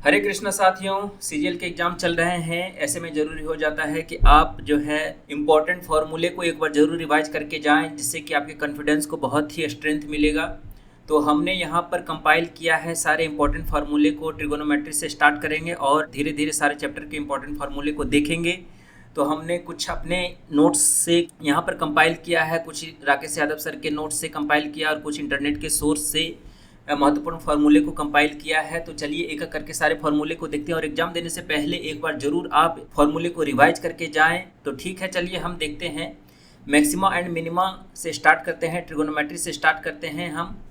हरे कृष्णा साथियों, सीजीएल के एग्ज़ाम चल रहे हैं। ऐसे में ज़रूरी हो जाता है कि आप जो है इम्पॉर्टेंट फार्मूले को एक बार ज़रूर रिवाइज करके जाएं, जिससे कि आपके कॉन्फिडेंस को बहुत ही स्ट्रेंथ मिलेगा। तो हमने यहाँ पर कंपाइल किया है सारे इंपॉर्टेंट फार्मूले को। ट्रिगोनोमेट्री से स्टार्ट करेंगे और धीरे धीरे सारे चैप्टर के इंपॉर्टेंट फार्मूले को देखेंगे। तो हमने कुछ अपने नोट्स से यहाँ पर कंपाइल किया है, कुछ राकेश यादव सर के नोट्स से कंपाइल किया और कुछ इंटरनेट के सोर्स से महत्वपूर्ण फार्मूले को कंपाइल किया है। तो चलिए एक एक करके सारे फार्मूले को देखते हैं और एग्जाम देने से पहले एक बार जरूर आप फार्मूले को रिवाइज करके जाएं। तो ठीक है, चलिए हम देखते हैं। मैक्सिमा एंड मिनिमा से स्टार्ट करते हैं, ट्रिगोनोमेट्री से स्टार्ट करते हैं हम।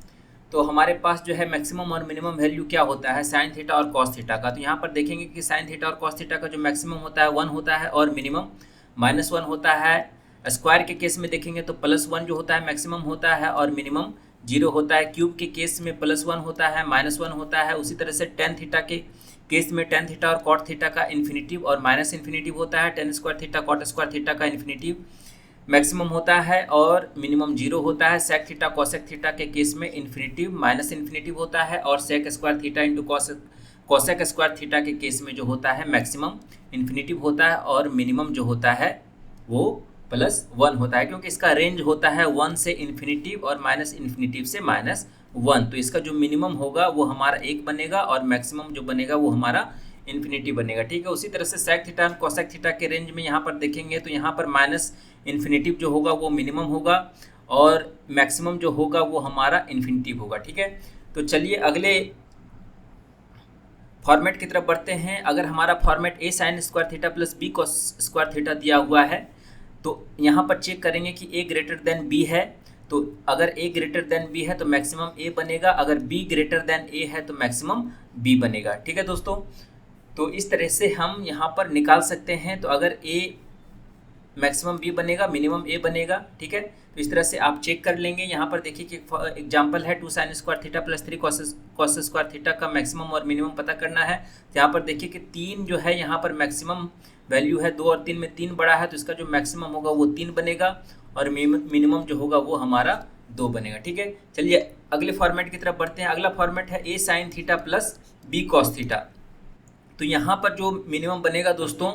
तो हमारे पास जो है मैक्सिमम और मिनिमम वैल्यू क्या होता है, साइन थीटा और कॉस थीटा का। तो यहाँ पर देखेंगे कि साइन थीटा और कॉस थीटा का जो मैक्सिमम होता है 1 होता है और मिनिमम -1 होता है। स्क्वायर के केस में देखेंगे तो +1 जो होता है मैक्सिमम होता है और मिनिमम 0 होता है। क्यूब के केस में +1 होता है, -1 होता है। उसी तरह से टेन थीटा के केस में टेन थीटा और कॉट थीटा का इन्फिनिटिव और माइनस इन्फिनिटिव होता है। Tan square theta cot square theta का इन्फिनिटिव मैक्सिमम होता है और मिनिमम 0 होता है। सेक थीटा कॉसेक थीटा के केस में इन्फिनिटिव माइनस इन्फिनिटिव होता है और sec square theta into cosec square theta के केस में जो होता है मैक्सिमम इन्फिनिटिव होता है और मिनिमम जो होता है वो +1 होता है, क्योंकि इसका रेंज होता है 1 से इन्फिनिटिव और माइनस इन्फिनिटिव से -1। तो इसका जो मिनिमम होगा वो हमारा 1 बनेगा और मैक्सिमम जो बनेगा वो हमारा इन्फिनिटी बनेगा। ठीक है, उसी तरह से सेक थीटा और कोसेक थीटा के रेंज में यहाँ पर देखेंगे तो यहाँ पर माइनस इन्फिनिटिव जो होगा वो मिनिमम होगा और मैक्सिमम जो होगा वो हमारा इन्फिनिटिव होगा। ठीक है, तो चलिए अगले फॉर्मेट की तरफ बढ़ते हैं। अगर हमारा format a sin square theta plus b cos square theta दिया हुआ है तो यहाँ पर चेक करेंगे कि a ग्रेटर देन b है। तो अगर a ग्रेटर देन b है तो मैक्सिमम a बनेगा, अगर b ग्रेटर देन a है तो मैक्सिमम b बनेगा। ठीक है दोस्तों, तो इस तरह से हम यहाँ पर निकाल सकते हैं। तो अगर a मैक्सिमम b बनेगा, मिनिमम a बनेगा। ठीक है, तो इस तरह से आप चेक कर लेंगे। यहाँ पर देखिए कि एग्जांपल है 2 sin square theta plus 3 cos square theta का मैक्सिमम और मिनिमम पता करना है। तो यहाँ पर देखिए कि 3 जो है यहाँ पर मैक्सिमम वैल्यू है, 2 और 3 में 3 बड़ा है तो इसका जो मैक्सिमम होगा वो 3 बनेगा और मिनिमम जो होगा वो हमारा 2 बनेगा। ठीक है, चलिए अगले फॉर्मेट की तरफ बढ़ते हैं। अगला फॉर्मेट है a sin theta plus b cos theta. तो यहाँ पर जो मिनिमम बनेगा दोस्तों,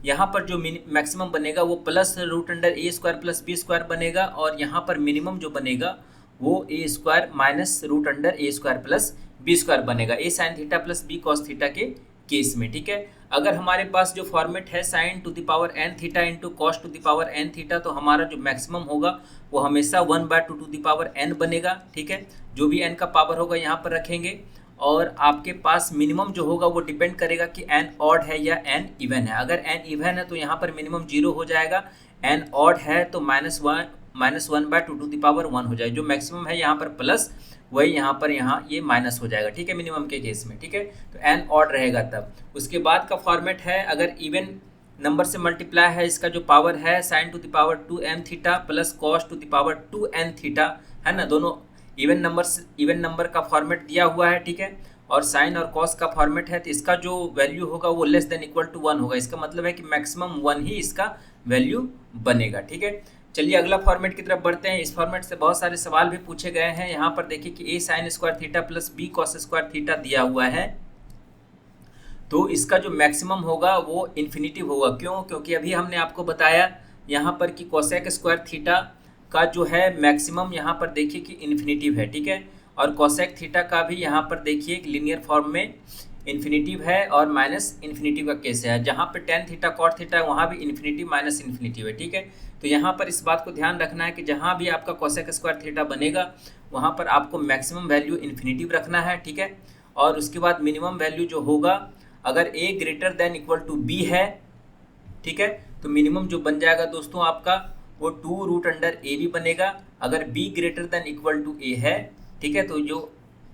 यहाँ पर जो मैक्सिमम बनेगा वो +√a² प्लस b² बनेगा और यहाँ पर मिनिमम जो बनेगा वो a² minus √a² plus b² बनेगा, a sin theta plus b cos theta के केस में। ठीक है, अगर हमारे पास जो फॉर्मेट है sin to the power n theta into cos to the power n theta, तो हमारा जो मैक्सिमम होगा वो हमेशा 1/2 टू द पावर n बनेगा। ठीक है, जो भी n का पावर होगा यहाँ पर रखेंगे और आपके पास मिनिमम जो होगा वो डिपेंड करेगा कि n ऑड है या n इवन है। अगर n इवन है तो यहाँ पर मिनिमम 0 हो जाएगा, n ऑड है तो -1/2 टू द पावर 1 हो जाएगा। जो मैक्सिमम है यहाँ पर प्लस, वही यहाँ पर ये माइनस हो जाएगा। ठीक है, मिनिमम के केस में। ठीक है, तो n ऑड रहेगा तब। उसके बाद का फॉर्मेट है, अगर इवन नंबर से मल्टीप्लाई है, इसका जो पावर है sin to the power 2m theta plus cos to the power 2n theta, है ना, दोनों इवन नंबर का फॉर्मेट दिया हुआ है। ठीक है, और साइन और कॉस का फॉर्मेट है, तो इसका जो वैल्यू होगा वो लेस देन इक्वल टू 1 होगा। इसका मतलब है कि मैक्सिमम 1 ही इसका वैल्यू बनेगा। ठीक है, चलिए अगला फॉर्मेट की तरफ बढ़ते हैं। इस फॉर्मेट से बहुत सारे सवाल भी पूछे गए हैं। यहाँ पर देखिए कि a sin square theta plus b cos square theta दिया हुआ है, तो इसका जो मैक्सिमम होगा वो इन्फिनिटिव होगा। क्यों? क्योंकि अभी हमने आपको बताया यहाँ पर कि कोसेक स्क्वायर थीटा का जो है मैक्सिमम यहाँ पर देखिए कि इन्फिनिटिव है। ठीक है, और कोसेक थीटा का भी यहाँ पर देखिए कि लीनियर फॉर्म में इन्फिनिटिव है और माइनस इन्फिनिटिव का केस है। जहाँ पर टेन थीटा कॉट थीटा है वहाँ भी इन्फिनिटिव माइनस इन्फिनिटिव है। ठीक है, तो यहाँ पर इस बात को ध्यान रखना है कि जहाँ भी आपका कोसेक स्क्वायर थीटा बनेगा वहाँ पर आपको मैक्सिमम वैल्यू इन्फिनिटिव रखना है। ठीक है, और उसके बाद मिनिमम वैल्यू जो होगा, अगर a greater than equal to b है, ठीक है, तो मिनिमम जो बन जाएगा दोस्तों आपका वो 2√a बनेगा। अगर b greater than equal to a है, ठीक है, तो जो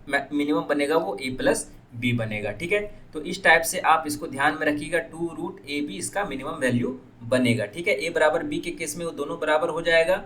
मिनिमम बनेगा वो a प्लस b बनेगा। ठीक है, तो इस टाइप से आप इसको ध्यान में रखिएगा, 2√ab इसका मिनिमम वैल्यू बनेगा। ठीक है, a बराबर b के केस में वो दोनों बराबर हो जाएगा।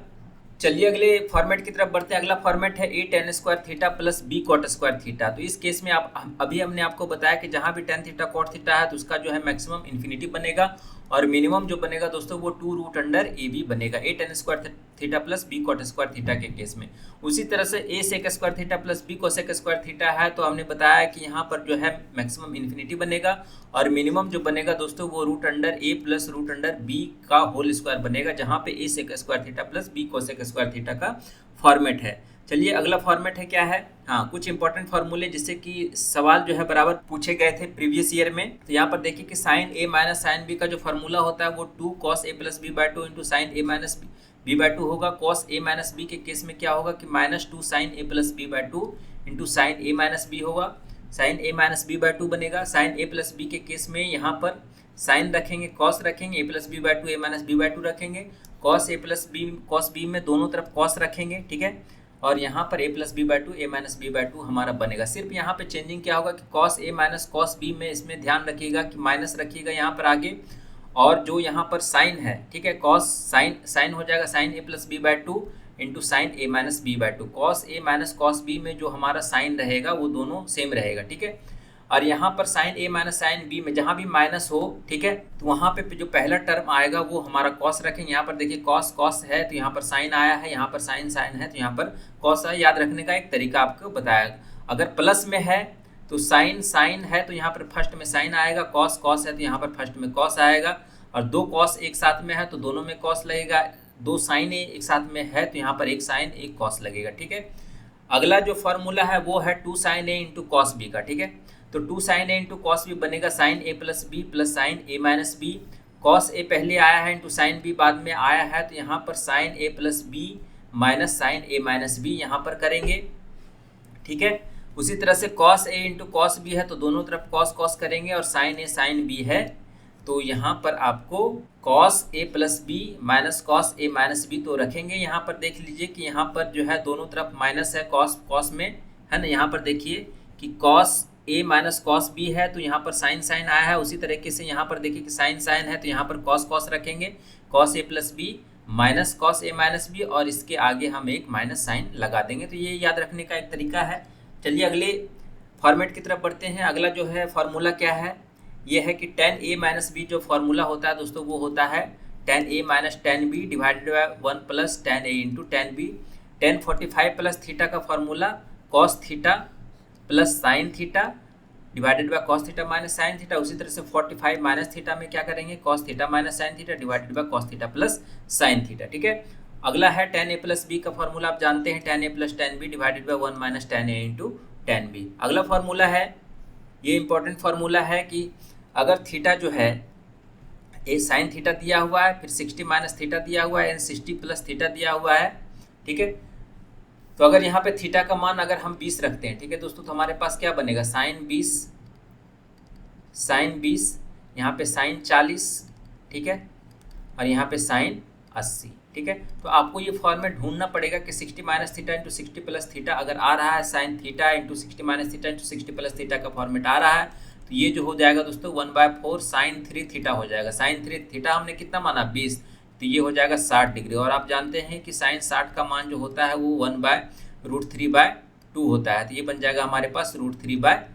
चलिए अगले फॉर्मेट की तरफ बढ़ते हैं। अगला फॉर्मेट है a tan square theta plus b cot square theta. तो इस केस में अभी हमने आपको बताया कि जहाँ भी tan थीटा cot थीटा है तो उसका जो है मैक्सिमम इन्फिनिटी बनेगा और मिनिमम जो बनेगा दोस्तों वो 2 रूट अंडर ए बी बनेगा, A tan square theta plus B cot square theta के केस में। उसी तरह से A sec square theta plus B cosec square theta है, तो हमने बताया कि यहाँ पर जो है मैक्सिमम इन्फिनिटी बनेगा और मिनिमम जो बनेगा दोस्तों वो root under A plus root under B का होल स्क्वायर बनेगा, जहाँ पे A sec square theta plus B cosec square theta का फॉर्मेट है। चलिए अगला फॉर्मेट है क्या है, हाँ कुछ इंपॉर्टेंट फार्मूले जिससे कि सवाल जो है बराबर पूछे गए थे प्रीवियस ईयर में। तो यहाँ पर देखिए कि sine A minus sine B का जो फार्मूला होता है वो 2 cos a plus B by two into sine A minus B by two होगा। cos a माइनस बी के केस में क्या होगा कि -2 sine A plus B by two into sine A minus B होगा, sine A minus B by two बनेगा। Sine A plus B के case में यहाँ पर साइन रखेंगे, कॉस रखेंगे, A plus B by two A minus B by two रखेंगे, cos A plus B cos B में दोनों तरफ कॉस रखेंगे, ठीक है। और यहाँ पर A plus B by two A minus B by two हमारा बनेगा। सिर्फ यहाँ पे चेंजिंग क्या होगा कि cos A minus cos B में इसमें ध्यान रखिएगा कि माइनस रखिएगा यहाँ पर आगे, और जो यहाँ पर साइन है, ठीक है, कॉस साइन हो जाएगा sine A plus B by two into sine A minus B by two. Cos A minus cos B में जो हमारा साइन रहेगा वो दोनों सेम रहेगा, ठीक है। और यहाँ पर sign A minus sine B में जहाँ भी माइनस हो, ठीक है, तो वहाँ पे जो पहला टर्म आएगा वो हमारा कॉस रखेंगे। यहाँ पर देखिए कॉस कॉस है तो यहाँ पर साइन आया है, यहाँ पर साइन साइन है तो यहाँ पर कॉस है। याद रखने का एक तरीका आपको बताया, अगर प्लस में है तो साइन साइन है तो यहाँ पर फर्स्ट में साइन आएगा, कॉस कॉस है तो यहाँ पर फर्स्ट में कॉस आएगा, और 2 कॉस एक साथ में है तो दोनों में कॉस लगेगा, 2 साइन एक साथ में है तो यहाँ पर एक साइन एक कॉस लगेगा, ठीक है। अगला जो फॉर्मूला है वो है 2 साइन ए इंटू कॉस बी का, ठीक है। तो 2 साइन ए इंटू कॉस बी बनेगा sine A plus B plus sign A minus B. Cos A पहले आया है इंटू साइन बी बाद में आया है, तो यहाँ पर sign A plus B minus sign A minus B यहाँ पर करेंगे, ठीक है। उसी तरह से cos A into cos B है तो दोनों तरफ कॉस कॉस करेंगे, और साइन ए साइन बी है तो यहाँ पर आपको cos A plus B minus cos A minus B तो रखेंगे। यहाँ पर देख लीजिए कि यहाँ पर जो है दोनों तरफ माइनस है कॉस कॉस में, है ना। यहाँ पर देखिए कि cos A minus cos B है तो यहाँ पर साइन साइन आया है, उसी तरीके से यहाँ पर देखिए कि साइन साइन है तो यहाँ पर कॉस कॉस रखेंगे, cos A plus B minus cos A minus B, और इसके आगे हम एक माइनस साइन लगा देंगे। तो ये याद रखने का एक तरीका है। चलिए अगले फॉर्मेट की तरफ बढ़ते हैं। अगला जो है फॉर्मूला क्या है, ये है कि टेन ए माइनस बी जो फॉर्मूला होता है दोस्तों वो होता है tan A minus tan B divided by 1 plus tan A into tan B. Tan 45 plus theta का formula cos theta plus sine theta divided by cos theta minus sine theta. उसी तरह से 45 माइनस थीटा में क्या करेंगे, cos theta minus sine theta divided by cos theta plus sine theta, ठीक है। अगला है टेन ए प्लस बी का फॉर्मूला आप जानते हैं, tan A plus tan B divided by 1 minus tan A into tan B. अगला फॉर्मूला है, ये इंपॉर्टेंट फॉर्मूला है कि अगर थीटा जो है ए साइन थीटा दिया हुआ है, फिर 60 माइनस थीटा दिया हुआ है, 60 प्लस थीटा दिया हुआ है, ठीक है। तो अगर यहाँ पे थीटा का मान अगर हम 20 रखते हैं, ठीक है दोस्तों, तो हमारे पास क्या बनेगा, साइन 20, यहाँ पे साइन 40, ठीक है, और यहाँ पे साइन 80, ठीक है। तो आपको ये फॉर्मेट ढूंढना पड़ेगा कि 60 minus theta into 60 plus theta अगर आ रहा है, sine theta into 60 minus theta into 60 plus theta का फॉर्मेट आ रहा है, तो ये जो हो जाएगा दोस्तों 1/4 साइन 3 थीटा हो जाएगा। साइन 3 थीटा हमने कितना माना 20, तो ये हो जाएगा 60 डिग्री। और आप जानते हैं कि साइन 60 का मान जो होता है वो 1/√3/2 होता है, तो ये बन जाएगा हमारे पास √3/8,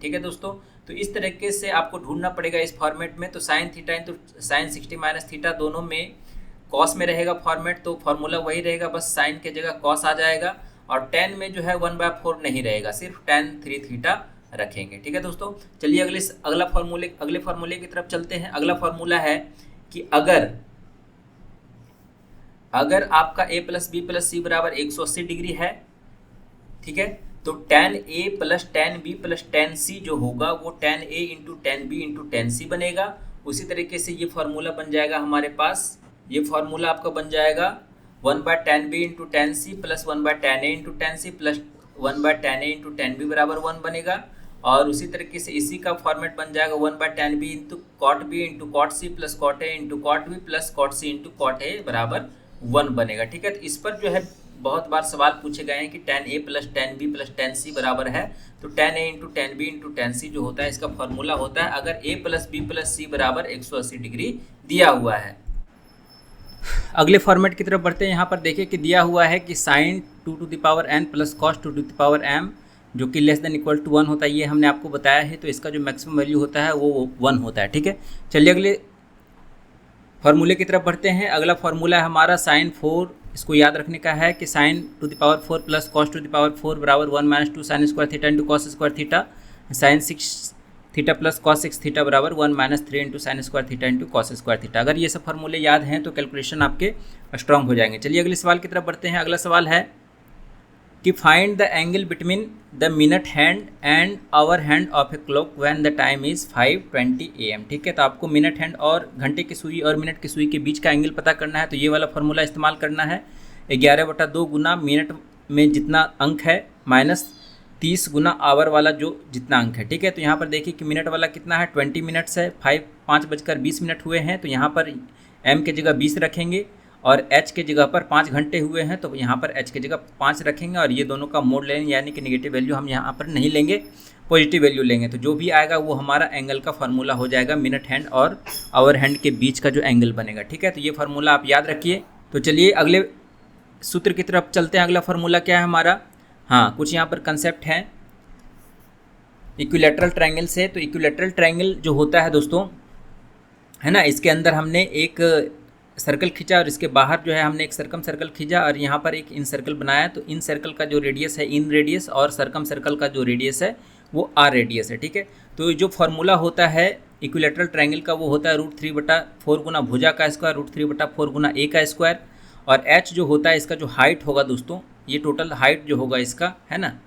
ठीक है दोस्तों। तो इस तरीके से आपको ढूंढना पड़ेगा इस फॉर्मेट में। तो sine theta into sine 60 minus theta दोनों में कॉस में रहेगा फॉर्मेट, तो फॉर्मूला वही रहेगा, बस साइन के जगह कॉस आ जाएगा, और टेन में जो है 1/4 नहीं रहेगा, सिर्फ tan 3 थीटा रखेंगे, ठीक है दोस्तों। चलिए अगले फार्मूले की तरफ चलते हैं। अगला फार्मूला है कि अगर आपका a plus B plus c बराबर 180 डिग्री है, ठीक है, तो tan a plus tan b plus tan c जो होगा वो tan a into tan b into tan c बनेगा। उसी तरीके से ये फार्मूला बन जाएगा हमारे पास, ये फार्मूला आपका बन जाएगा 1/tan b into tan c plus 1/tan a into tan c plus 1/tan a into tan b बराबर 1 बनेगा। और उसी तरीके से इसी का फॉर्मेट बन जाएगा 1/tan b into cot b into cot c plus cot a into cot b plus cot c into cot a बराबर 1 बनेगा, ठीक है। तो इस पर जो है बहुत बार सवाल पूछे गए हैं कि tan a plus tan b plus tan c बराबर है, तो tan a into tan b into tan c जो होता है इसका फॉर्मूला होता है अगर a plus b plus c बराबर 180 डिग्री दिया हुआ है। अगले फॉर्मेट की तरफ बढ़ते हैं। यहाँ पर देखिए कि दिया हुआ है कि sign 2n plus cos 2m जो कि लेस देन इक्वल टू 1 होता है, ये हमने आपको बताया है। तो इसका जो मैक्सिमम वैल्यू होता है वो 1 होता है, ठीक है। चलिए अगले फार्मूले की तरफ बढ़ते हैं। अगला फार्मूला है हमारा साइन 4, इसको याद रखने का है कि sine to the power 4 plus cos to the power 4 बराबर 1 minus 2 sine square theta into cos square theta, sine 6 theta plus cos 6 theta बराबर 1 minus 3 into sine square theta into cos square theta. अगर ये सब फार्मूले याद हैं तो calculation आपके स्ट्रांग हो जाएंगे। चलिए अगले सवाल की तरफ बढ़ते हैं। अगला सवाल है कि find the angle between the minute hand and hour hand of a clock when the time is 5:20 AM। ठीक है, तो आपको मिनट हैंड और घंटे की सुई और मिनट की सुई के बीच का एंगल पता करना है। तो ये वाला फार्मूला इस्तेमाल करना है। 11/2 गुना मिनट में जितना अंक है माइनस 30 गुना आवर वाला जो जितना अंक है। ठीक है, तो यहाँ पर देखिए कि मिनट वाला कितना है, 20 मिनट्स है, 5:20 हुए हैं। तो यहाँ पर m के जगह 20 रखेंगे और h के जगह पर 5 घंटे हुए हैं, तो यहाँ पर h के जगह 5 रखेंगे और ये दोनों का मोड लेंगे, यानी कि नेगेटिव वैल्यू हम यहाँ पर नहीं लेंगे, पॉजिटिव वैल्यू लेंगे। तो जो भी आएगा वो हमारा एंगल का फार्मूला हो जाएगा, मिनट हैंड और आवर हैंड के बीच का जो एंगल बनेगा। ठीक है, तो ये फार्मूला आप याद रखिए। तो चलिए अगले सूत्र की तरफ चलते हैं। अगला फार्मूला क्या है हमारा, हाँ कुछ यहाँ पर कंसेप्ट है इक्विलैटरल ट्रायंगल से। तो इक्विलैटरल ट्रायंगल जो होता है दोस्तों, है ना, इसके अंदर हमने एक सर्कल खींचा और इसके बाहर जो है हमने एक सर्कम सर्कल खींचा और यहाँ पर एक इन सर्कल बनाया। तो इन सर्कल का जो रेडियस है इन रेडियस और सर्कम सर्कल का जो रेडियस है वो आर रेडियस है। ठीक है, तो जो फार्मूला होता है इक्विलैटरल ट्रायंगल का वो होता है √3/4 गुना भुजा का स्क्वायर, √3/4 गुना ए का स्क्वायर। और एच जो होता है इसका जो हाइट होगा दोस्तों, ये टोटल हाइट जो होगा इसका, है ना,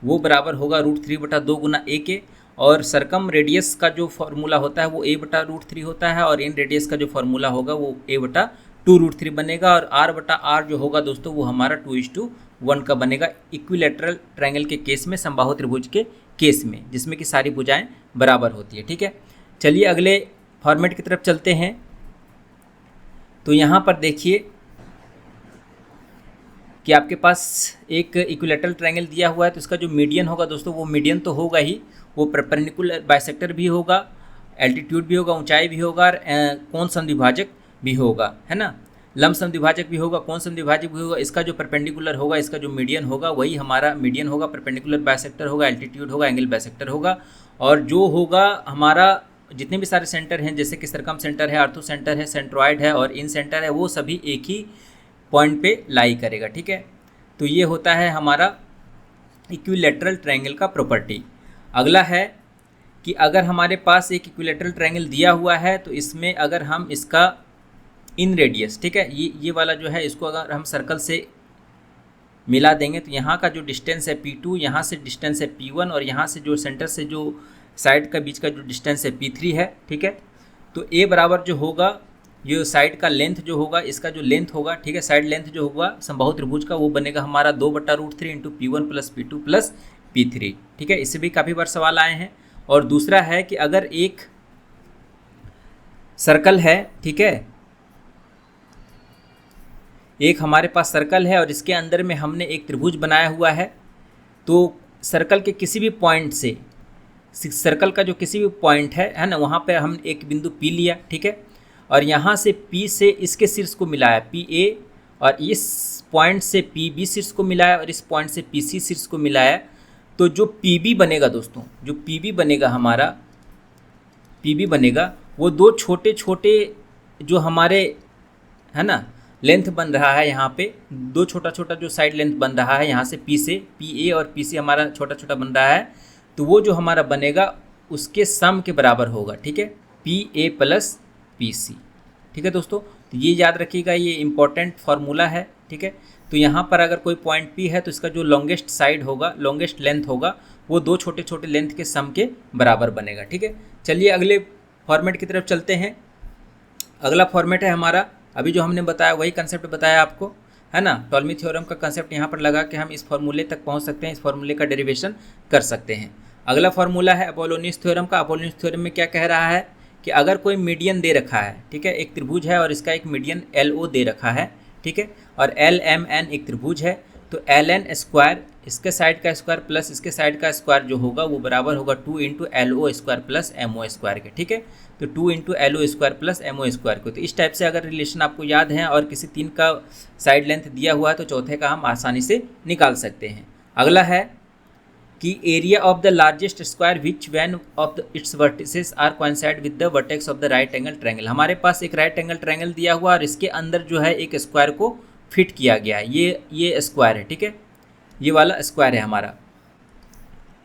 वो बराबर होगा √3/2 गुना ए के। और सरकम रेडियस का जो फार्मूला होता है वो a/√3 होता है और इन रेडियस का जो फार्मूला होगा वो a/2√3 बनेगा। और r/r जो होगा दोस्तों वो हमारा 2:1 का बनेगा इक्विलैटरल ट्रायंगल के केस में, समबाहु त्रिभुज के केस में, जिसमें कि सारी भुजाएं बराबर होती है। ठीक है, चलिए अगले फॉर्मेट की तरफ चलते हैं। तो यहाँ पर देखिए कि आपके पास एक इक्विलैटरल ट्रायंगल दिया हुआ है, तो इसका जो मीडियन होगा दोस्तों वो मीडियन तो होगा ही, वो परपेंडिकुलर बाइसेक्टर भी होगा, एल्टीट्यूड भी होगा, ऊंचाई भी होगा, और कोण समद्विभाजक भी होगा, है ना, लंब समद्विभाजक भी होगा, कोण समद्विभाजक भी होगा। इसका जो परपेंडिकुलर होगा, इसका जो मीडियन होगा वही हमारा मीडियन होगा, परपेंडिकुलर बाइसेक्टर होगा, एल्टीट्यूड होगा, एंगल बाइसेक्टर होगा। और जो होगा हमारा जितने भी सारे सेंटर हैं, जैसे कि सरकम सेंटर है, आर्थो सेंटर है, सेंट्रॉइड है और इन सेंटर है, वो सभी एक ही पॉइंट पे लाई करेगा। ठीक है, तो ये होता है हमारा इक्विलैटरल ट्रायंगल का प्रॉपर्टी। अगला है कि अगर हमारे पास एक इक्विलैटरल ट्रायंगल दिया हुआ है तो इसमें अगर हम इसका इन रेडियस, ठीक है, ये वाला जो है इसको अगर हम सर्कल से मिला देंगे तो यहाँ का जो डिस्टेंस है P2, यहाँ से डिस्टेंस है P1 और यहाँ से जो सेंटर से जो साइड का बीच का जो डिस्टेंस है P3 है। ठीक है, तो A बराबर जो होगा, ये साइड का लेंथ जो होगा, इसका जो लेंथ होगा, ठीक है, साइड लेंथ जो होगा समबाहु त्रिभुज का, वो बनेगा हमारा 2/√3 into P1 plus P2 plus P3। ठीक है, इससे भी काफ़ी बार सवाल आए हैं। और दूसरा है कि अगर एक सर्कल है, ठीक है, एक हमारे पास सर्कल है और इसके अंदर में हमने एक त्रिभुज बनाया हुआ है, तो सर्कल के किसी भी पॉइंट से, सर्कल का जो किसी भी पॉइंट है ना, वहाँ पर हम एक बिंदु P लिया, ठीक है, और यहाँ से P से इसके शीर्ष को मिलाया PA, और इस पॉइंट से PB शीर्ष को मिलाया और इस पॉइंट से PC शीर्ष को मिलाया, तो जो PB बनेगा दोस्तों, जो PB बनेगा हमारा, PB बनेगा वो दो छोटे छोटे जो हमारे, है ना, लेंथ बन रहा है, यहाँ पे दो छोटा छोटा जो साइड लेंथ बन रहा है, यहाँ से P से PA और PC हमारा छोटा छोटा बन रहा है, तो वो जो हमारा बनेगा उसके सम के बराबर होगा। ठीक है, PA प्लस PC। ठीक है दोस्तों, तो ये याद रखिएगा, ये इंपॉर्टेंट फार्मूला है। ठीक है, तो यहाँ पर अगर कोई पॉइंट P है तो इसका जो लॉन्गेस्ट साइड होगा, लॉन्गेस्ट लेंथ होगा, वो दो छोटे छोटे लेंथ के सम के बराबर बनेगा। ठीक है, चलिए अगले फॉर्मेट की तरफ चलते हैं। अगला फॉर्मेट है हमारा, अभी जो हमने बताया वही कंसेप्ट बताया आपको, है ना, टॉलमी थ्योरम का कंसेप्ट यहाँ पर लगा के हम इस फॉर्मूले तक पहुँच सकते हैं, इस फॉर्मूले का डेरिवेशन कर सकते हैं। अगला फार्मूला है अपोलोनियस थ्योरम का। अपोलोनियस थ्योरम में क्या कह रहा है कि अगर कोई मीडियन दे रखा है, ठीक है, एक त्रिभुज है और इसका एक मीडियन LO दे रखा है, ठीक है, और LMN एक त्रिभुज है, तो LN स्क्वायर इसके साइड का स्क्वायर प्लस इसके साइड का स्क्वायर जो होगा वो बराबर होगा 2 into LO square plus MO square के। ठीक है, तो 2 into LO square plus MO square को, तो इस टाइप से अगर रिलेशन आपको याद है और किसी तीन का साइड लेंथ दिया हुआ है तो चौथे का हम आसानी से निकाल सकते हैं। अगला है कि area of the largest square which one of the its vertices are coincide with the vertex of the right angle triangle. हमारे पास एक राइट एंगल ट्रायंगल दिया हुआ और इसके अंदर जो है एक स्क्वायर को फिट किया गया है। ये स्क्वायर है, ठीक है, ये वाला स्क्वायर है हमारा,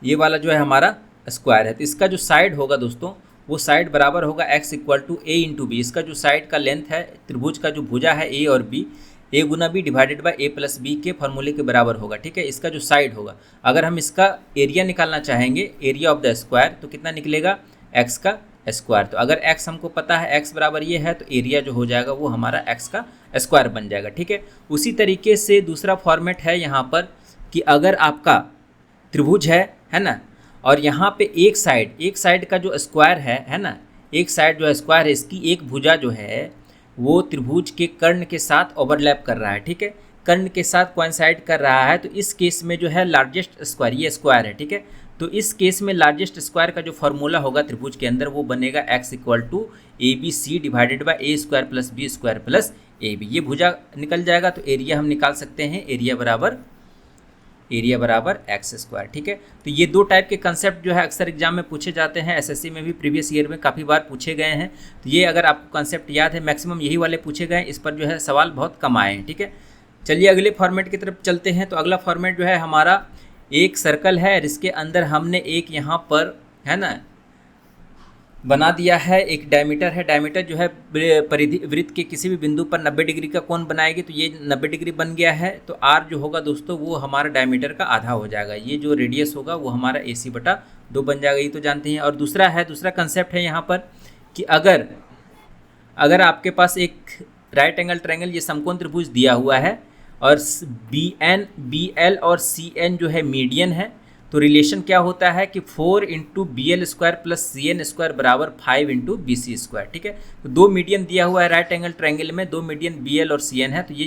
ये वाला जो है हमारा स्क्वायर है। तो इसका जो साइड होगा दोस्तों, वो साइड बराबर होगा x equal to A into B. इसका जो साइड का लेंथ है त्रिभुज का, जो भुजा है ए और बी, ए गुना B divided by A plus B के फॉर्मूले के बराबर होगा, ठीक है। इसका जो साइड होगा, अगर हम इसका एरिया निकालना चाहेंगे, एरिया ऑफ द स्क्वायर, तो कितना निकलेगा, x का स्क्वायर। तो अगर x हमको पता है, x बराबर ये है, तो एरिया जो हो जाएगा वो हमारा x का स्क्वायर बन जाएगा, ठीक है। उसी तरीके से दूसरा फॉर्मेट है यहाँ पर कि अगर आपका त्रिभुज है ना, और यहाँ पे एक साइड का जो स्क्वायर है ना, एक साइड जो स्क्वायर है, इसकी एक भुजा जो है वो त्रिभुज के कर्ण के साथ ओवरलैप कर रहा है, ठीक है, कर्ण के साथ कोइंसाइड कर रहा है। तो इस केस में जो है लार्जेस्ट स्क्वायर, ये स्क्वायर है, ठीक है। तो इस केस में लार्जेस्ट स्क्वायर का जो फॉर्मूला होगा त्रिभुज के अंदर, वो बनेगा x equal to A B C divided by A square plus B square plus A B. ये भुजा निकल जाएगा तो एरिया हम निकाल सकते हैं, एरिया बराबर एक्स स्क्वायर, ठीक है। तो ये दो टाइप के कंसेप्ट जो है अक्सर एग्जाम में पूछे जाते हैं, एसएससी में भी प्रीवियस ईयर में काफ़ी बार पूछे गए हैं। तो ये अगर आपको कंसेप्ट याद है, मैक्सिमम यही वाले पूछे गए हैं, इस पर जो है सवाल बहुत कम आए हैं, ठीक है। चलिए अगले फॉर्मेट की तरफ चलते हैं। तो अगला फॉर्मेट जो है हमारा, एक सर्कल है, इसके अंदर हमने एक यहाँ पर है ना बना दिया है, एक डायमीटर है, डायमीटर जो है परिधि वृत्त के किसी भी बिंदु पर 90 डिग्री का कोण बनाएगी। तो ये 90 डिग्री बन गया है। तो आर जो होगा दोस्तों, वो हमारा डायमीटर का आधा हो जाएगा। ये जो रेडियस होगा वो हमारा AC/2 बन जाएगा, ये तो जानते हैं। और दूसरा कंसेप्ट है यहाँ पर कि अगर आपके पास एक राइट एंगल ट्रायंगल, ये समकोण त्रिभुज दिया हुआ है, और BL और CN जो है मीडियन है, तो रिलेशन क्या होता है कि 4 into BL square plus CN square बराबर 5 इंटू BC स्क्वायर, ठीक है। तो दो मीडियन दिया हुआ है राइट एंगल ट्रायंगल में, दो मीडियन BL और CN है। तो ये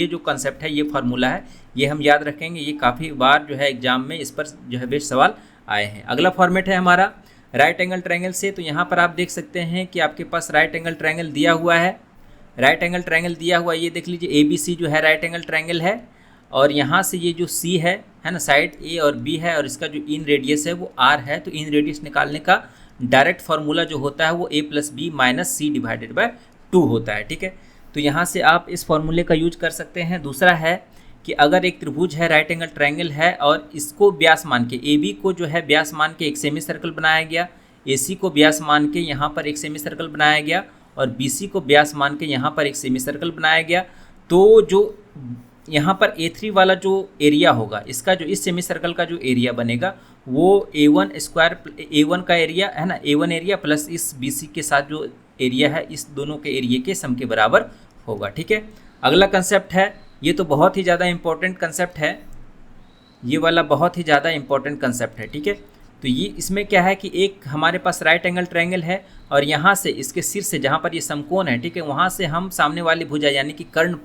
जो कंसेप्ट है, ये फार्मूला है, ये हम याद रखेंगे। ये काफ़ी बार जो है एग्जाम में इस पर जो है बेस्ट सवाल आए हैं। अगला फॉर्मेट है हमारा राइट एंगल ट्रायंगल से। तो यहाँ पर आप देख सकते हैं कि आपके पास राइट एंगल ट्रायंगल दिया हुआ है, राइट एंगल ट्रायंगल दिया हुआ है, ये देख लीजिए ABC जो है राइट एंगल ट्रायंगल है, और यहाँ से ये जो C है ना, साइड A और B है, और इसका जो इन रेडियस है वो R है। तो इन रेडियस निकालने का डायरेक्ट फार्मूला जो होता है वो A plus B minus C divided by 2 होता है, ठीक है। तो यहाँ से आप इस फार्मूले का यूज कर सकते हैं। दूसरा है कि अगर एक त्रिभुज है, राइट एंगल ट्रायंगल है, और इसको व्यास मान के, AB को जो है व्यास मान के एक सेमी सर्कल बनाया गया, AC को व्यास मान के यहाँ पर एक सेमी सर्कल बनाया गया, और BC को व्यास मान के यहाँ पर एक सेमी सर्कल बनाया गया। तो जो यहाँ पर A3 वाला जो एरिया होगा, इसका जो इस सेमी सर्कल का जो एरिया बनेगा, वो A1 स्क्वायर, A1 का एरिया है ना, A1 एरिया प्लस इस BC के साथ जो एरिया है, इस दोनों के एरिया के सम के बराबर होगा, ठीक है। अगला कंसेप्ट है, ये तो बहुत ही ज़्यादा इंपॉर्टेंट कंसेप्ट है, ये वाला बहुत ही ज़्यादा इंपॉर्टेंट कंसेप्ट है, ठीक है। तो ये इसमें क्या है कि एक हमारे पास राइट एंगल ट्रायंगल है, और यहाँ से इसके सिर से जहाँ पर ये समकोण है, ठीक है, वहाँ से हम सामने वाली भुजा यानी कि कर्ण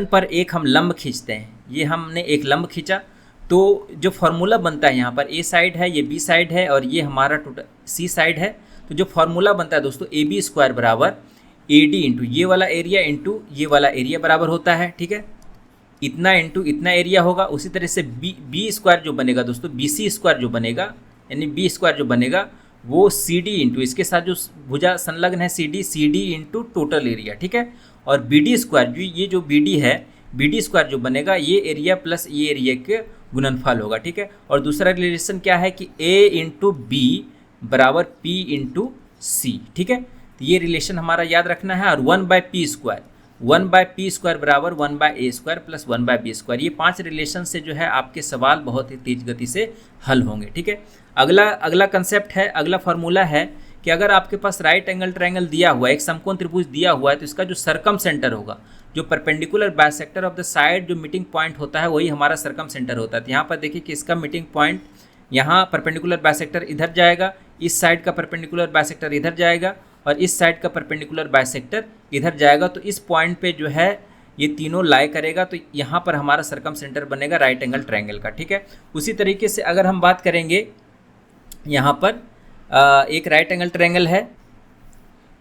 पर एक हम लंब खींचते हैं। ये हमने एक लंब खींचा, तो जो फार्मूला बनता है यहाँ पर, A साइड है, ये B साइड है, और ये हमारा टोटल C साइड है। तो जो फार्मूला बनता है दोस्तों, AB स्क्वायर बराबर AD इंटू ये वाला एरिया इंटू ये वाला एरिया बराबर होता है, ठीक है। इतना इंटू इतना एरिया होगा। उसी तरह से B स्क्वायर जो बनेगा दोस्तों, BC स्क्वायर जो बनेगा, यानी B स्क्वायर जो बनेगा वो CD इंटू इसके साथ जो भुजा संलग्न है CD इंटू टोटल एरिया, ठीक है। और BD स्क्वायर जो BD है, BD स्क्वायर जो बनेगा, ये एरिया प्लस ये एरिया के गुणनफल होगा, ठीक है। और दूसरा रिलेशन क्या है कि A इंटू B बराबर P इंटू C, ठीक है। तो ये रिलेशन हमारा याद रखना है। और 1/P स्क्वायर बराबर 1/A square plus 1/B square, ये 5 रिलेशन से जो है आपके सवाल बहुत ही तेज गति से हल होंगे, ठीक है। अगला कंसेप्ट है, अगला फार्मूला है कि अगर आपके पास राइट एंगल ट्रायंगल दिया हुआ है, एक समकोण त्रिभुज दिया हुआ है, तो इसका जो सर्कम सेंटर होगा, जो perpendicular bisector of the side जो मीटिंग पॉइंट होता है, वही हमारा सर्कम सेंटर होता है। तो यहाँ पर देखिए कि इसका मीटिंग पॉइंट, यहाँ परपेंडिकुलर बाइसेक्टर इधर जाएगा, इस साइड का परपेंडिकुलर बाइसेक्टर इधर जाएगा, और इस साइड का परपेंडिकुलर बाइसेक्टर इधर जाएगा। तो इस पॉइंट पे जो है ये तीनों लाई करेगा, तो यहाँ पर हमारा सर्कम सेंटर बनेगा राइट एंगल ट्रायंगल का, ठीक है। उसी तरीके से अगर हम बात करेंगे, यहाँ पर एक राइट एंगल ट्रायंगल है,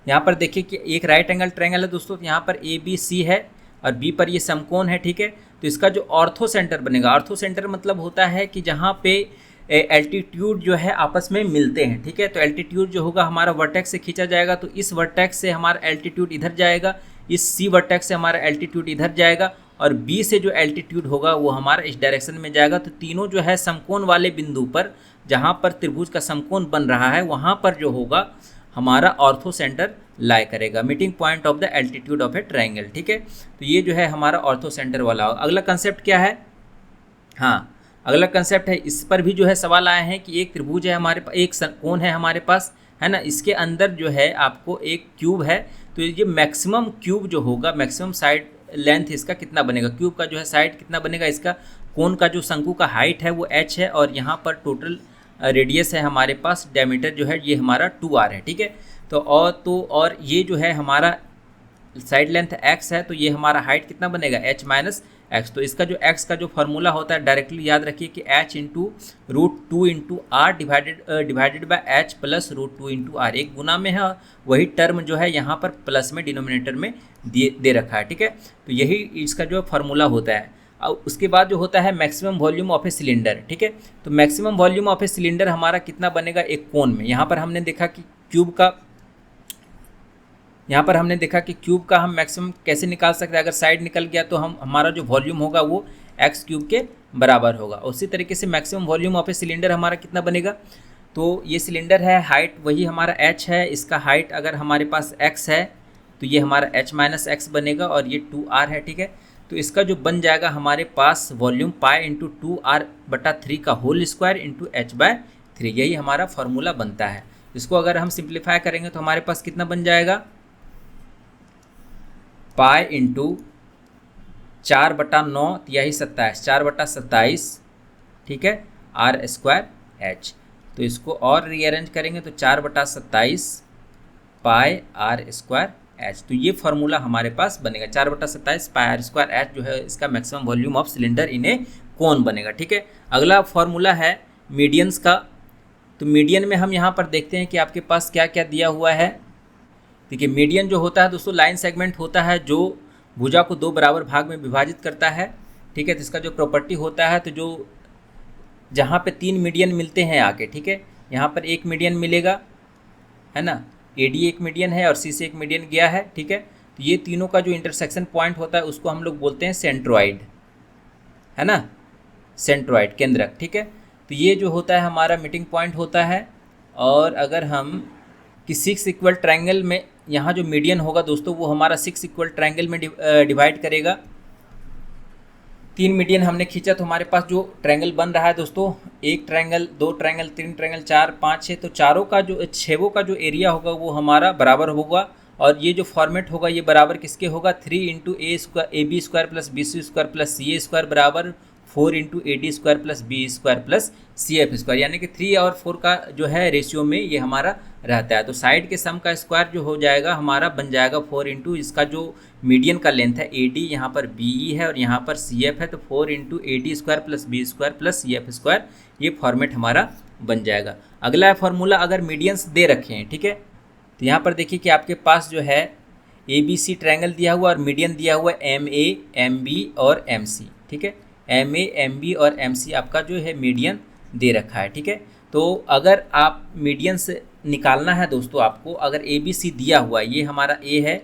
यहाँ पर देखिए कि एक राइट एंगल ट्रायंगल है दोस्तों, यहाँ पर ABC है और B पर ये समकोण है, ठीक है। तो इसका जो ऑर्थो सेंटर बनेगा, ऑर्थो सेंटर मतलब होता है कि जहाँ पे एल्टीट्यूड जो है आपस में मिलते हैं, ठीक है। तो एल्टीट्यूड जो होगा हमारा वर्टेक्स से खींचा जाएगा, तो इस वर्टेक्स से हमारा एल्टीट्यूड इधर जाएगा, इस सी वर्टेक्स से हमारा एल्टीट्यूड इधर जाएगा, और बी से जो एल्टीट्यूड होगा वो हमारा इस डायरेक्शन में जाएगा। तो तीनों जो है समकोण वाले बिंदु पर, जहाँ पर त्रिभुज का समकोण बन रहा है, वहाँ पर जो होगा हमारा ऑर्थो सेंटर लाई करेगा, meeting point of the altitude of A triangle, ठीक है। तो ये जो है हमारा ऑर्थो सेंटर वाला होगा। अगला कंसेप्ट क्या है, हाँ अगला कंसेप्ट है, इस पर भी जो है सवाल आए हैं कि एक त्रिभुज है हमारे पास, एक कोण है हमारे पास, है ना, इसके अंदर जो है आपको एक क्यूब है। तो ये मैक्सिमम क्यूब जो होगा, मैक्सिमम साइड लेंथ इसका कितना बनेगा, क्यूब का जो है साइड कितना बनेगा, इसका कोण का जो शंकु का हाइट है वो h है, और यहाँ पर टोटल रेडियस है हमारे पास, डायमीटर जो है ये हमारा 2r है, ठीक है। और ये जो है हमारा साइड लेंथ x है, तो ये हमारा हाइट कितना बनेगा, h माइनस x। तो इसका जो x का जो फॉर्मूला होता है डायरेक्टली याद रखिए कि h into √2 into R divided by h plus √2 into R, एक गुना में है, वही टर्म जो है यहाँ पर प्लस में डिनोमिनेटर में दे रखा है, ठीक है। तो यही इसका जो फॉर्मूला होता है। और उसके बाद जो होता है maximum volume of a cylinder, ठीक है। तो maximum volume of a cylinder हमारा कितना बनेगा एक कोन में। यहाँ पर हमने देखा कि क्यूब का हम मैक्सिमम कैसे निकाल सकते हैं, अगर साइड निकल गया तो हमारा जो वॉल्यूम होगा वो एक्स क्यूब के बराबर होगा। उसी तरीके से maximum volume of a cylinder हमारा कितना बनेगा, तो ये सिलेंडर है, हाइट वही हमारा h है, इसका हाइट अगर हमारे पास x है तो ये हमारा h माइनस एक्स बनेगा, और ये 2r है, ठीक है। तो इसका जो बन जाएगा हमारे पास वॉल्यूम पाई इंटू 2r/3 का होल स्क्वायर इंटू h/3, यही हमारा फॉर्मूला बनता है। इसको अगर हम सिंप्लीफाई करेंगे तो हमारे पास कितना बन जाएगा, पाई इंटू 4/9 तिहाई 27, 4/27, ठीक है, r² h। तो इसको और रीअरेंज करेंगे तो 4/27 पाई r² h। तो ये फार्मूला हमारे पास बनेगा, 4/27 पाई r² h जो है इसका मैक्सिमम वॉल्यूम ऑफ सिलेंडर इन ए कोन बनेगा, ठीक है। अगला फार्मूला है मीडियंस का। तो मीडियन में हम यहाँ पर देखते हैं कि आपके पास क्या क्या दिया हुआ है। देखिए मीडियन जो होता है दोस्तों लाइन सेगमेंट होता है जो भुजा को दो बराबर भाग में विभाजित करता है, ठीक है। तो इसका जो प्रॉपर्टी होता है, तो जो जहाँ पे 3 मीडियन मिलते हैं आके, ठीक है, यहाँ पर एक मीडियन मिलेगा, है ना, AD एक मीडियन है और C से एक मीडियन गया है, ठीक है। तो ये तीनों का जो इंटरसेक्शन पॉइंट होता है उसको हम लोग बोलते हैं सेंट्रॉइड, है ना, सेंट्रॉइड केंद्रक, ठीक है। तो ये जो होता है हमारा मीटिंग पॉइंट होता है। और अगर हम कि 6 इक्वल ट्रायंगल में यहाँ जो मीडियन होगा दोस्तों वो हमारा 6 इक्वल ट्रायंगल में डिवाइड करेगा। 3 मीडियन हमने खींचा तो हमारे पास जो ट्रायंगल बन रहा है दोस्तों, 1 ट्रायंगल, 2 ट्रायंगल, 3 ट्रायंगल, 4, 5, 6, तो चारों का जो छेवों का जो एरिया होगा वो हमारा बराबर होगा। और ये जो फॉर्मेट होगा ये बराबर किसके होगा, 3 into AB square plus BC square plus CA square बराबर 4 into AD square plus B square plus CF square, यानी कि 3 और 4 का जो है रेशियो में ये हमारा रहता है। तो साइड के सम का स्क्वायर जो हो जाएगा हमारा बन जाएगा 4 इंटू इसका जो मीडियन का लेंथ है AD, यहाँ पर BE है और यहाँ पर CF है, तो 4 into AD square plus B square plus CF square, ये फॉर्मेट हमारा बन जाएगा। अगला फार्मूला अगर मीडियंस दे रखे हैं, ठीक है, तो यहाँ पर देखिए कि आपके पास जो है ABC ट्रायंगल दिया हुआ और मीडियन दिया हुआ है MA, MB और MC, ठीक है। MA, MB और MC आपका जो है मीडियन दे रखा है, ठीक है। तो अगर आप मीडियन से निकालना है दोस्तों आपको, अगर ABC दिया हुआ है, ये हमारा A है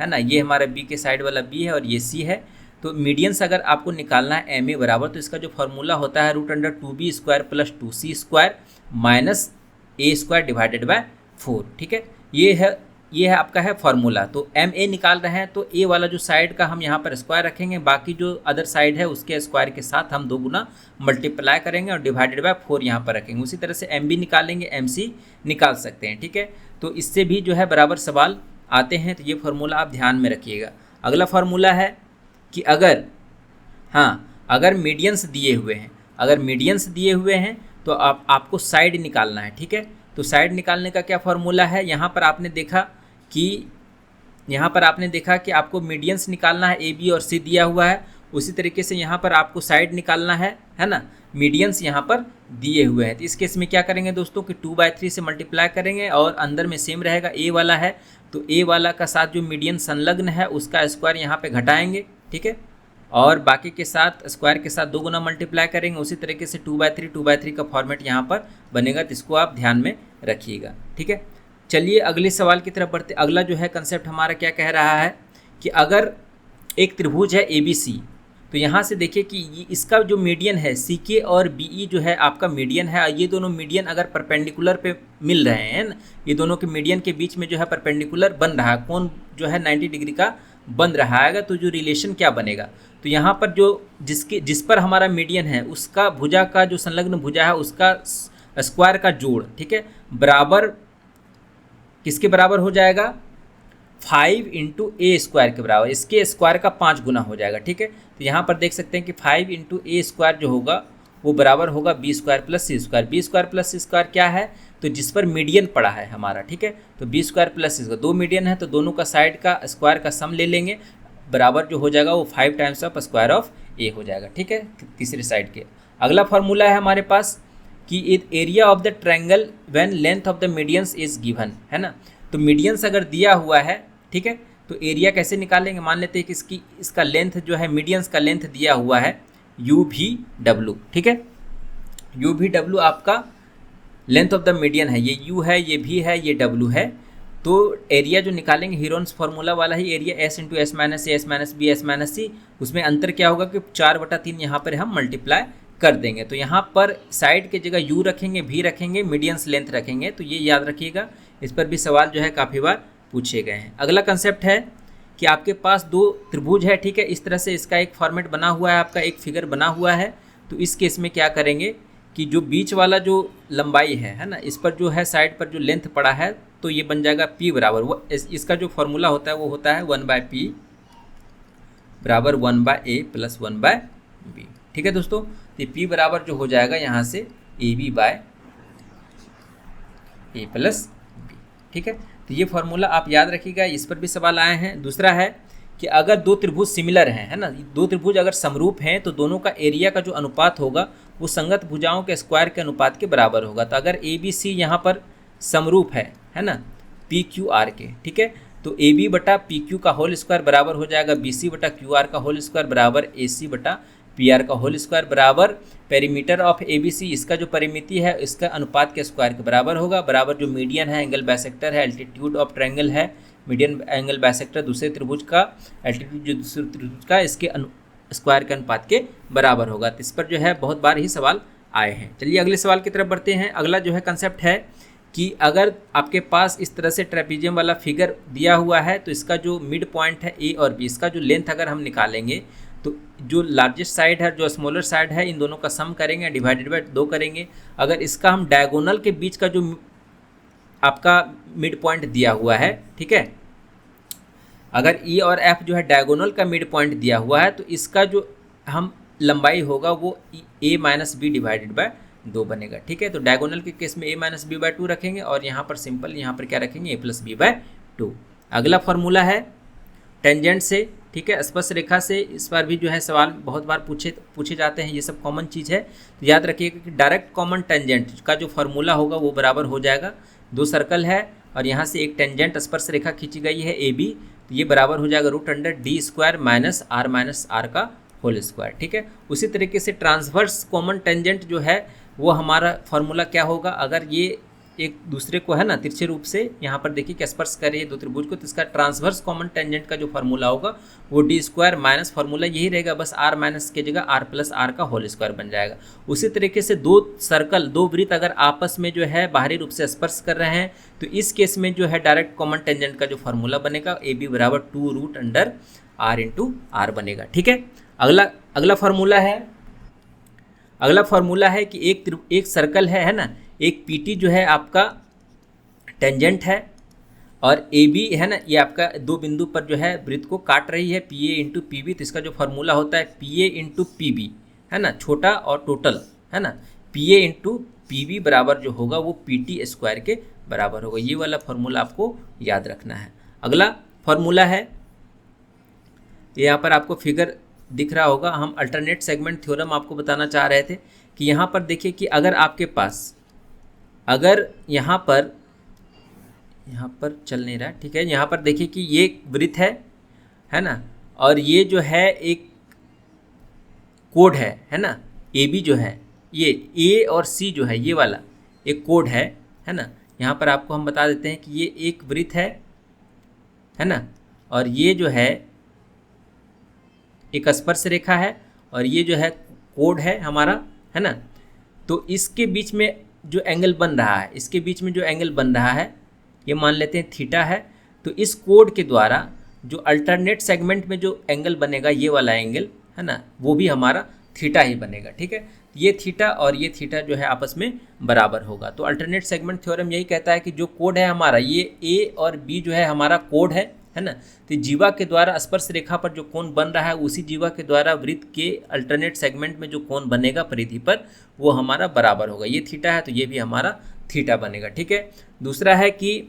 ना, ये हमारा B के साइड वाला B है और ये C है, तो मीडियंस अगर आपको निकालना है MA बराबर, तो इसका जो फॉर्मूला होता है √2B square plus 2C square minus A square divided bye 4, ठीक है। ये है आपका है फार्मूला। तो MA निकाल रहे हैं तो A वाला जो साइड का हम यहाँ पर स्क्वायर रखेंगे, बाकी जो अदर साइड है उसके स्क्वायर के साथ हम 2 गुना मल्टीप्लाई करेंगे और डिवाइडेड बाय 4 यहाँ पर रखेंगे। उसी तरह से MB निकालेंगे, MC निकाल सकते हैं, ठीक है। तो इससे भी जो है बराबर सवाल आते हैं, तो ये फार्मूला आप ध्यान में रखिएगा। अगला फार्मूला है कि अगर मीडियंस दिए हुए हैं तो आपको साइड निकालना है, ठीक है। तो साइड निकालने का क्या फार्मूला है, यहाँ पर आपने देखा कि आपको मीडियंस निकालना है, AB और C दिया हुआ है। उसी तरीके से यहाँ पर आपको साइड निकालना है ना, मीडियंस यहाँ पर दिए हुए हैं। तो इस केस में क्या करेंगे दोस्तों कि 2/3 से मल्टीप्लाई करेंगे और अंदर में सेम रहेगा, A वाला है तो A वाला का साथ जो मीडियन संलग्न है उसका स्क्वायर यहाँ पे घटाएंगे, ठीक है। और बाकी के साथ स्क्वायर के साथ 2 गुना मल्टीप्लाई करेंगे। उसी तरीके से 2/3 का फॉर्मेट यहाँ पर बनेगा, तो इसको आप ध्यान में रखिएगा। ठीक है, चलिए अगले सवाल की तरफ बढ़ते। अगला जो है कंसेप्ट हमारा क्या कह रहा है कि अगर एक त्रिभुज है ABC, तो यहाँ से देखिए कि इसका जो मीडियन है CK और BE जो है आपका मीडियन है, ये दोनों मीडियन अगर परपेंडिकुलर पे मिल रहे हैं ना, ये दोनों के मीडियन के बीच में जो है परपेंडिकुलर बन रहा है, कोण जो है 90 डिग्री का बन रहा है, तो जो रिलेशन क्या बनेगा, तो यहाँ पर जो जिस पर हमारा मीडियन है उसका भुजा का जो संलग्न भुजा है उसका स्क्वायर का जोड़, ठीक है, बराबर किसके बराबर हो जाएगा, 5 × A² के बराबर, इसके स्क्वायर का 5 गुना हो जाएगा। ठीक है, तो यहाँ पर देख सकते हैं कि 5 × A² जो होगा वो बराबर होगा B² + C²। B² + C² क्या है, तो जिस पर मीडियन पड़ा है हमारा। ठीक है, तो B² + C², 2 मीडियन है तो दोनों का साइड का स्क्वायर का सम ले लेंगे, बराबर जो हो जाएगा वो 5 times of square of A हो जाएगा। ठीक है, तीसरी साइड के। अगला फॉर्मूला है हमारे पास कि area of the triangle when length of the medians is given, है ना। तो मीडियंस अगर दिया हुआ है, ठीक है, तो एरिया कैसे निकालेंगे, मान लेते हैं कि इसका लेंथ जो है मीडियंस का लेंथ दिया हुआ है UVW। ठीक है, UVW आपका लेंथ ऑफ द मीडियन है, ये U है, ये V है, ये W है। तो एरिया जो निकालेंगे हीरोन्स फार्मूला वाला ही area, S × S - A S - B S - C, उसमें अंतर क्या होगा कि 4/3 यहाँ पर हम मल्टीप्लाई कर देंगे। तो यहाँ पर साइड के जगह U रखेंगे, V रखेंगे, मीडियंस लेंथ रखेंगे, तो ये याद रखिएगा। इस पर भी सवाल जो है काफ़ी बार पूछे गए हैं। अगला कंसेप्ट है कि आपके पास 2 त्रिभुज है, ठीक है, इस तरह से इसका एक फॉर्मेट बना हुआ है, आपका एक फिगर बना हुआ है। तो इस केस में क्या करेंगे कि जो बीच वाला जो लंबाई है ना, इस पर जो है साइड पर जो लेंथ पड़ा है, तो ये बन जाएगा P बराबर, वो इसका जो फॉर्मूला होता है वो होता है 1/P बराबर 1/A + 1/B। ठीक है दोस्तों, तो P बराबर जो हो जाएगा यहाँ से AB/A + B। ठीक है, तो ये फॉर्मूला आप याद रखिएगा, इस पर भी सवाल आए हैं। दूसरा है कि अगर 2 त्रिभुज सिमिलर हैं, है ना, 2 त्रिभुज अगर समरूप हैं तो दोनों का एरिया का जो अनुपात होगा वो संगत भुजाओं के स्क्वायर के अनुपात के बराबर होगा। तो अगर ABC यहाँ पर समरूप है ना PQR के, ठीक है, तो AB/PQ का होल स्क्वायर बराबर हो जाएगा BC/QR का होल स्क्वायर बराबर AC/PR का होल स्क्वायर बराबर पेरीमीटर ऑफ ABC, इसका जो परिमिति है इसका अनुपात के स्क्वायर के बराबर होगा, बराबर जो मीडियन है, एंगल बाइसेक्टर है, एल्टीट्यूड ऑफ ट्रायंगल है, मीडियन एंगल बाइसेक्टर दूसरे त्रिभुज का, एल्टीट्यूड जो दूसरे त्रिभुज का, इसके स्क्वायर के अनुपात के बराबर होगा। तो इस पर जो है बहुत बार ही सवाल आए हैं। चलिए अगले सवाल की तरफ बढ़ते हैं। अगला जो है कंसेप्ट है कि अगर आपके पास इस तरह से ट्रेपीजियम वाला फिगर दिया हुआ है, तो इसका जो मिड पॉइंट है A और B, इसका जो लेंथ अगर हम निकालेंगे तो जो लार्जेस्ट साइड है जो स्मॉलर साइड है, इन दोनों का सम करेंगे, डिवाइडेड बाय 2 करेंगे। अगर इसका हम डायगोनल के बीच का जो आपका मिड पॉइंट दिया हुआ है, ठीक है, अगर E और F जो है डायगोनल का मिड पॉइंट दिया हुआ है, तो इसका जो हम लंबाई होगा वो A - B डिवाइडेड बाय 2 बनेगा। ठीक है, तो डायगोनल के केस में A - B/2 रखेंगे और यहाँ पर सिंपल यहाँ पर क्या रखेंगे A + B/2। अगला फॉर्मूला है टेंजेंट से, ठीक है, स्पर्श रेखा से। इस बार भी जो है सवाल बहुत बार पूछे जाते हैं, ये सब कॉमन चीज़ है। तो याद रखिएगा कि डायरेक्ट कॉमन टेंजेंट का जो फॉर्मूला होगा वो बराबर हो जाएगा, 2 सर्कल है और यहाँ से एक टेंजेंट स्पर्श रेखा खींची गई है AB, तो ये बराबर हो जाएगा √D² - R का होल स्क्वायर। ठीक है, उसी तरीके से ट्रांसवर्स कॉमन टेंजेंट जो है वो हमारा फॉर्मूला क्या होगा, अगर ये एक दूसरे को है ना तिरछे रूप से यहाँ पर देखिए कि स्पर्श करे 2 त्रिभुज को, तो इसका ट्रांसवर्स कॉमन टेंजेंट का जो फॉर्मूला होगा वो D² माइनस फॉर्मूला यही रहेगा, बस R माइनस की जगह R + R का होल स्क्वायर बन जाएगा। उसी तरीके से 2 सर्कल 2 वृत्त अगर आपस में जो है बाहरी रूप से स्पर्श कर रहे हैं, तो इस केस में जो है डायरेक्ट कॉमन टेंजेंट का जो फॉर्मूला बनेगा AB बराबर 2√R × R बनेगा। ठीक है, अगला फार्मूला है कि एक सर्कल है ना, एक PT जो है आपका टेंजेंट है और AB है ना, ये आपका 2 बिंदु पर जो है वृत्त को काट रही है PA × PB। तो इसका जो फार्मूला होता है PA × PB, है ना, छोटा और टोटल, है ना, PA × PB बराबर जो होगा वो PT² के बराबर होगा। ये वाला फार्मूला आपको याद रखना है। अगला फार्मूला है, यहाँ पर आपको फिगर दिख रहा होगा, हम अल्टरनेट सेगमेंट थ्योरम आपको बताना चाह रहे थे कि यहाँ पर देखिए कि अगर आपके पास यहाँ पर चल नहीं रहा, ठीक है, यहाँ पर देखिए कि ये वृत्त है ना, और ये जो है एक कोड है ना, ए बी जो है, ये ए और सी जो है ये वाला एक कोड है ना। यहाँ पर आपको हम बता देते हैं कि ये एक वृत्त है ना, और ये जो है एक स्पर्श रेखा है, और ये जो है कोड है हमारा, है ना। तो इसके बीच में जो एंगल बन रहा है, इसके बीच में जो एंगल बन रहा है ये मान लेते हैं थीटा है। तो इस कोड के द्वारा जो अल्टरनेट सेगमेंट में जो एंगल बनेगा, ये वाला एंगल है ना, वो भी हमारा थीटा ही बनेगा। ठीक है, ये थीटा और ये थीटा जो है आपस में बराबर होगा। तो अल्टरनेट सेगमेंट थ्योरम यही कहता है कि जो कोड है हमारा, ये ए और बी जो है हमारा कोड है ना। तो जीवा के द्वारा स्पर्श रेखा पर जो कोण बन रहा है, उसी जीवा के द्वारा वृत्त के अल्टरनेट सेगमेंट में जो कोण बनेगा परिधि पर, वो हमारा बराबर होगा। ये थीटा है तो ये भी हमारा थीटा बनेगा। ठीक है, दूसरा है कि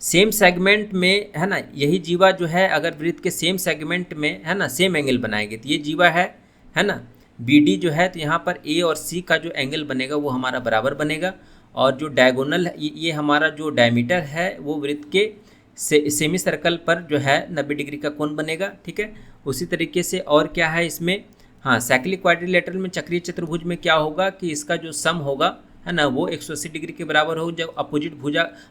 सेम सेगमेंट में, है ना, यही जीवा जो है अगर वृत्त के सेम सेगमेंट में, है ना, सेम एंगल बनाएंगे, तो ये जीवा है ना, बी डी जो है, तो यहाँ पर ए और सी का जो एंगल बनेगा वो हमारा बराबर बनेगा। और जो डायगोनल ये हमारा जो डायमीटर है वो वृत्त के सेमी सर्कल पर जो है 90 डिग्री का कोण बनेगा। ठीक है, उसी तरीके से और क्या है इसमें, हाँ, साइक्लिक क्वाड्रिलेटरल में, चक्रीय चतुर्भुज में क्या होगा कि इसका जो सम होगा, है ना, वो 180 डिग्री के बराबर होगा। जब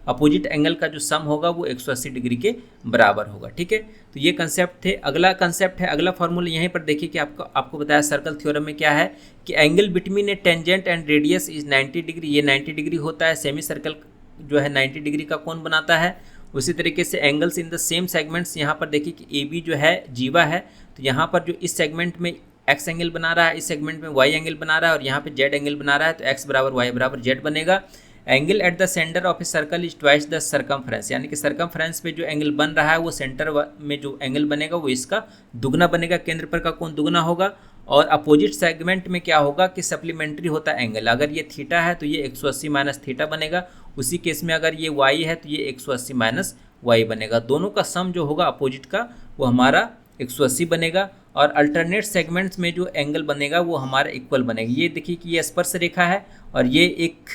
अपोजिट एंगल का जो सम होगा वो 180 डिग्री के बराबर होगा। ठीक है, तो ये कंसेप्ट थे। अगला कंसेप्ट है, अगला फॉर्मूला यहीं पर देखिए कि आपको बताया सर्कल थ्योरम में क्या है कि angle between A tangent and radius is 90 degree. ये 90 डिग्री होता है, सेमी सर्कल जो है 90 डिग्री का कोण बनाता है। उसी तरीके से angles in the same segments, यहाँ पर देखिए कि ए बी जो है जीवा है, तो यहाँ पर जो इस सेगमेंट में एक्स एंगल बना रहा है, इस सेगमेंट में वाई एंगल बना रहा है, और यहाँ पे जेड एंगल बना रहा है, तो एक्स बराबर वाई बराबर जेड बनेगा। Angle at the centre of a circle is twice the circumference, यानी कि सर्कमफ्रेंस पे जो एंगल बन रहा है वो सेंटर में जो एंगल बनेगा वो इसका दुगना बनेगा, केंद्र पर का कोण दुगना होगा। और अपोजिट सेगमेंट में क्या होगा कि सप्लीमेंट्री होता है एंगल, अगर ये थीटा है तो ये 180 माइनस थीटा बनेगा, उसी केस में अगर ये वाई है तो ये 180 माइनस वाई बनेगा। दोनों का सम जो होगा अपोजिट का वो हमारा 180 बनेगा, और अल्टरनेट सेगमेंट्स में जो एंगल बनेगा वो हमारा इक्वल बनेगा। ये देखिए कि ये स्पर्श रेखा है और ये एक,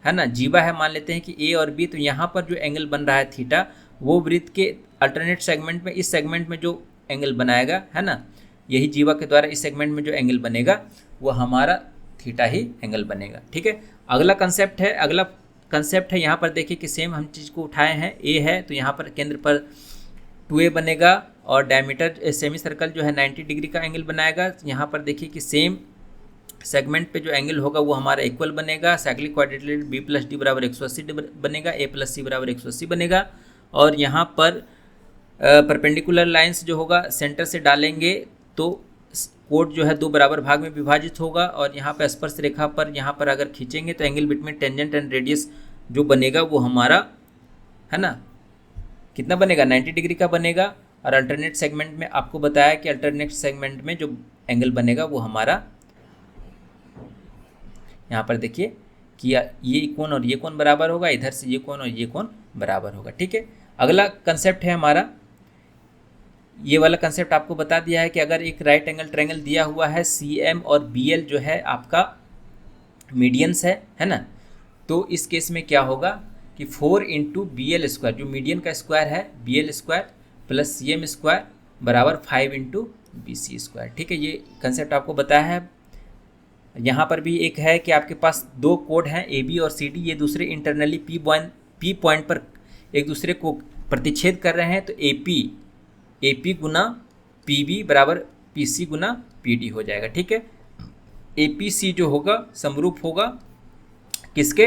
है ना, जीवा है, मान लेते हैं कि ए और बी। तो यहाँ पर जो एंगल बन रहा है थीटा, वो वृत्त के अल्टरनेट सेगमेंट में, इस सेगमेंट में जो एंगल बनाएगा, है ना, यही जीवा के द्वारा इस सेगमेंट में जो एंगल बनेगा वो हमारा थीटा ही एंगल बनेगा। ठीक है, अगला कंसेप्ट है यहाँ पर देखिए कि सेम हम चीज़ को उठाए हैं, ए है तो यहाँ पर केंद्र पर 2a बनेगा, और डायमीटर सेमी सर्कल जो है 90 डिग्री का एंगल बनाएगा। यहाँ पर देखिए कि सेम सेगमेंट पे जो एंगल होगा वो हमारा इक्वल बनेगा। Cyclic quadrilateral B plus D बराबर 180 बनेगा, ए प्लस सी बराबर 180 बनेगा। और यहाँ पर परपेंडिकुलर लाइंस जो होगा सेंटर से डालेंगे तो कोड जो है 2 बराबर भाग में विभाजित होगा, और यहाँ पर स्पर्श रेखा पर यहाँ पर अगर खींचेंगे तो angle between tangent and radius जो बनेगा वो हमारा, है ना, कितना बनेगा, 90 डिग्री का बनेगा। और अल्टरनेट सेगमेंट में आपको बताया कि अल्टरनेट सेगमेंट में जो एंगल बनेगा वो हमारा, यहाँ पर देखिए कि ये कोण और ये कोण बराबर होगा, इधर से ये कोण और ये कोण बराबर होगा। ठीक है, अगला कंसेप्ट है हमारा, ये वाला कंसेप्ट आपको बता दिया है कि अगर एक राइट एंगल ट्रायंगल दिया हुआ है, CM और BL जो है आपका मीडियंस है ना, तो इस केस में क्या होगा कि 4 इंटू BL स्क्वायर, जो मीडियन का स्क्वायर है BL square plus CM square बराबर 5 इंटू BC स्क्वायर। ठीक है, ये कंसेप्ट आपको बताया है। यहाँ पर भी एक है कि आपके पास 2 कोड हैं AB और CD, ये दूसरे इंटरनली P पॉइंट पर एक दूसरे को प्रतिच्छेद कर रहे हैं, तो AP गुना PB बराबर PC गुना PD हो जाएगा। ठीक है, APC जो होगा समरूप होगा किसके,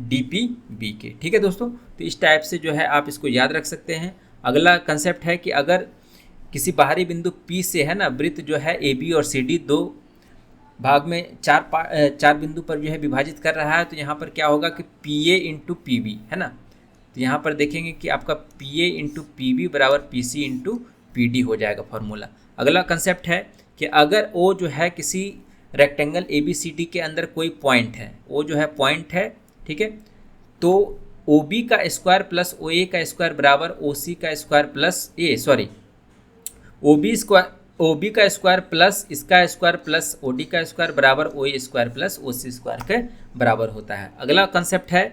DPB के। ठीक है दोस्तों, तो इस टाइप से जो है आप इसको याद रख सकते हैं। अगला कंसेप्ट है कि अगर किसी बाहरी बिंदु P से, है ना, वृत्त जो है AB और CD 2 भाग में 4 बिंदु पर जो है विभाजित कर रहा है, तो यहाँ पर क्या होगा कि PA इंटू PB, है ना, तो यहाँ पर देखेंगे कि आपका PA इंटू PB बराबर PC इंटू PD हो जाएगा फॉर्मूला। अगला कंसेप्ट है कि अगर O जो है किसी रेक्टेंगल ABCD के अंदर कोई पॉइंट है, O जो है पॉइंट है, ठीक है, तो OB का स्क्वायर प्लस OA का स्क्वायर बराबर OC का स्क्वायर प्लस OB का स्क्वायर प्लस इसका स्क्वायर प्लस OD का स्क्वायर बराबर OA square plus OC square के बराबर होता है। अगला कंसेप्ट है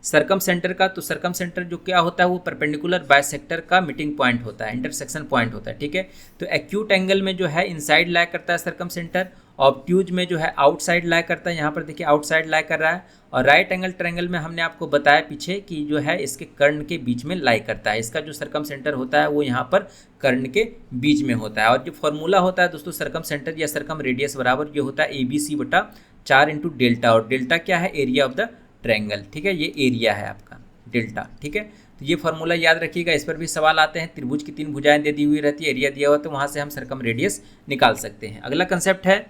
सरकम सेंटर का, तो सरकम सेंटर जो क्या होता है वो परपेंडिकुलर बाइसेक्टर का मीटिंग पॉइंट होता है, इंटरसेक्शन पॉइंट होता है, ठीक है। तो एक्यूट एंगल में जो है इनसाइड लाई करता है सरकम सेंटर, ऑब्ट्यूज में जो है आउटसाइड लाई करता है, यहाँ पर देखिए आउटसाइड लाई कर रहा है। और राइट एंगल ट्रायंगल में हमने आपको बताया पीछे कि जो है इसके कर्ण के बीच में लाई करता है, इसका जो सरकम सेंटर होता है वो यहाँ पर कर्ण के बीच में होता है। और जो फॉर्मूला होता है दोस्तों सरकम सेंटर या सरकम रेडियस बराबर ये होता है ABC बटा 4 इंटू डेल्टा, और डेल्टा क्या है, एरिया ऑफ द ट्रायंगल, ठीक है, ये एरिया है आपका डेल्टा, ठीक है। तो ये फॉर्मूला याद रखिएगा, इस पर भी सवाल आते हैं। त्रिभुज की 3 भुजाएं दे दी हुई रहती है, एरिया दिया हुआ, तो वहाँ से हम सरकम रेडियस निकाल सकते हैं। अगला कंसेप्ट है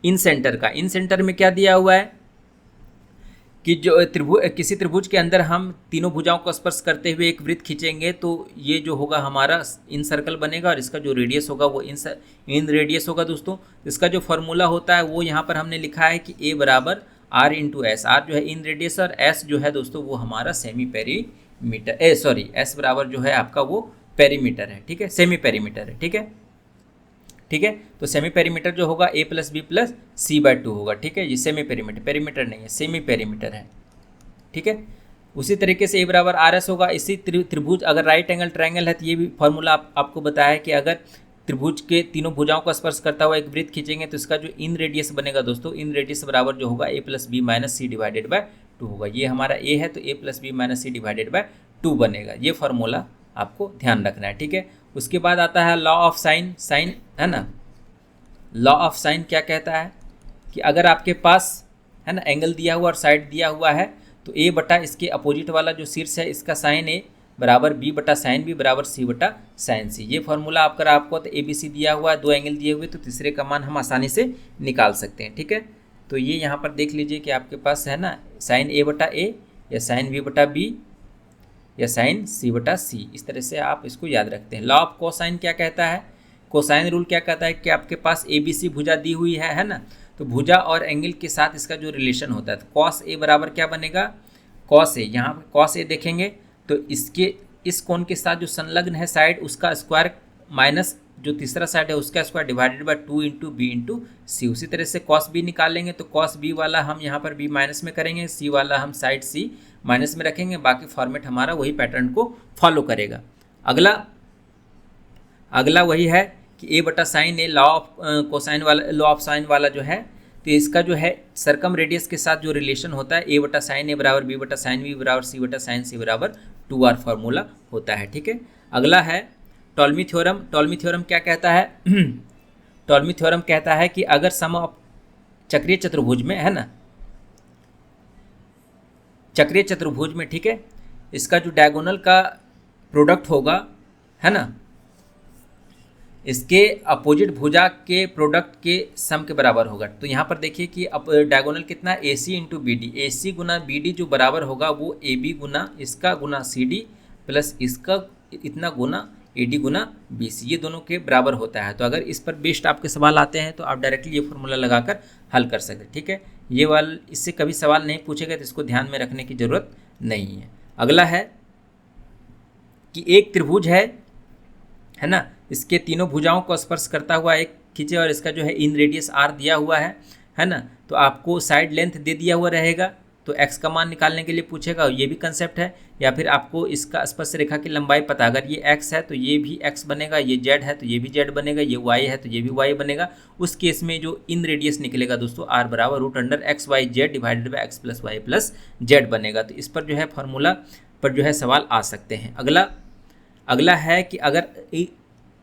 इन सेंटर का। इन सेंटर में क्या दिया हुआ है कि जो किसी त्रिभुज के अंदर हम तीनों भुजाओं को स्पर्श करते हुए एक वृत्त खींचेंगे तो ये जो होगा हमारा इन सर्कल बनेगा, और इसका जो रेडियस होगा वो इन रेडियस होगा दोस्तों। इसका जो फॉर्मूला होता है वो यहाँ पर हमने लिखा है कि A बराबर R इंटू एस, आर जो है इन रेडियस और S जो है दोस्तों वो हमारा सेमी पेरीमीटर, S बराबर जो है आपका वो पेरीमीटर है, ठीक है, सेमी पेरीमीटर है, ठीक है, ठीक है। तो सेमी पेरीमीटर जो होगा A plus B plus C by 2 होगा, ठीक है। ये सेमी पेरीमीटर, पेरीमीटर नहीं है, सेमी पेरीमीटर है, ठीक है। उसी तरीके से A बराबर RS होगा। इसी त्रिभुज अगर राइट एंगल ट्रायंगल है तो ये भी फॉर्मूला आपको बताया है कि अगर त्रिभुज के तीनों भुजाओं को स्पर्श करता हुआ एक वृत्त खींचेंगे तो इसका जो इन रेडियस बनेगा दोस्तों, इन रेडियस बराबर जो होगा A plus B minus C divided by 2 होगा। ये हमारा A है तो A plus B minus C divided by 2 बनेगा। ये फॉर्मूला आपको ध्यान रखना है, ठीक है। उसके बाद आता है लॉ ऑफ साइन, साइन है ना। लॉ ऑफ साइन क्या कहता है कि अगर आपके पास है ना एंगल दिया हुआ और साइड दिया हुआ है तो A बटा इसके अपोजिट वाला जो शीर्ष है इसका साइन A बराबर B बटा साइन B बराबर C बटा साइन C। ये फॉर्मूला आपको तो ABC दिया हुआ है, 2 एंगल दिए हुए, तो तीसरे का मान हम आसानी से निकाल सकते हैं, ठीक है। तो ये यहाँ पर देख लीजिए कि आपके पास है ना साइन A बटा A या साइन B बटा B या साइन C बटा C, इस तरह से आप इसको याद रखते हैं। लॉ ऑफ कोसाइन क्या कहता है, कोसाइन रूल क्या कहता है कि आपके पास ABC भुजा दी हुई है ना, तो भुजा और एंगल के साथ इसका जो रिलेशन होता है तो कॉस A बराबर क्या बनेगा, कॉस A। यहाँ पर कॉस A देखेंगे तो इसके इस कोण के साथ जो संलग्न है साइड उसका स्क्वायर माइनस जो तीसरा साइड है उसका square divided by 2 into B into C. उसी तरह से कॉस B निकालेंगे तो कॉस B वाला हम यहाँ पर B माइनस में करेंगे, C वाला हम साइड C माइनस में रखेंगे, बाकी फॉर्मेट हमारा वही पैटर्न को फॉलो करेगा। अगला वही है कि A बटा sine A, law of cosine वाला, लॉ ऑफ साइन वाला जो है तो इसका जो है सरकम रेडियस के साथ जो रिलेशन होता है A बटा साइन A बराबर B बटा साइन B बराबर C बटा साइन C बराबर 2R फॉर्मूला होता है, ठीक है। अगला है टॉल्मी थ्योरम। टॉल्मी थ्योरम क्या कहता है टॉल्मी थ्योरम कहता है कि अगर सम ऑफ चक्रीय चतुर्भुज में है ना, चक्रीय चतुर्भुज में, ठीक है, इसका जो डायगोनल का प्रोडक्ट होगा है ना, इसके अपोजिट भुजा के प्रोडक्ट के सम के बराबर होगा। तो यहाँ पर देखिए कि अब डायगोनल कितना है, AC इंटू BD, AC गुना BD जो बराबर होगा वो AB गुना इसका गुना CD प्लस इसका इतना गुना AD गुना BC, ये दोनों के बराबर होता है। तो अगर इस पर बेस्ड आपके सवाल आते हैं तो आप डायरेक्टली ये फॉर्मूला लगाकर हल कर सकते हैं, ठीक है। ये वाला इससे कभी सवाल नहीं पूछेगा तो इसको ध्यान में रखने की ज़रूरत नहीं है। अगला है कि एक त्रिभुज है ना, इसके तीनों भुजाओं को स्पर्श करता हुआ एक खींचे और इसका जो है इन रेडियस R दिया हुआ है ना, तो आपको साइड लेंथ दे दिया हुआ रहेगा तो x का मान निकालने के लिए पूछेगा, ये भी कंसेप्ट है। या फिर आपको इसका स्पर्श रेखा की लंबाई पता, अगर ये x है तो ये भी x बनेगा, ये z है तो ये भी z बनेगा, ये y है तो ये भी y बनेगा। उस केस में जो इन रेडियस निकलेगा दोस्तों R बराबर root under X Y Z divided by X plus Y plus Z बनेगा। तो इस पर जो है फॉर्मूला पर जो है सवाल आ सकते हैं। अगला है कि अगर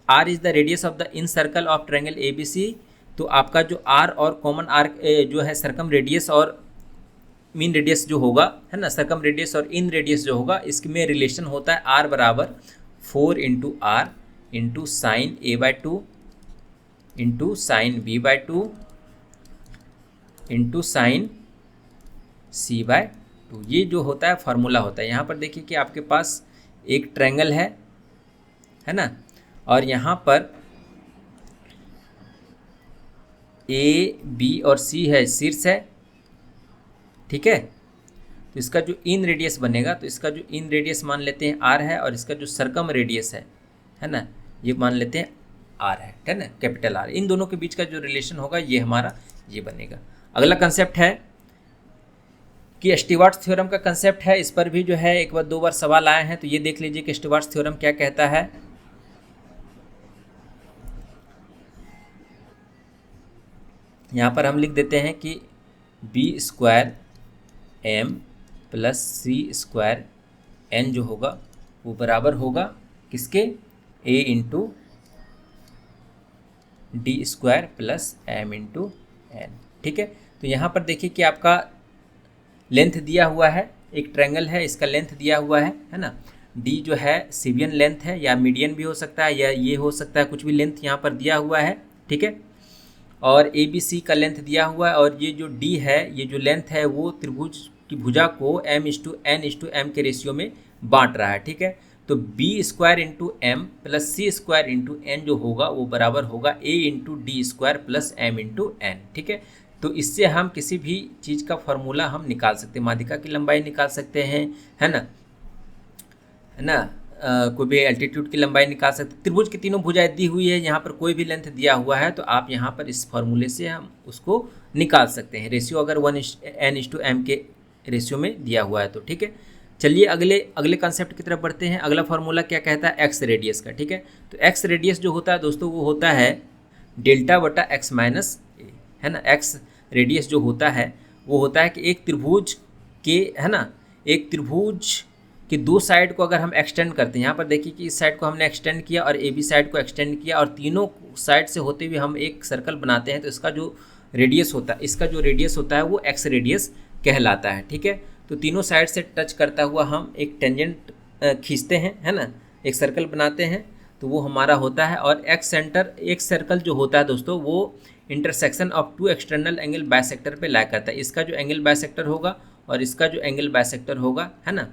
R is the radius of the in circle of triangle ABC, तो आपका जो R और कॉमन R जो है सरकम रेडियस और मीन रेडियस जो होगा है ना, सरकम रेडियस और इन रेडियस जो होगा इसमें रिलेशन होता है R बराबर 4 into R into sine A by 2 into sine B by 2 into sine C by 2। ये जो होता है फार्मूला होता है। यहाँ पर देखिए कि आपके पास एक ट्रायंगल है ना, और यहाँ पर A, B और C है, शीर्ष है, ठीक है। तो इसका जो इन रेडियस बनेगा तो इसका जो इन रेडियस मान लेते हैं R है, और इसका जो सरकम रेडियस है ना, ये मान लेते हैं R है ना, कैपिटल R। इन दोनों के बीच का जो रिलेशन होगा ये हमारा ये बनेगा। अगला कंसेप्ट है कि स्टीवर्ट्स थ्योरम का कंसेप्ट है, इस पर भी जो है एक बार दो बार सवाल आए हैं, तो ये देख लीजिए कि स्टीवर्ट्स थ्योरम क्या कहता है। यहाँ पर हम लिख देते हैं कि B square M plus C square N जो होगा वो बराबर होगा किसके, A into D square plus M into N. ठीक है, तो यहाँ पर देखिए कि आपका लेंथ दिया हुआ है, एक ट्रायंगल है, इसका लेंथ दिया हुआ है ना। डी जो है सिवियन लेंथ है, या मीडियन भी हो सकता है, या ये हो सकता है, कुछ भी लेंथ यहाँ पर दिया हुआ है। ठीक है, और ए बी सी का लेंथ दिया हुआ है, और ये जो डी है, ये जो लेंथ है वो त्रिभुज की भुजा को m/n/m के रेशियो में बांट रहा है। ठीक है, तो B square into M plus C square into N जो होगा वो बराबर होगा A into D square plus M into N. ठीक है, तो इससे हम किसी भी चीज़ का फॉर्मूला हम निकाल सकते हैं, माध्यिका की लंबाई निकाल सकते हैं, है ना, कोई भी एल्टीट्यूड की लंबाई निकाल सकते हैं। त्रिभुज की तीनों भुजाएं दी हुई है, यहाँ पर कोई भी लेंथ दिया हुआ है तो आप यहाँ पर इस फॉर्मूले से हम उसको निकाल सकते हैं, रेशियो अगर 1:n/m के रेशियो में दिया हुआ है तो। ठीक है, चलिए अगले कंसेप्ट की तरफ बढ़ते हैं। अगला फॉर्मूला क्या कहता है, एक्स रेडियस का। ठीक है, तो एक्स रेडियस जो होता है दोस्तों वो होता है डेल्टा बटा एक्स माइनस ए, है ना। एक्स रेडियस जो होता है वो होता है कि एक त्रिभुज के, है ना, एक त्रिभुज कि दो साइड को अगर हम एक्सटेंड करते हैं, यहाँ पर देखिए कि इस साइड को हमने एक्सटेंड किया और ए बी साइड को एक्सटेंड किया, और तीनों साइड से होते हुए हम एक सर्कल बनाते हैं, तो इसका जो रेडियस होता है, इसका जो रेडियस होता है वो एक्स रेडियस कहलाता है। ठीक है, तो तीनों साइड से टच करता हुआ हम एक टेंजेंट खींचते हैं, है ना, एक सर्कल बनाते हैं, तो वो हमारा होता है। और एक्स सेंटर, एक सर्कल जो होता है दोस्तों वो intersection of two external angle bisector पे ला करता है। इसका जो एंगल बाइसेक्टर होगा और इसका जो एंगल बाइसेक्टर होगा, है ना,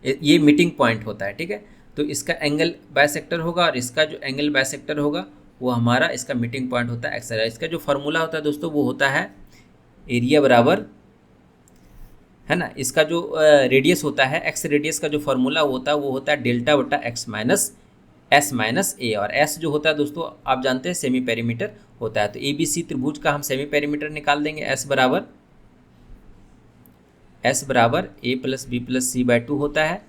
ये मीटिंग पॉइंट होता है। ठीक है, तो इसका एंगल बाइसेक्टर होगा और इसका जो एंगल बाइसेक्टर होगा वो हमारा इसका मीटिंग पॉइंट होता है एक्स। इसका जो फॉर्मूला होता है दोस्तों वो होता है एरिया बराबर, है ना, इसका जो रेडियस होता है, एक्स रेडियस का जो फॉर्मूला होता है वो होता है डेल्टा बटा एक्स माइनस एस माइनस ए, और एस जो होता है दोस्तों आप जानते हैं सेमी पेरीमीटर होता है। तो ए बी सी त्रिभुज का हम सेमी पेरीमीटर निकाल देंगे, एस बराबर ए प्लस बी प्लस सी बाय 2 होता है।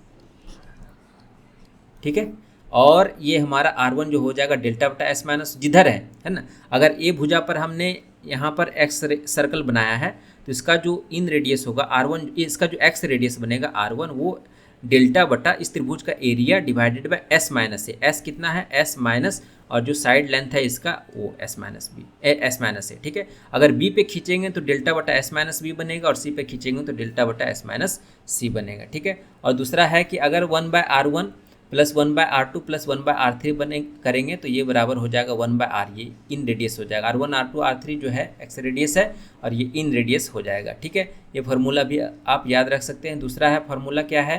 ठीक है, और ये हमारा R1 जो हो जाएगा डेल्टा बटा एस माइनस, जिधर है ना, अगर ए भुजा पर हमने यहाँ पर एक्स सर्कल बनाया है तो इसका जो इन रेडियस होगा R1, इसका जो एक्स रेडियस बनेगा R1 वो डेल्टा बटा इस त्रिभुज का area divided by S minus A. S कितना है, एस माइनस, और जो साइड लेंथ है इसका वो एस माइनस ए। ठीक है, अगर बी पे खींचेंगे तो डेल्टा बटा एस माइनस बी बनेगा, और सी पे खींचेंगे तो डेल्टा बटा एस माइनस सी बनेगा। ठीक है, और दूसरा है कि अगर 1/r1 plus 1/r2 plus 1/r3 करेंगे तो ये बराबर हो जाएगा 1/r, ये इन रेडियस हो जाएगा। R1 R2 R3 जो है एक्स रेडियस है और ये इन रेडियस हो जाएगा। ठीक है, ये फार्मूला भी आप याद रख सकते हैं। दूसरा है फार्मूला क्या है,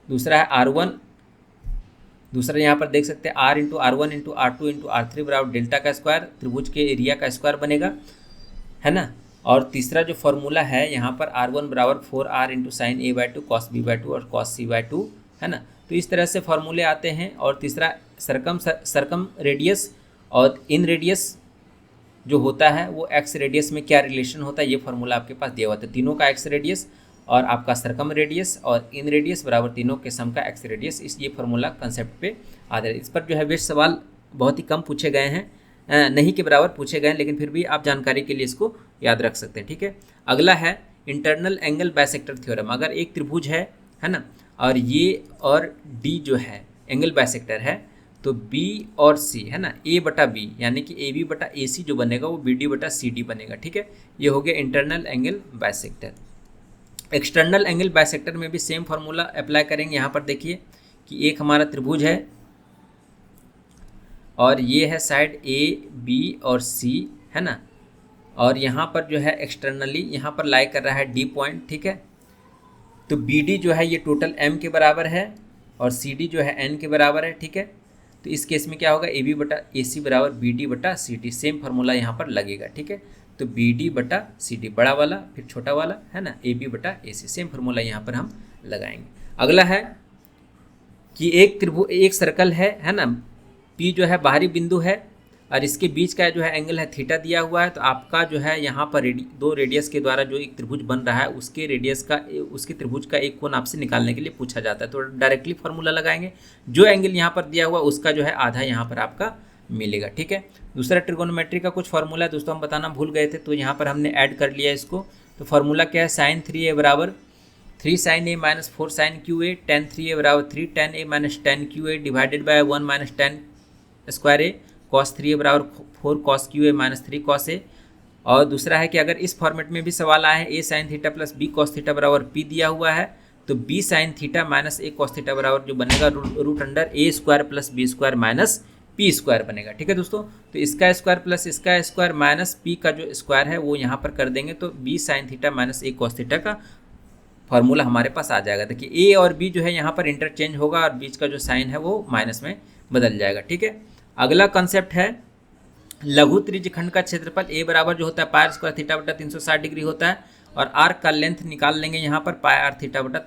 दूसरा है R1, दूसरा यहाँ पर देख सकते हैं R into R1 into R2 into R3 बराबर डेल्टा का स्क्वायर, त्रिभुज के एरिया का स्क्वायर बनेगा, है ना। और तीसरा जो फॉर्मूला है यहाँ पर R1 बराबर 4R into sine A by 2 cos B by 2 और कॉस सी बाई 2, है ना। तो इस तरह से फॉर्मूले आते हैं। और तीसरा सरकम रेडियस और इन रेडियस जो होता है वो एक्स रेडियस में क्या रिलेशन होता है, ये फार्मूला आपके पास दिया हुआ था। तीनों का एक्स रेडियस और आपका सरकम रेडियस और इन रेडियस बराबर तीनों के सम का एक्स रेडियस, इस ये फार्मूला कंसेप्ट पे आधारित। इस पर जो है बेस्ट सवाल बहुत ही कम पूछे गए हैं, नहीं के बराबर पूछे गए हैं, लेकिन फिर भी आप जानकारी के लिए इसको याद रख सकते हैं। ठीक है, अगला है इंटरनल एंगल बाइसेक्टर थ्योरम। अगर एक त्रिभुज है ना, और ये और डी जो है एंगल बाइसेक्टर है, तो बी और सी, है ना, ए बटा बी यानी कि ए बी बटा ए सी जो बनेगा वो बी डी बटा सी डी बनेगा। ठीक है, ये हो गया internal angle bisector. External angle bisector में भी सेम फार्मूला अप्लाई करेंगे। यहाँ पर देखिए कि एक हमारा त्रिभुज है और ये है साइड ए बी और सी, है ना, और यहाँ पर जो है एक्सटर्नली यहाँ पर लाई कर रहा है डी पॉइंट। ठीक है, तो बी डी जो है ये टोटल एम के बराबर है और सी डी जो है एन के बराबर है। ठीक है, तो इस केस में क्या होगा, ए बी बटा ए सी बराबर बी डी बटा सी डी, सेम फार्मूला यहाँ पर लगेगा। ठीक है, तो बी डी बटा सी डी बड़ा वाला फिर छोटा वाला, है ना, ए बी बटा ए सी, सेम फार्मूला यहाँ पर हम लगाएंगे। अगला है कि एक सर्कल है ना, पी जो है बाहरी बिंदु है और इसके बीच का जो है एंगल है थीटा दिया हुआ है। तो आपका जो है यहाँ पर दो रेडियस के द्वारा जो एक त्रिभुज बन रहा है उसके रेडियस का उसके त्रिभुज का एक कोण आपसे निकालने के लिए पूछा जाता है। तो डायरेक्टली फार्मूला लगाएंगे, जो एंगल यहाँ पर दिया हुआ उसका जो है आधा यहाँ पर आपका मिलेगा। ठीक है, दूसरा ट्रिगोनोमेट्री का कुछ फार्मूला है दोस्तों, हम बताना भूल गए थे, तो यहाँ पर हमने ऐड कर लिया इसको। तो फार्मूला क्या है, साइन 3a बराबर 3 sin a minus 4 sin QA, tan 3a बराबर 3 tan a minus tan QA divided by 1 minus tan square a, cos 3a बराबर 4 cos QA minus 3 cos a। और दूसरा है कि अगर इस फॉर्मेट में भी सवाल आया है a sin theta plus b cos theta बराबर p दिया हुआ है, तो b sin theta minus a cos theta बराबर जो बनेगा root under a square plus b square minus P square बनेगा। ठीक है दोस्तों, तो इसका स्क्वायर प्लस इसका स्क्वायर माइनस पी का जो स्क्वायर है वो यहाँ पर कर देंगे, तो बी साइन थीटा माइनस ए कॉस थीटा का फॉर्मूला हमारे पास आ जाएगा। देखिए ए और बी जो है यहाँ पर इंटरचेंज होगा और बीच का जो साइन है वो माइनस में बदल जाएगा। ठीक है, अगला कंसेप्ट है लघु त्रिज्यखंड का क्षेत्रफल ए बराबर जो होता है पाई स्क्वायर थीटा बटा 360 डिग्री होता है, और आर्क का लेंथ निकाल लेंगे यहाँ पर पाई आर थीटा बटा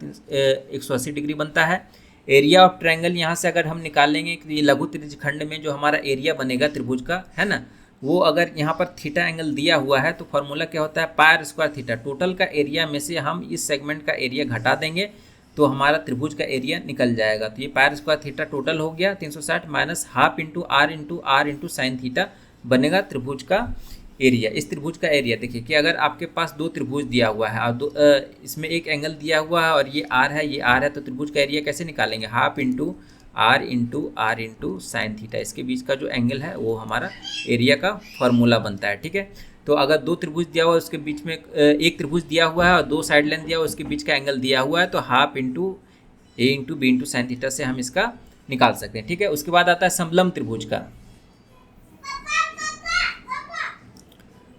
180 डिग्री बनता है। एरिया ऑफ ट्रायंगल यहाँ से अगर हम निकालेंगे कि लघु त्रिज्यखंड में जो हमारा एरिया बनेगा त्रिभुज का है ना, वो अगर यहाँ पर थीटा एंगल दिया हुआ है तो फॉर्मूला क्या होता है पाई स्क्वायर थीटा। टोटल का एरिया में से हम इस सेगमेंट का एरिया घटा देंगे तो हमारा त्रिभुज का एरिया निकल जाएगा। तो ये पाई स्क्वायर थीटा टोटल हो गया 360 minus half into are into sine theta बनेगा त्रिभुज का एरिया। इस त्रिभुज का एरिया देखिए कि अगर आपके पास दो त्रिभुज दिया हुआ है और इसमें एक एंगल दिया हुआ है और ये आर है ये आर है, तो त्रिभुज का एरिया कैसे निकालेंगे, half into are into sine theta, इसके बीच का जो एंगल है वो हमारा एरिया का फॉर्मूला बनता है। ठीक है, तो अगर दो त्रिभुज दिया हुआ है उसके बीच में एक त्रिभुज दिया हुआ है और दो साइड लाइन दिया हुआ है उसके बीच का एंगल दिया हुआ है, तो half into A into B into sine theta से हम इसका निकाल सकते हैं। ठीक है, उसके बाद आता है समलंब त्रिभुज का।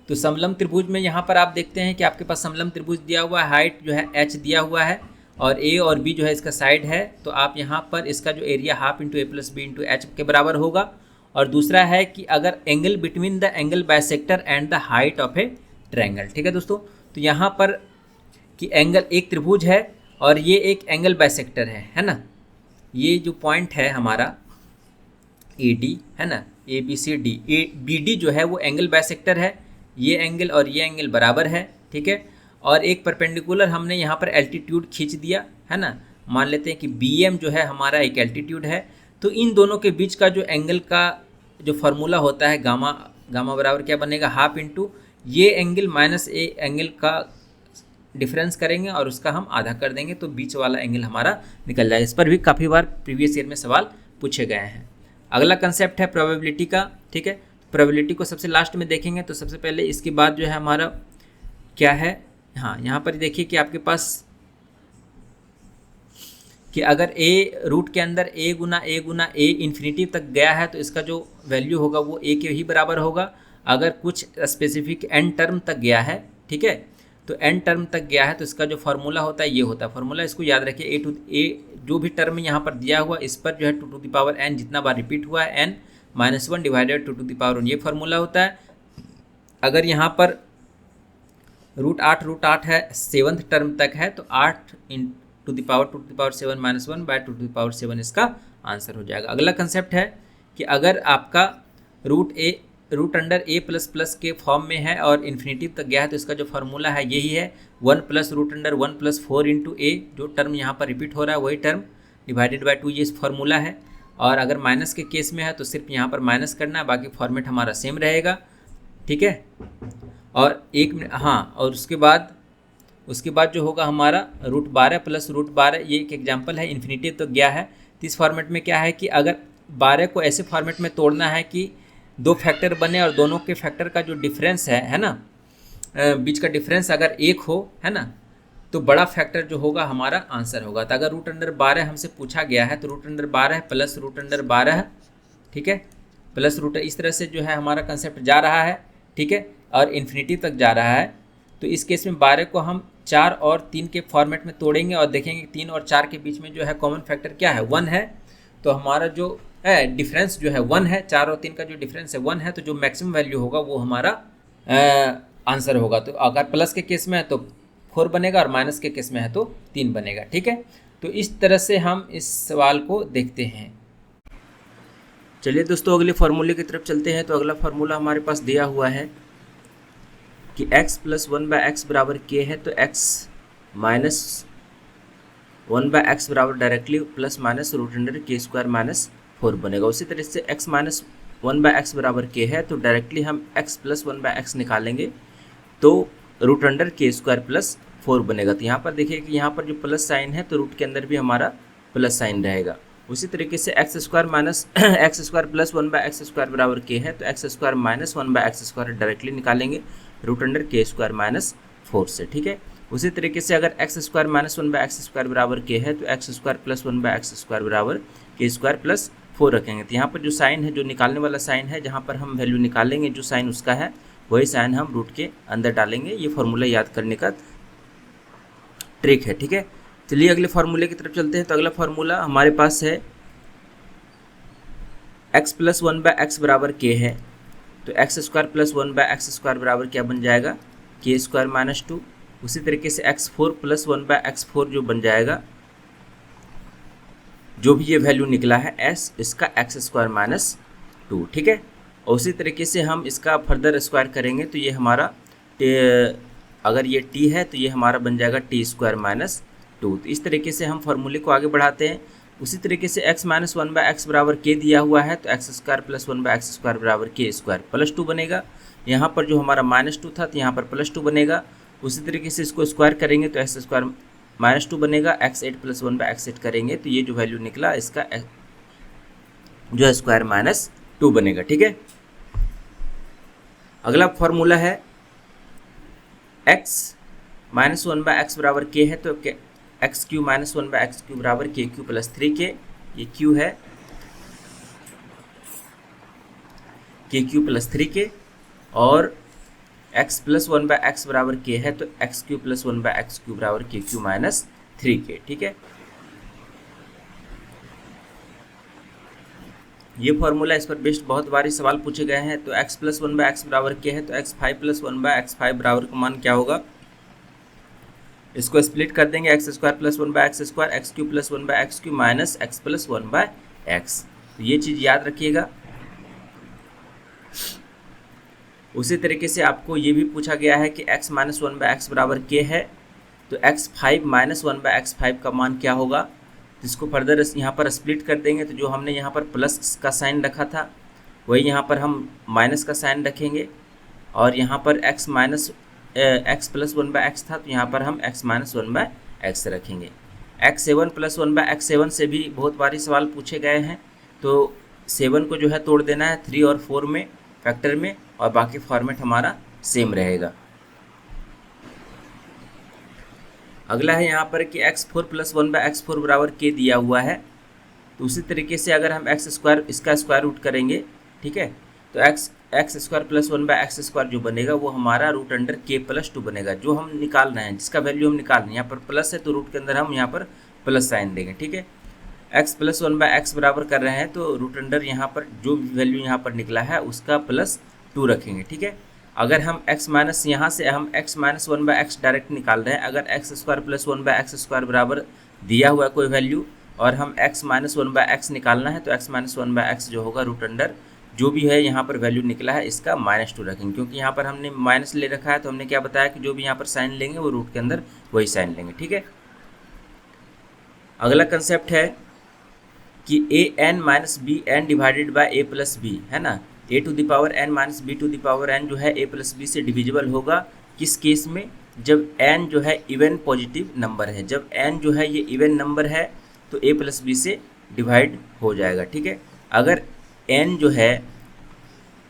तो समलंब त्रिभुज में यहाँ पर आप देखते हैं कि आपके पास समलंब त्रिभुज दिया हुआ है, हाइट जो है h दिया हुआ है और a और b जो है इसका साइड है, तो आप यहाँ पर इसका जो एरिया हाफ इंटू ए प्लस बी इंटू एच के बराबर होगा। और दूसरा है कि अगर angle between the angle bisector and the height of A triangle. ठीक है दोस्तों, तो यहाँ पर कि एंगल एक त्रिभुज है और ये एक एंगल बाइसेक्टर है ना, ये जो पॉइंट है हमारा ए डी है ना, A B C D, A B D जो है वो एंगल बाइसेक्टर है, ये एंगल और ये एंगल बराबर है। ठीक है, और एक परपेंडिकुलर हमने यहाँ पर एल्टीट्यूड खींच दिया है ना, मान लेते हैं कि बी एम जो है हमारा एक एल्टीट्यूड है, तो इन दोनों के बीच का जो एंगल का जो फार्मूला होता है गामा बराबर क्या बनेगा, हाफ इंटू ये एंगल माइनस ए एंगल का डिफरेंस करेंगे और उसका हम आधा कर देंगे, तो बीच वाला एंगल हमारा निकल जाएगा। इस पर भी काफ़ी बार प्रीवियस ईयर में सवाल पूछे गए हैं। अगला कंसेप्ट है प्रोबेबिलिटी का। ठीक है, प्रोबेबिलिटी को सबसे लास्ट में देखेंगे, तो सबसे पहले इसके बाद जो है हमारा क्या है, हाँ यहाँ पर देखिए कि आपके पास कि अगर a रूट के अंदर a गुना a इन्फिनिटी तक गया है तो इसका जो वैल्यू होगा वो a के ही बराबर होगा। अगर कुछ स्पेसिफिक n टर्म तक गया है, ठीक है, तो n टर्म तक गया है तो इसका जो फार्मूला होता है ये होता है फार्मूला, इसको याद रखिए a जो भी टर्म यहाँ पर दिया हुआ इस पर जो है 2 टू द पावर n जितना बार रिपीट हुआ है n minus 1 divided 2 to the power 1 ये फार्मूला होता है। अगर यहाँ पर रूट 8 है 7th टर्म तक है तो 8 to the power 7 minus 1 by 2 to the power 7 इसका आंसर हो जाएगा। अगला कंसेप्ट है कि अगर आपका root under A plus plus के फॉर्म में है और इन्फिनिटी तक गया है तो इसका जो फार्मूला है यही है 1 plus root under 1 plus 4 into a, जो टर्म यहाँ पर रिपीट हो रहा है वही टर्म डिवाइडेड बाय 2 ये फार्मूला है। और अगर माइनस के केस में है तो सिर्फ यहाँ पर माइनस करना है, बाकी फॉर्मेट हमारा सेम रहेगा। ठीक है, और एक हाँ, और उसके बाद जो होगा हमारा रूट 12 प्लस रूट 12, ये एक एग्जांपल है, इन्फिनिटी तो गया है। तो इस फॉर्मेट में क्या है कि अगर 12 को ऐसे फॉर्मेट में तोड़ना है कि दो फैक्टर बने और दोनों के फैक्टर का जो डिफरेंस है ना, बीच का डिफरेंस अगर 1 हो है ना, तो बड़ा फैक्टर जो होगा हमारा आंसर होगा। तो अगर रूट अंडर 12 हमसे पूछा गया है तो root under 12 plus root under 12, ठीक है, प्लस रूट, इस तरह से जो है हमारा कंसेप्ट जा रहा है। ठीक है, और इन्फिनिटी तक जा रहा है। तो इस केस में 12 को हम 4 और 3 के फॉर्मेट में तोड़ेंगे और देखेंगे 3 और 4 के बीच में जो है कॉमन फैक्टर क्या है, 1 है। तो हमारा जो है डिफरेंस जो है 1 है, 4 और 3 का जो डिफरेंस है 1 है, तो जो मैक्सिमम वैल्यू होगा वो हमारा आंसर होगा। तो अगर प्लस के केस में है तो 4 बनेगा और माइनस के केस में है तो 3 बनेगा। ठीक है, तो इस तरह से हम इस सवाल को देखते हैं। चलिए दोस्तों अगले फार्मूले की तरफ चलते हैं। तो अगला फार्मूला हमारे पास दिया हुआ है कि x प्लस 1/x बराबर k है, तो x माइनस 1/x बराबर directly plus minus root under K square minus 4 बनेगा। उसी तरह से x माइनस 1/x बराबर k है, तो डायरेक्टली हम x प्लस 1/x निकालेंगे तो root under K square plus 4 बनेगा। तो यहाँ पर देखिए कि यहाँ पर जो प्लस साइन है तो रूट के अंदर भी हमारा प्लस साइन रहेगा। उसी तरीके से x square minus x square plus 1/x square बराबर k है, तो x square minus 1/x square directly निकालेंगे root under K square minus 4 से, ठीक है। उसी तरीके से अगर x square minus 1/x square बराबर k है, तो x square plus 1/x square बराबर के स्क्वायर प्लस 4 रखेंगे। तो यहाँ पर जो साइन है, जो निकालने वाला साइन है, जहाँ पर हम वैल्यू निकालेंगे जो साइन उसका है वही साइन हम रूट के अंदर डालेंगे। ये फॉर्मूला याद करने का ट्रिक है, ठीक है। चलिए अगले फार्मूले की तरफ चलते हैं। तो अगला फार्मूला हमारे पास है x प्लस 1/x बराबर k है, तो x square plus 1/x square बराबर क्या बन जाएगा, के स्क्वायर माइनस 2। उसी तरीके से x4 प्लस 1/x4 जो बन जाएगा, जो भी ये वैल्यू निकला है s, इसका एक्स स्क्वायर माइनस 2, ठीक है। और उसी तरीके से हम इसका फर्दर स्क्वायर करेंगे तो ये हमारा अगर ये t है तो ये हमारा बन जाएगा टी स्क्वायर माइनस 2। तो इस तरीके से हम फार्मूले को आगे बढ़ाते हैं। उसी तरीके से x माइनस 1/x बराबर k दिया हुआ है, तो x square plus 1/x square बराबर के स्क्वायर प्लस 2 बनेगा। यहाँ पर जो हमारा माइनस 2 था तो यहाँ पर प्लस 2 बनेगा। उसी तरीके से इसको स्क्वायर करेंगे तो एक्स स्क्वायर माइनस 2 बनेगा। x8 प्लस 1/x8 करेंगे तो ये जो वैल्यू निकला इसका जो है स्क्वायर माइनस 2 बनेगा, ठीक है। अगला फॉर्मूला है x माइनस 1/x बराबर k है, तो x Q minus 1/x Q बराबर के क्यू प्लस 3k। ये q है के क्यू प्लस 3k, और x प्लस 1/x बराबर k है, तो x Q plus 1/x Q बराबर के क्यू माइनस 3k, ठीक है। ये फॉर्मूला, इस पर बेस्ड बहुत बारी सवाल पूछे गए हैं। तो x प्लस 1/x बराबर k है, तो x5 प्लस 1/x5 बराबर का मान क्या होगा, इसको स्प्लिट कर देंगे, x square plus 1/x square, x Q plus 1/x Q minus x plus 1/x। तो ये चीज़ याद रखिएगा। उसी तरीके से आपको ये भी पूछा गया है कि x माइनस 1/x बराबर k है, तो x5 माइनस 1/x5 का मान क्या होगा। तो इसको फर्दर यहाँ पर स्प्लिट कर देंगे, तो जो हमने यहाँ पर प्लस का साइन रखा था वही यहाँ पर हम माइनस का साइन रखेंगे, और यहाँ पर x minus x plus 1/x था तो यहाँ पर हम x माइनस 1/x रखेंगे। x7 प्लस 1/x7 से भी बहुत बारी सवाल पूछे गए हैं। तो 7 को जो है तोड़ देना है 3 और 4 में फैक्टर में, और बाकी फॉर्मेट हमारा सेम रहेगा। अगला है यहाँ पर कि x4 प्लस 1/x4 बराबर k दिया हुआ है, तो उसी तरीके से अगर हम एक्स स्क्वायर इसका स्क्वायर रूट करेंगे, ठीक है, तो x square plus 1/x square जो बनेगा वो हमारा रूट अंडर k प्लस 2 बनेगा, जो हम निकाल रहे हैं, जिसका वैल्यू हम निकाल रहे हैं। यहाँ पर प्लस है तो रूट के अंदर हम यहाँ पर प्लस साइन देंगे, ठीक है। x प्लस 1/x बराबर कर रहे हैं, तो रूट अंडर यहाँ पर जो वैल्यू यहाँ पर निकला है उसका प्लस 2 रखेंगे, ठीक है। अगर हम x माइनस यहाँ से हम x माइनस 1/x डायरेक्ट निकाल रहे हैं, अगर x square plus 1/x square बराबर दिया हुआ है कोई वैल्यू और हम x माइनस 1/x निकालना है, तो x माइनस 1/x जो होगा रूट अंडर जो भी है यहाँ पर वैल्यू निकला है इसका -2 रखेंगे, क्योंकि यहाँ पर हमने माइनस ले रखा है। तो हमने क्या बताया कि जो भी यहाँ पर साइन लेंगे वो रूट के अंदर वही साइन लेंगे, ठीक है। अगला कंसेप्ट है कि an minus b n divided by a plus b, है ना। a to the power n माइनस b to the power n जो है a प्लस बी से डिविजिबल होगा। किस केस में, जब n जो है इवन पॉजिटिव नंबर है। जब n जो है ये इवन नंबर है तो a प्लस बी से डिवाइड हो जाएगा, ठीक है। अगर n जो है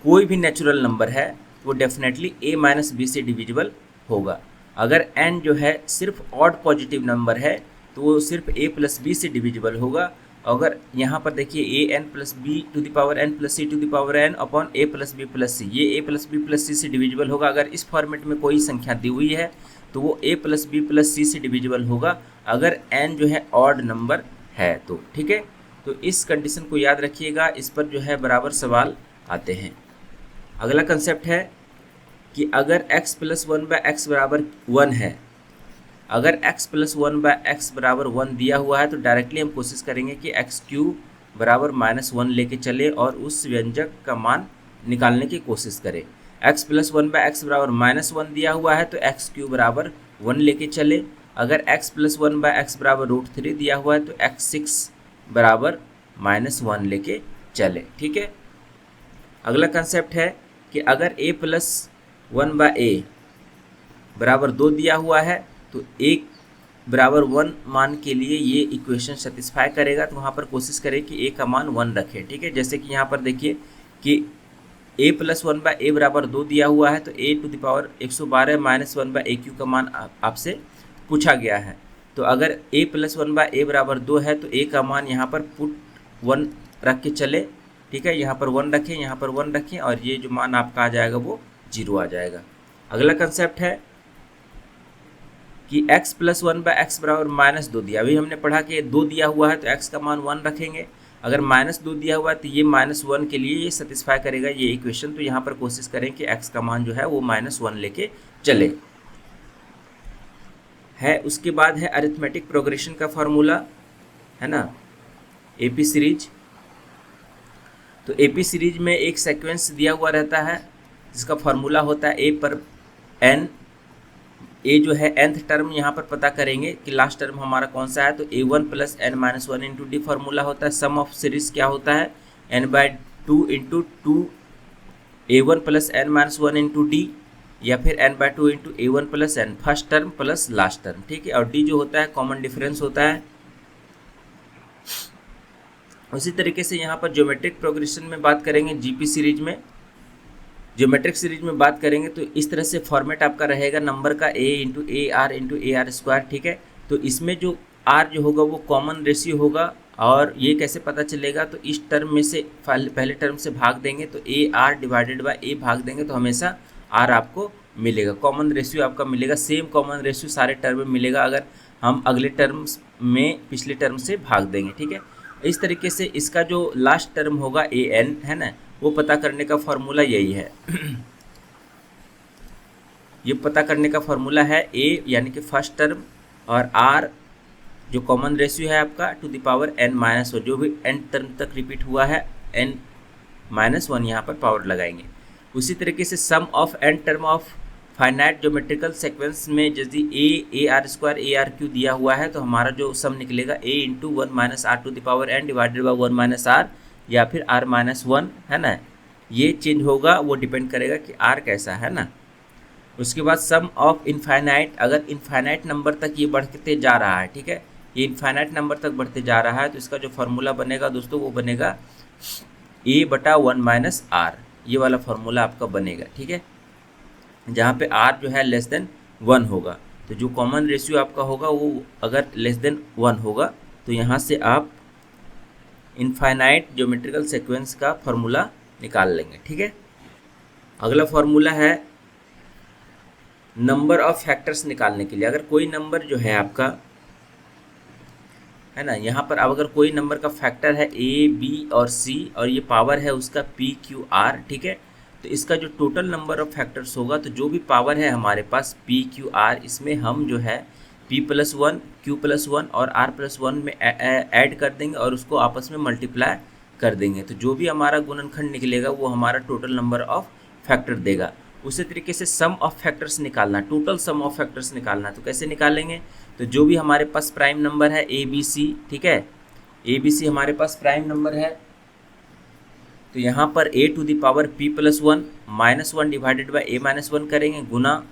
कोई भी नेचुरल नंबर है वो डेफिनेटली a माइनस बी से डिविजिबल होगा। अगर n जो है सिर्फ ऑड पॉजिटिव नंबर है तो वो सिर्फ a प्लस बी से डिविजिबल होगा। अगर यहाँ पर देखिए a n plus b to the power n plus c to the power n upon a plus B plus c, ये a plus B plus c से डिविजिबल होगा। अगर इस फॉर्मेट में कोई संख्या दी हुई है तो वो a plus B plus c से डिविजिबल होगा अगर n जो है ऑड नंबर है तो, ठीक है। तो इस कंडीशन को याद रखिएगा, इस पर जो है बराबर सवाल आते हैं। अगला कंसेप्ट है कि अगर x प्लस 1/x बराबर 1 है, अगर x प्लस 1/x बराबर 1 दिया हुआ है तो डायरेक्टली हम कोशिश करेंगे कि एक्स क्यू बराबर -1 लेके चले और उस व्यंजक का मान निकालने की कोशिश करें। x + 1/x बराबर -1 दिया हुआ है तो x³ बराबर 1 लेके चले। अगर x + 1/x बराबर √3 दिया हुआ है तो x6 बराबर -1 लेके चले। ठीक है। अगला कंसेप्ट है कि अगर a + 1/a बराबर 2 दिया हुआ है तो a बराबर 1 मान के लिए ये इक्वेशन सेटिस्फाई करेगा, तो वहाँ पर कोशिश करें कि a का मान 1 रखें। ठीक है। जैसे कि यहाँ पर देखिए कि a + 1/a बराबर 2 दिया हुआ है तो a⁻112 - 1/a³ का मान आपसे पूछा गया है। तो अगर a + 1/a बराबर 2 है तो a का मान यहाँ पर पुट 1 रख के चले। ठीक है। यहाँ पर 1 रखें, यहाँ पर 1 रखें और ये जो मान आपका आ जाएगा वो 0 आ जाएगा। अगला कंसेप्ट है कि x + 1/x बराबर -2 दिया। अभी हमने पढ़ा कि 2 दिया हुआ है तो x का मान 1 रखेंगे। अगर -2 दिया हुआ है तो ये -1 के लिए ये सेटिस्फाई करेगा ये इक्वेशन। तो यहाँ पर कोशिश करें कि x का मान जो है वो -1 लेके चले है। उसके बाद है अरिथमेटिक प्रोग्रेशन का फॉर्मूला, है ना, AP सीरीज। तो AP सीरीज में एक सीक्वेंस दिया हुआ रहता है जिसका फॉर्मूला होता है a पर n। a जो है nth टर्म यहाँ पर पता करेंगे कि लास्ट टर्म हमारा कौन सा है, तो a1 + n-1 into D formula होता है। सम ऑफ सीरीज क्या होता है, n/2 into 2 a1 + n-1 into D, या फिर n/2 into a1 + n, first term plus last term. ठीक है। और डी जो होता है कॉमन डिफरेंस होता है। उसी तरीके से यहाँ पर ज्योमेट्रिक प्रोग्रेशन में बात करेंगे, जीपी सीरीज में, ज्योमेट्रिक सीरीज में बात करेंगे तो इस तरह से फॉर्मेट आपका रहेगा नंबर का a into A R square. ठीक है। तो इसमें जो r जो होगा वो कॉमन रेशियो होगा। और ये कैसे पता चलेगा, तो इस टर्म में से पहले टर्म से भाग देंगे तो a/a भाग देंगे तो हमेशा r आपको मिलेगा, कॉमन रेशियो आपका मिलेगा। सेम कॉमन रेशियो सारे टर्म में मिलेगा अगर हम अगले टर्म में पिछले टर्म से भाग देंगे। ठीक है। इस तरीके से इसका जो लास्ट टर्म होगा an, है ना, वो पता करने का फॉर्मूला यही है। ये पता करने का फॉर्मूला है a यानी कि फर्स्ट टर्म और r जो कॉमन रेशियो है आपका n-1, जो भी n टर्म तक रिपीट हुआ है n-1 यहाँ पर पावर लगाएंगे। उसी तरीके से sum of n term of finite geometrical sequence में यदि a² ARQ दिया हुआ है तो हमारा जो सम निकलेगा a into 1 - r⁻n divided by 1 - r या फिर r-1, है ना। ये चेंज होगा, वो डिपेंड करेगा कि r कैसा है ना। उसके बाद सम ऑफ इनफाइनाइट, अगर इनफाइनाइट नंबर तक ये बढ़ते जा रहा है, ठीक है, ये इनफाइनाइट नंबर तक बढ़ते जा रहा है तो इसका जो फॉर्मूला बनेगा दोस्तों वो बनेगा a/1 - r, ये वाला फॉर्मूला आपका बनेगा। ठीक है। जहाँ पे r जो है <1 होगा तो जो कॉमन रेशियो आपका होगा वो अगर <1 होगा तो यहाँ से आप इनफाइनाइट ज्योमेट्रिकल सीक्वेंस का फॉर्मूला निकाल लेंगे। ठीक है। अगला फॉर्मूला है नंबर ऑफ फैक्टर्स निकालने के लिए। अगर कोई नंबर जो है आपका, है ना, यहाँ पर अब अगर कोई नंबर का फैक्टर है a, b और c और ये पावर है उसका p, q, r, ठीक है, तो इसका जो टोटल नंबर ऑफ फैक्टर्स होगा तो जो भी पावर है हमारे पास p, q, r, इसमें हम जो है p+1, q+1 और r+1 में ऐड कर देंगे और उसको आपस में मल्टीप्लाई कर देंगे। तो जो भी हमारा गुणनखंड निकलेगा वो हमारा टोटल नंबर ऑफ फैक्टर देगा। उसी तरीके से सम ऑफ फैक्टर्स निकालना, टोटल सम ऑफ फैक्टर्स निकालना, तो कैसे निकालेंगे, तो जो भी हमारे पास प्राइम नंबर है ए बी सी, ठीक है, ए बी सी हमारे पास प्राइम नंबर है तो यहाँ पर a⁻p+1 -1 डिवाइडेड बाई a-1 करेंगे गुना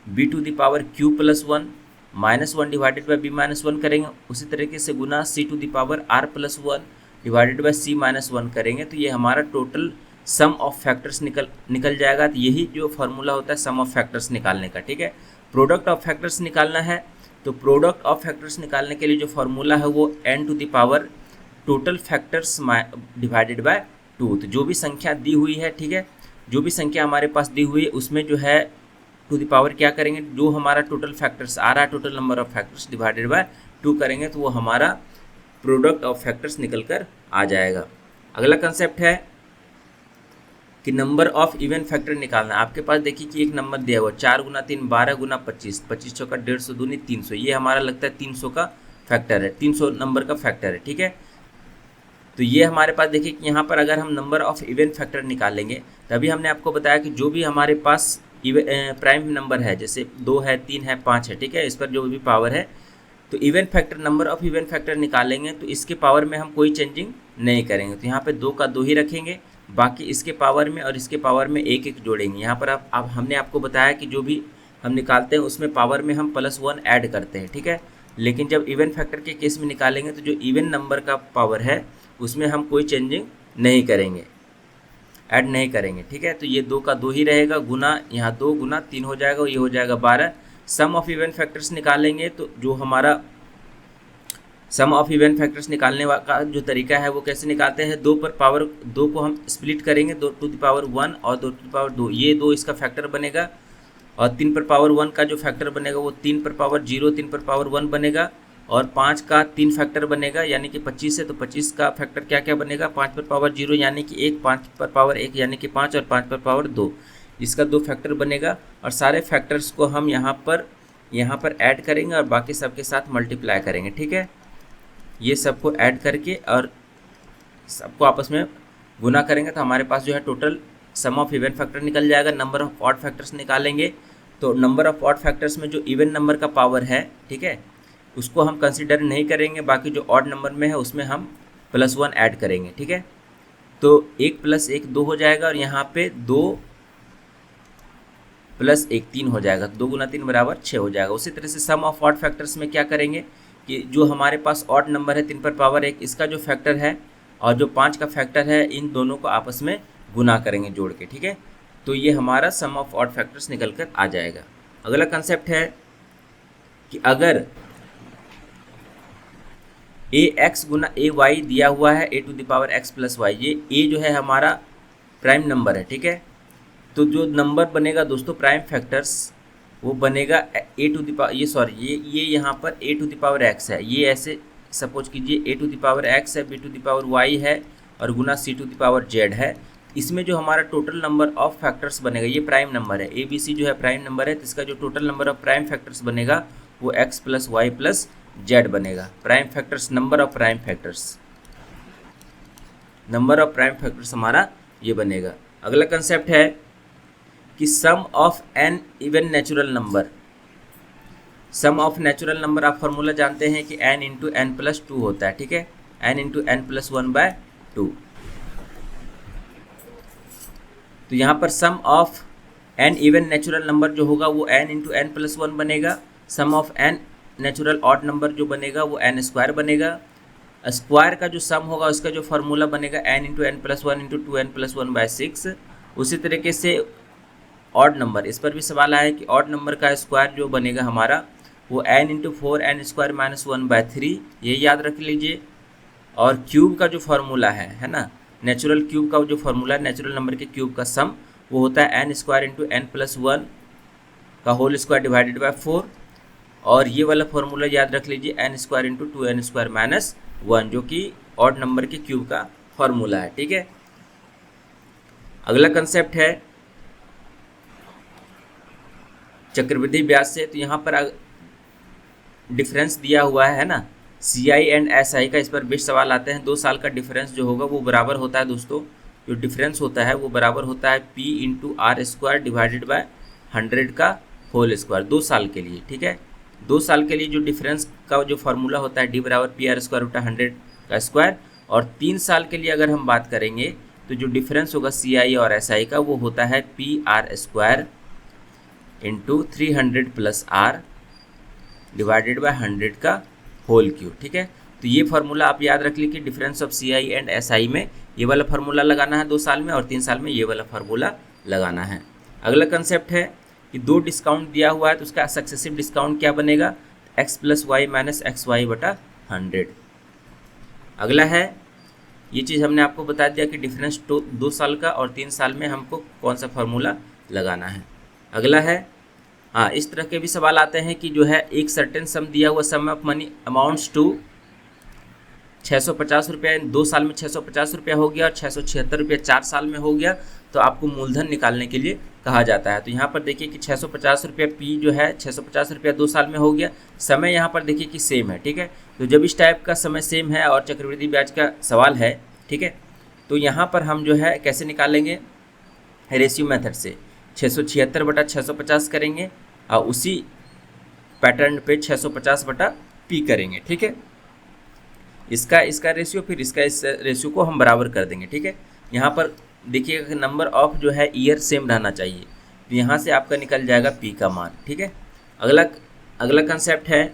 b⁻q+1 -1 डिवाइडेड बाई b-1 करेंगे। उसी तरीके से गुना c⁻r+1 डिवाइडेड बाई c-1 करेंगे तो ये हमारा टोटल सम ऑफ फैक्टर्स निकल जाएगा। तो यही जो फॉर्मूला होता है सम ऑफ फैक्टर्स निकालने का। ठीक है। प्रोडक्ट ऑफ फैक्टर्स निकालना है तो प्रोडक्ट ऑफ फैक्टर्स निकालने के लिए जो फॉर्मूला है वो n⁻ total factors divided by 2। तो जो भी संख्या दी हुई है, ठीक है, जो भी संख्या हमारे पास दी हुई है उसमें जो है टू द पावर क्या करेंगे, जो हमारा टोटल फैक्टर्स आ रहा है, total number of factors divided by 2 करेंगे तो वो हमारा प्रोडक्ट ऑफ फैक्टर्स निकल कर आ जाएगा। अगला कंसेप्ट है कि नंबर ऑफ इवन फैक्टर निकालना। आपके पास देखिए कि एक नंबर दिया हुआ 4 × 3 12 × 25, 25 चौका 150 दूनी 300, ये हमारा लगता है 300 का फैक्टर है, 300 नंबर का फैक्टर है। ठीक है। तो ये हमारे पास देखिए कि यहाँ पर अगर हम नंबर ऑफ इवन फैक्टर निकालेंगे, तभी हमने आपको बताया कि जो भी हमारे पास प्राइम नंबर है, जैसे 2 है, 3 है, 5 है, ठीक है, इस पर जो भी पावर है, तो even factor, number of even factor निकालेंगे तो इसके पावर में हम कोई चेंजिंग नहीं करेंगे। तो यहाँ पे 2 का 2 ही रखेंगे, बाकी इसके पावर में और इसके पावर में 1 जोड़ेंगे। यहाँ पर अब हमने आपको बताया कि जो भी हम निकालते हैं उसमें पावर में हम +1 ऐड करते हैं, ठीक है। लेकिन जब इवन फैक्टर के केस में निकालेंगे तो जो इवन नंबर का पावर है उसमें हम कोई चेंजिंग नहीं करेंगे, ऐड नहीं करेंगे, ठीक है। तो ये 2 का 2 ही रहेगा, गुना यहाँ 2 गुना 3 हो जाएगा, ये हो जाएगा 12। सम ऑफ इवन फैक्टर्स निकालेंगे तो जो हमारा सम ऑफ इवन फैक्टर्स निकालने का जो तरीका है वो कैसे निकालते हैं, 2 पर पावर 2 को हम स्प्लिट करेंगे, 2 टू द पावर 1 और 2 टू द पावर 2, ये 2 इसका फैक्टर बनेगा। और 3 पर पावर 1 का जो फैक्टर बनेगा वो 3 पर पावर 0, 3 पर पावर 1 बनेगा। और 5 का 3 फैक्टर बनेगा यानी कि 25 है, तो 25 का फैक्टर क्या क्या बनेगा, 5 पर पावर 0 यानी कि 1, 5 पर पावर 1 यानी कि 5 और 5 पर पावर 2, इसका 2 फैक्टर बनेगा। और सारे फैक्टर्स को हम यहाँ पर ऐड करेंगे और बाकी सबके साथ मल्टीप्लाई करेंगे, ठीक है। ये सबको ऐड करके और सबको आपस में गुना करेंगे तो हमारे पास जो है total sum of even factor निकल जाएगा। नंबर ऑफ ऑड फैक्टर्स निकालेंगे तो नंबर ऑफ ऑड फैक्टर्स में जो इवन नंबर का पावर है, ठीक है, उसको हम कंसिडर नहीं करेंगे, बाकी जो ऑड नंबर में है उसमें हम +1 ऐड करेंगे, ठीक है। तो 1 + 1 2 हो जाएगा और यहाँ पे 2 + 1 3 हो जाएगा, 2 गुना 3 बराबर 6 हो जाएगा। उसी तरह से सम ऑफ ऑड फैक्टर्स में क्या करेंगे कि जो हमारे पास ऑड नंबर है 3 पर पावर 1, इसका जो फैक्टर है और जो 5 का फैक्टर है, इन दोनों को आपस में गुना करेंगे जोड़ के, ठीक है। तो ये हमारा सम ऑफ ऑड फैक्टर्स निकल कर आ जाएगा। अगला कंसेप्ट है कि अगर ax गुना ay दिया हुआ है a to the power x + y, ये a जो है हमारा प्राइम नंबर है, ठीक है। तो जो नंबर बनेगा दोस्तों प्राइम फैक्टर्स, वो बनेगा a टू द पावर, ये यहाँ पर a to the power x है, ये ऐसे सपोज कीजिए a to the power x है, b to the power y है और गुना c to the power z है। इसमें जो हमारा टोटल नंबर ऑफ फैक्टर्स बनेगा, ये प्राइम नंबर है, a b c जो है प्राइम नंबर है, तो इसका जो total number of prime factors बनेगा वो x + y + z बनेगा। Prime factors, number of prime factors, number of prime factors हमारा ये बनेगा। अगला कंसेप्ट है कि sum of n even natural number. Sum of natural number आप फॉर्मूला जानते हैं कि n × n + 2 होता है, ठीक है, n × n + 1/2। तो यहाँ पर sum of n even natural number जो होगा वो n × n + 1 बनेगा। Sum of n natural odd number जो बनेगा वो n² बनेगा। स्क्वायर का जो सम होगा उसका जो फार्मूला बनेगा n × n + 1 × 2n + 1/6। उसी तरीके से ऑड नंबर, इस पर भी सवाल आया कि ऑड नंबर का स्क्वायर जो बनेगा हमारा वो n × 4n² - 1/3, ये याद रख लीजिए। और क्यूब का जो फार्मूला है ना, नेचुरल क्यूब का जो फार्मूला है, नेचुरल नंबर के क्यूब का सम वो होता है n² × n + 1 का होल स्क्वायर डिवाइडेड बाय 4। और ये वाला फार्मूला याद रख लीजिए n² × 2n² - 1, जो कि ऑड नंबर के क्यूब का फार्मूला है, ठीक है। अगला कंसेप्ट है चक्रवृद्धि ब्याज से। तो यहाँ पर डिफरेंस दिया हुआ है ना, CI एंड SI का, इस पर बेस्ट सवाल आते हैं। 2 साल का डिफरेंस जो होगा वो बराबर होता है दोस्तों, जो डिफरेंस होता है वो बराबर होता है P × R² डिवाइडेड बाय 100 का होल स्क्वायर, 2 साल के लिए, ठीक है। 2 साल के लिए जो डिफरेंस का जो फार्मूला होता है D = PR² × 100 का स्क्वायर। और 3 साल के लिए अगर हम बात करेंगे तो जो डिफरेंस होगा CI और SI का वो होता है PR² × 300 + R डिवाइडेड बाय 100 का होल क्यूब, ठीक है। तो ये फार्मूला आप याद रख लीजिए कि difference of CI and SI में ये वाला फार्मूला लगाना है 2 साल में, और 3 साल में ये वाला फार्मूला लगाना है। अगला कंसेप्ट है कि 2 डिस्काउंट दिया हुआ है तो उसका सक्सेसिव डिस्काउंट क्या बनेगा, x + y - xy/100। अगला है, ये चीज़ हमने आपको बता दिया कि डिफरेंस 2 साल का और 3 साल में हमको कौन सा फार्मूला लगाना है। अगला है, हाँ, इस तरह के भी सवाल आते हैं कि जो है एक सर्टेन सम दिया हुआ, सम ऑफ मनी अमाउंट्स टू 650 रुपये, 2 साल में 650 रुपया हो गया और 676 रुपये 4 साल में हो गया, तो आपको मूलधन निकालने के लिए कहा जाता है। तो यहाँ पर देखिए कि 650 रुपये P जो है 650 रुपया 2 साल में हो गया। समय यहाँ पर देखिए कि सेम है, ठीक है। तो जब इस टाइप का समय सेम है और चक्रवृद्धि ब्याज का सवाल है ठीक है। तो यहाँ पर हम जो है कैसे निकालेंगे, रेशियो मेथड से 676/650 करेंगे और उसी पैटर्न पे 650/p करेंगे, ठीक है। इसका रेशियो, फिर इसका इस रेशियो को हम बराबर कर देंगे, ठीक है। यहाँ पर देखिएगा नंबर ऑफ जो है ईयर सेम रहना चाहिए, तो यहाँ से आपका निकल जाएगा p का मान, ठीक है। अगला कंसेप्ट है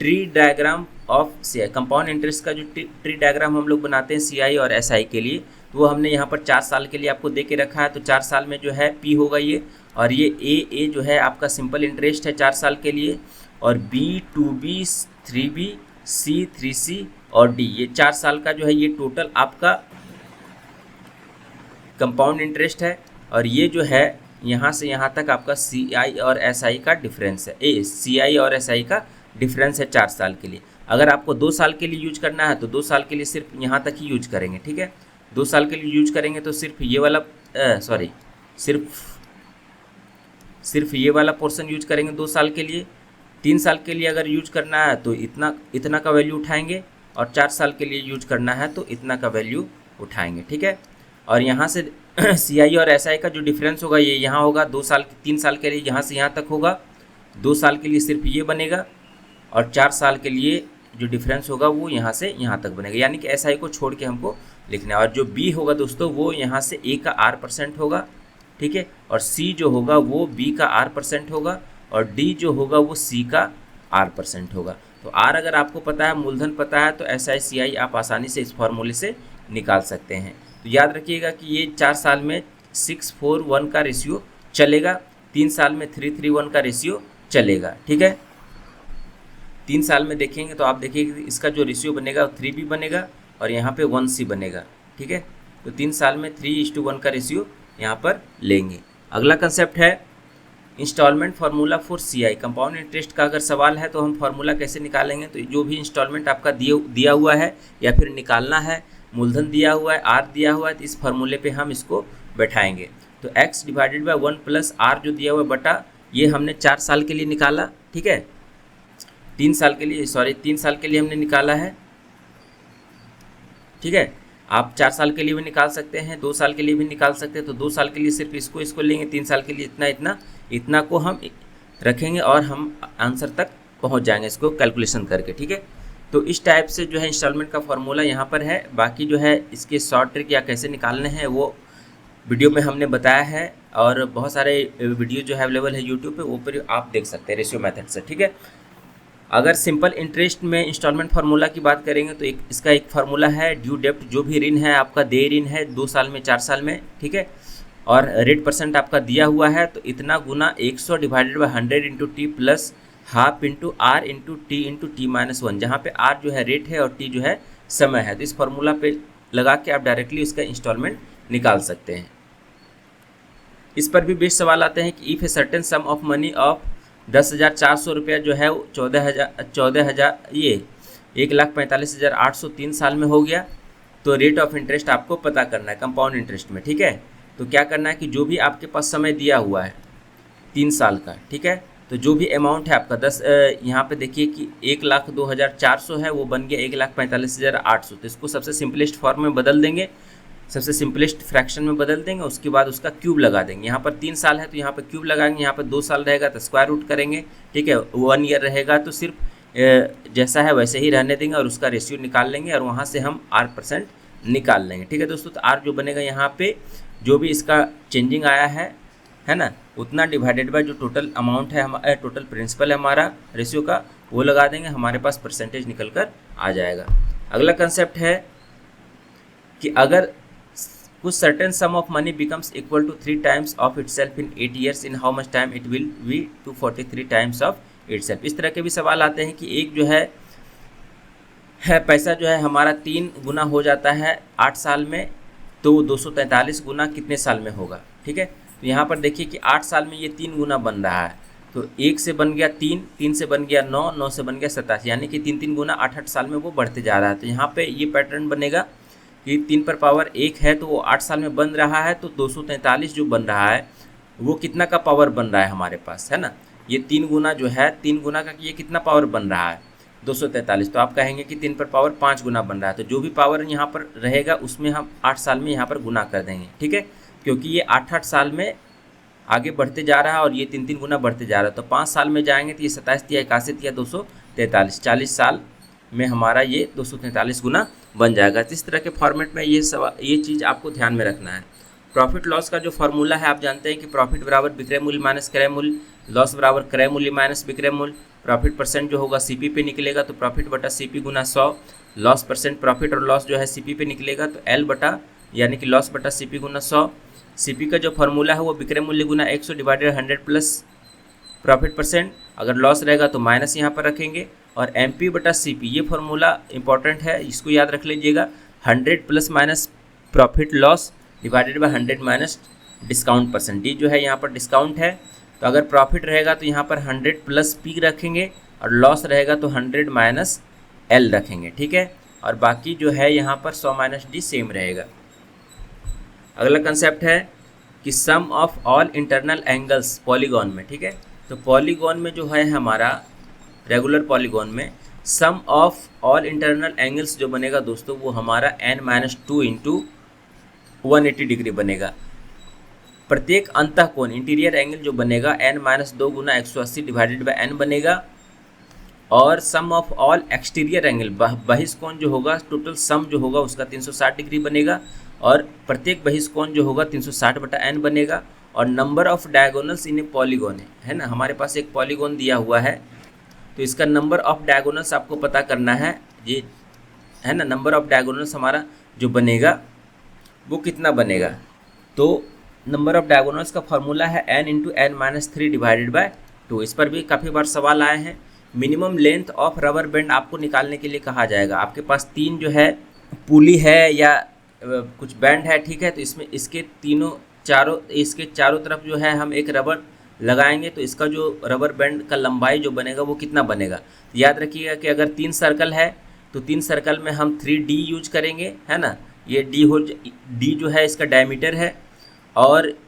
tree diagram of CI। Compound interest का जो ट्री डायग्राम हम लोग बनाते हैं CI और SI के लिए, तो वो हमने यहाँ पर 4 साल के लिए आपको दे के रखा है। तो 4 साल में जो है P होगा ये, और ये A जो है आपका सिंपल इंटरेस्ट है 4 साल के लिए, और B 2B 3B C 3C और D ये 4 साल का जो है ये टोटल आपका कंपाउंड इंटरेस्ट है। और ये जो है यहाँ से यहाँ तक आपका CI और SI का डिफरेंस है, CI और SI का डिफरेंस है 4 साल के लिए। अगर आपको 2 साल के लिए यूज करना है तो 2 साल के लिए सिर्फ यहाँ तक ही यूज करेंगे, ठीक है। 2 साल के लिए यूज करेंगे तो सिर्फ ये वाला सिर्फ ये वाला पोर्शन यूज करेंगे 2 साल के लिए। 3 साल के लिए अगर यूज करना है तो इतना का वैल्यू उठाएंगे, और 4 साल के लिए यूज करना है तो इतना का वैल्यू उठाएंगे, ठीक है। और यहाँ से CI और SI का जो डिफरेंस होगा ये यहाँ होगा 3 साल के लिए यहाँ से यहाँ तक होगा, 2 साल के लिए सिर्फ ये बनेगा, और 4 साल के लिए जो डिफरेंस होगा वो यहाँ से यहाँ तक बनेगा, यानी कि SI को छोड़ के हमको लिखना है। और जो B होगा दोस्तों वो यहाँ से A का R% होगा, ठीक है, और C जो होगा वो B का R% होगा, और D जो होगा वो C का R% होगा। तो R अगर आपको पता है, मूलधन पता है, तो SI CI आप आसानी से इस फॉर्मूले से निकाल सकते हैं। तो याद रखिएगा कि ये 4 साल में 6:4:1 का रेशियो चलेगा, 3 साल में 3:3:1 का रेशियो चलेगा, ठीक है। 3 साल में देखेंगे तो आप देखिए इसका जो रेशियो बनेगा 3B बनेगा और यहाँ पे 1C बनेगा, ठीक है। तो 3 साल में 3:1 का रेशियो यहाँ पर लेंगे। अगला कंसेप्ट है instalment formula for CI। Compound interest का अगर सवाल है तो हम फार्मूला कैसे निकालेंगे, तो जो भी इंस्टॉलमेंट आपका दिया हुआ है या फिर निकालना है, मूलधन दिया हुआ है, R दिया हुआ है, तो इस फार्मूले पे हम इसको बैठाएंगे। तो x डिवाइडेड बाय 1 + R जो दिया हुआ है बटा, ये हमने 4 साल के लिए निकाला, ठीक है। 3 साल के लिए हमने निकाला है, ठीक है। आप 4 साल के लिए भी निकाल सकते हैं, 2 साल के लिए भी निकाल सकते हैं। तो 2 साल के लिए सिर्फ इसको लेंगे, 3 साल के लिए इतना को हम रखेंगे और हम आंसर तक पहुंच जाएंगे इसको कैलकुलेशन करके, ठीक है। तो इस टाइप से जो है इंस्टॉलमेंट का फार्मूला यहाँ पर है। बाकी जो है इसके शॉर्ट ट्रिक या कैसे निकालने हैं वो वीडियो में हमने बताया है, और बहुत सारे वीडियो जो है अवेलेबल है यूट्यूब पे, वो पर आप देख सकते हैं रेशियो मेथड से, ठीक है। अगर सिंपल इंटरेस्ट में इंस्टॉलमेंट फार्मूला की बात करेंगे तो इसका एक फार्मूला है ड्यू डेप्ट, जो भी ऋण है आपका देय ऋण है 2 साल में 4 साल में, ठीक है, और रेट % आपका दिया हुआ है, तो इतना गुना 100 divided by 100 into t plus half into are into t minus 1, जहाँ पे आर जो है रेट है और टी जो है समय है। तो इस फार्मूला पे लगा के आप डायरेक्टली उसका इंस्टॉलमेंट निकाल सकते हैं। इस पर भी बेस्ट सवाल आते हैं कि if a certain sum of money of 10,400 रुपया जो है 14,000 ये 1,45,800 3 साल में हो गया, तो रेट ऑफ इंटरेस्ट आपको पता करना है कंपाउंड इंटरेस्ट में, ठीक है। तो क्या करना है कि जो भी आपके पास समय दिया हुआ है 3 साल का, ठीक है, तो जो भी अमाउंट है आपका यहाँ पे देखिए कि 1,02,400 है, वो बन गया 1,45,800। तो इसको सबसे सिंपलेस्ट फॉर्म में बदल देंगे, सबसे सिंपलेस्ट फ्रैक्शन में बदल देंगे, उसके बाद उसका क्यूब लगा देंगे। यहाँ पर 3 साल है तो यहाँ पर क्यूब लगाएंगे, यहाँ पर 2 साल रहेगा तो स्क्वायर रूट करेंगे, ठीक है। 1 ईयर रहेगा तो सिर्फ जैसा है वैसे ही रहने देंगे और उसका रेशियो निकाल लेंगे, और वहाँ से हम R% निकाल लेंगे, ठीक है दोस्तों। तो R जो बनेगा यहाँ पे जो भी इसका चेंजिंग आया है ना, उतना डिवाइडेड बाय जो टोटल अमाउंट है हमारा, टोटल प्रिंसिपल है हमारा रेशियो का, वो लगा देंगे, हमारे पास परसेंटेज निकल कर आ जाएगा। अगला कंसेप्ट है कि अगर कुछ certain sum of money becomes equal to 3 times of itself in 8 years, in how much time it will be 243 times of itself. इस तरह के भी सवाल आते हैं कि एक जो है पैसा जो है हमारा 3 गुना हो जाता है 8 साल में, तो 243 गुना कितने साल में होगा, ठीक है। तो यहाँ पर देखिए कि 8 साल में ये 3 गुना बन रहा है, तो 1 से बन गया 3, 3 से बन गया 9, 9 से बन गया 87, यानी कि 3 गुना 8 साल में वो बढ़ते जा रहा है। तो यहाँ पे ये पैटर्न बनेगा कि 3 पर पावर 1 है तो वो 8 साल में बन रहा है, तो 243 जो बन रहा है वो कितना का पावर बन रहा है हमारे पास, है ना। ये 3 गुना जो है, 3 गुना का ये कितना पावर बन रहा है, 243। तो आप कहेंगे कि 3 पर पावर 5 गुना बन रहा है, तो जो भी पावर यहाँ पर रहेगा उसमें हम 8 साल में यहाँ पर गुना कर देंगे, ठीक है, क्योंकि ये 8-8 साल में आगे बढ़ते जा रहा है और ये 3-3 गुना बढ़ते जा रहा है। तो 5 साल में जाएंगे तो ये 27 या 81 या 243, 40 साल में हमारा ये 243 गुना बन जाएगा। तो इस तरह के फॉर्मेट में ये चीज़ आपको ध्यान में रखना है। प्रॉफिट लॉस का जो फॉर्मूला है आप जानते हैं कि प्रॉफिट बराबर विक्रय मूल्य माइनस क्रय मूल्य, लॉस बराबर क्रय मूल्य माइनस विक्रय मूल्य। प्रॉफिट परसेंट जो होगा सीपी पे निकलेगा तो प्रॉफिट बटा सीपी गुना 100, लॉस परसेंट प्रॉफिट और लॉस जो है सीपी पे निकलेगा तो एल बटा यानी कि लॉस बटा सीपी गुना 100। सीपी का जो फॉर्मूला है वो विक्रय मूल्य गुना 100 डिवाइडेड 100 प्लस प्रॉफिट परसेंट, अगर लॉस रहेगा तो माइनस यहाँ पर रखेंगे। और एम पी बटा सी पी, ये फॉर्मूला इंपॉर्टेंट है, इसको याद रख लीजिएगा। 100 plus minus profit loss divided by 100 minus discount percent. D जो है यहाँ पर डिस्काउंट है, तो अगर प्रॉफिट रहेगा तो यहाँ पर 100 प्लस पी रखेंगे और लॉस रहेगा तो 100 माइनस एल रखेंगे, ठीक है। और बाकी जो है यहाँ पर 100 माइनस डी सेम रहेगा। अगला कंसेप्ट है कि sum of all internal angles polygon में, ठीक है। तो पॉलीगॉन में जो है हमारा रेगुलर पॉलीगॉन में सम ऑफ ऑल इंटरनल एंगल्स जो बनेगा दोस्तों वो हमारा n-2 इंटू 180 डिग्री बनेगा। प्रत्येक अंतःकोण इंटीरियर एंगल जो बनेगा n-2 Guna 180 divided by n बनेगा। और सम ऑफ ऑल एक्सटीरियर एंगल बहिष्कोण जो होगा टोटल सम जो होगा उसका 360 डिग्री बनेगा और प्रत्येक बहिष्कोण जो होगा 360 बटा n बनेगा। और number of diagonals in A polygon है ना, हमारे पास एक पॉलीगॉन दिया हुआ है तो इसका नंबर ऑफ डायगोनल्स आपको पता करना है, ये है ना। नंबर ऑफ डायगोनल्स हमारा जो बनेगा वो कितना बनेगा, तो नंबर ऑफ डायगोनल्स का फॉर्मूला है n into n-3 divided by 2। इस पर भी काफ़ी बार सवाल आए हैं। Minimum length of rubber band आपको निकालने के लिए कहा जाएगा। आपके पास 3 जो है पुली है या कुछ बैंड है, ठीक है, तो इसमें इसके चारों तरफ जो है हम एक रबर लगाएंगे तो इसका जो रबर बैंड का लंबाई जो बनेगा वो कितना बनेगा। याद रखिएगा कि अगर 3 सर्कल है तो 3 सर्कल में हम 3D यूज करेंगे, है ना। ये डी जो है इसका डायमीटर है। और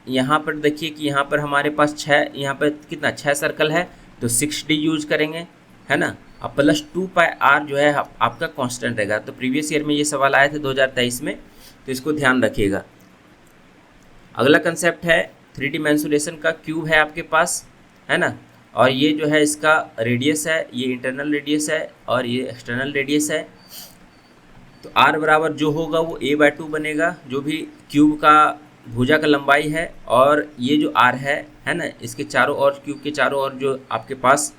यहाँ पर देखिए कि यहाँ पर हमारे पास 6, यहाँ पर कितना 6 सर्कल है तो 6D यूज करेंगे, है ना। अब प्लस 2πr जो है आपका कांस्टेंट रहेगा। तो प्रीवियस ईयर में ये सवाल आए थे 2023 में, तो इसको ध्यान रखिएगा। अगला कंसेप्ट है 3D मेंसुरेशन का। क्यूब है आपके पास, है ना, और ये जो है इसका रेडियस है, ये इंटरनल रेडियस है और ये एक्सटर्नल रेडियस है। तो r बराबर जो होगा वो a/2 बनेगा, जो भी क्यूब का भुजा का लंबाई है। और ये जो r है ना, इसके चारों ओर, क्यूब के चारों ओर जो आपके पास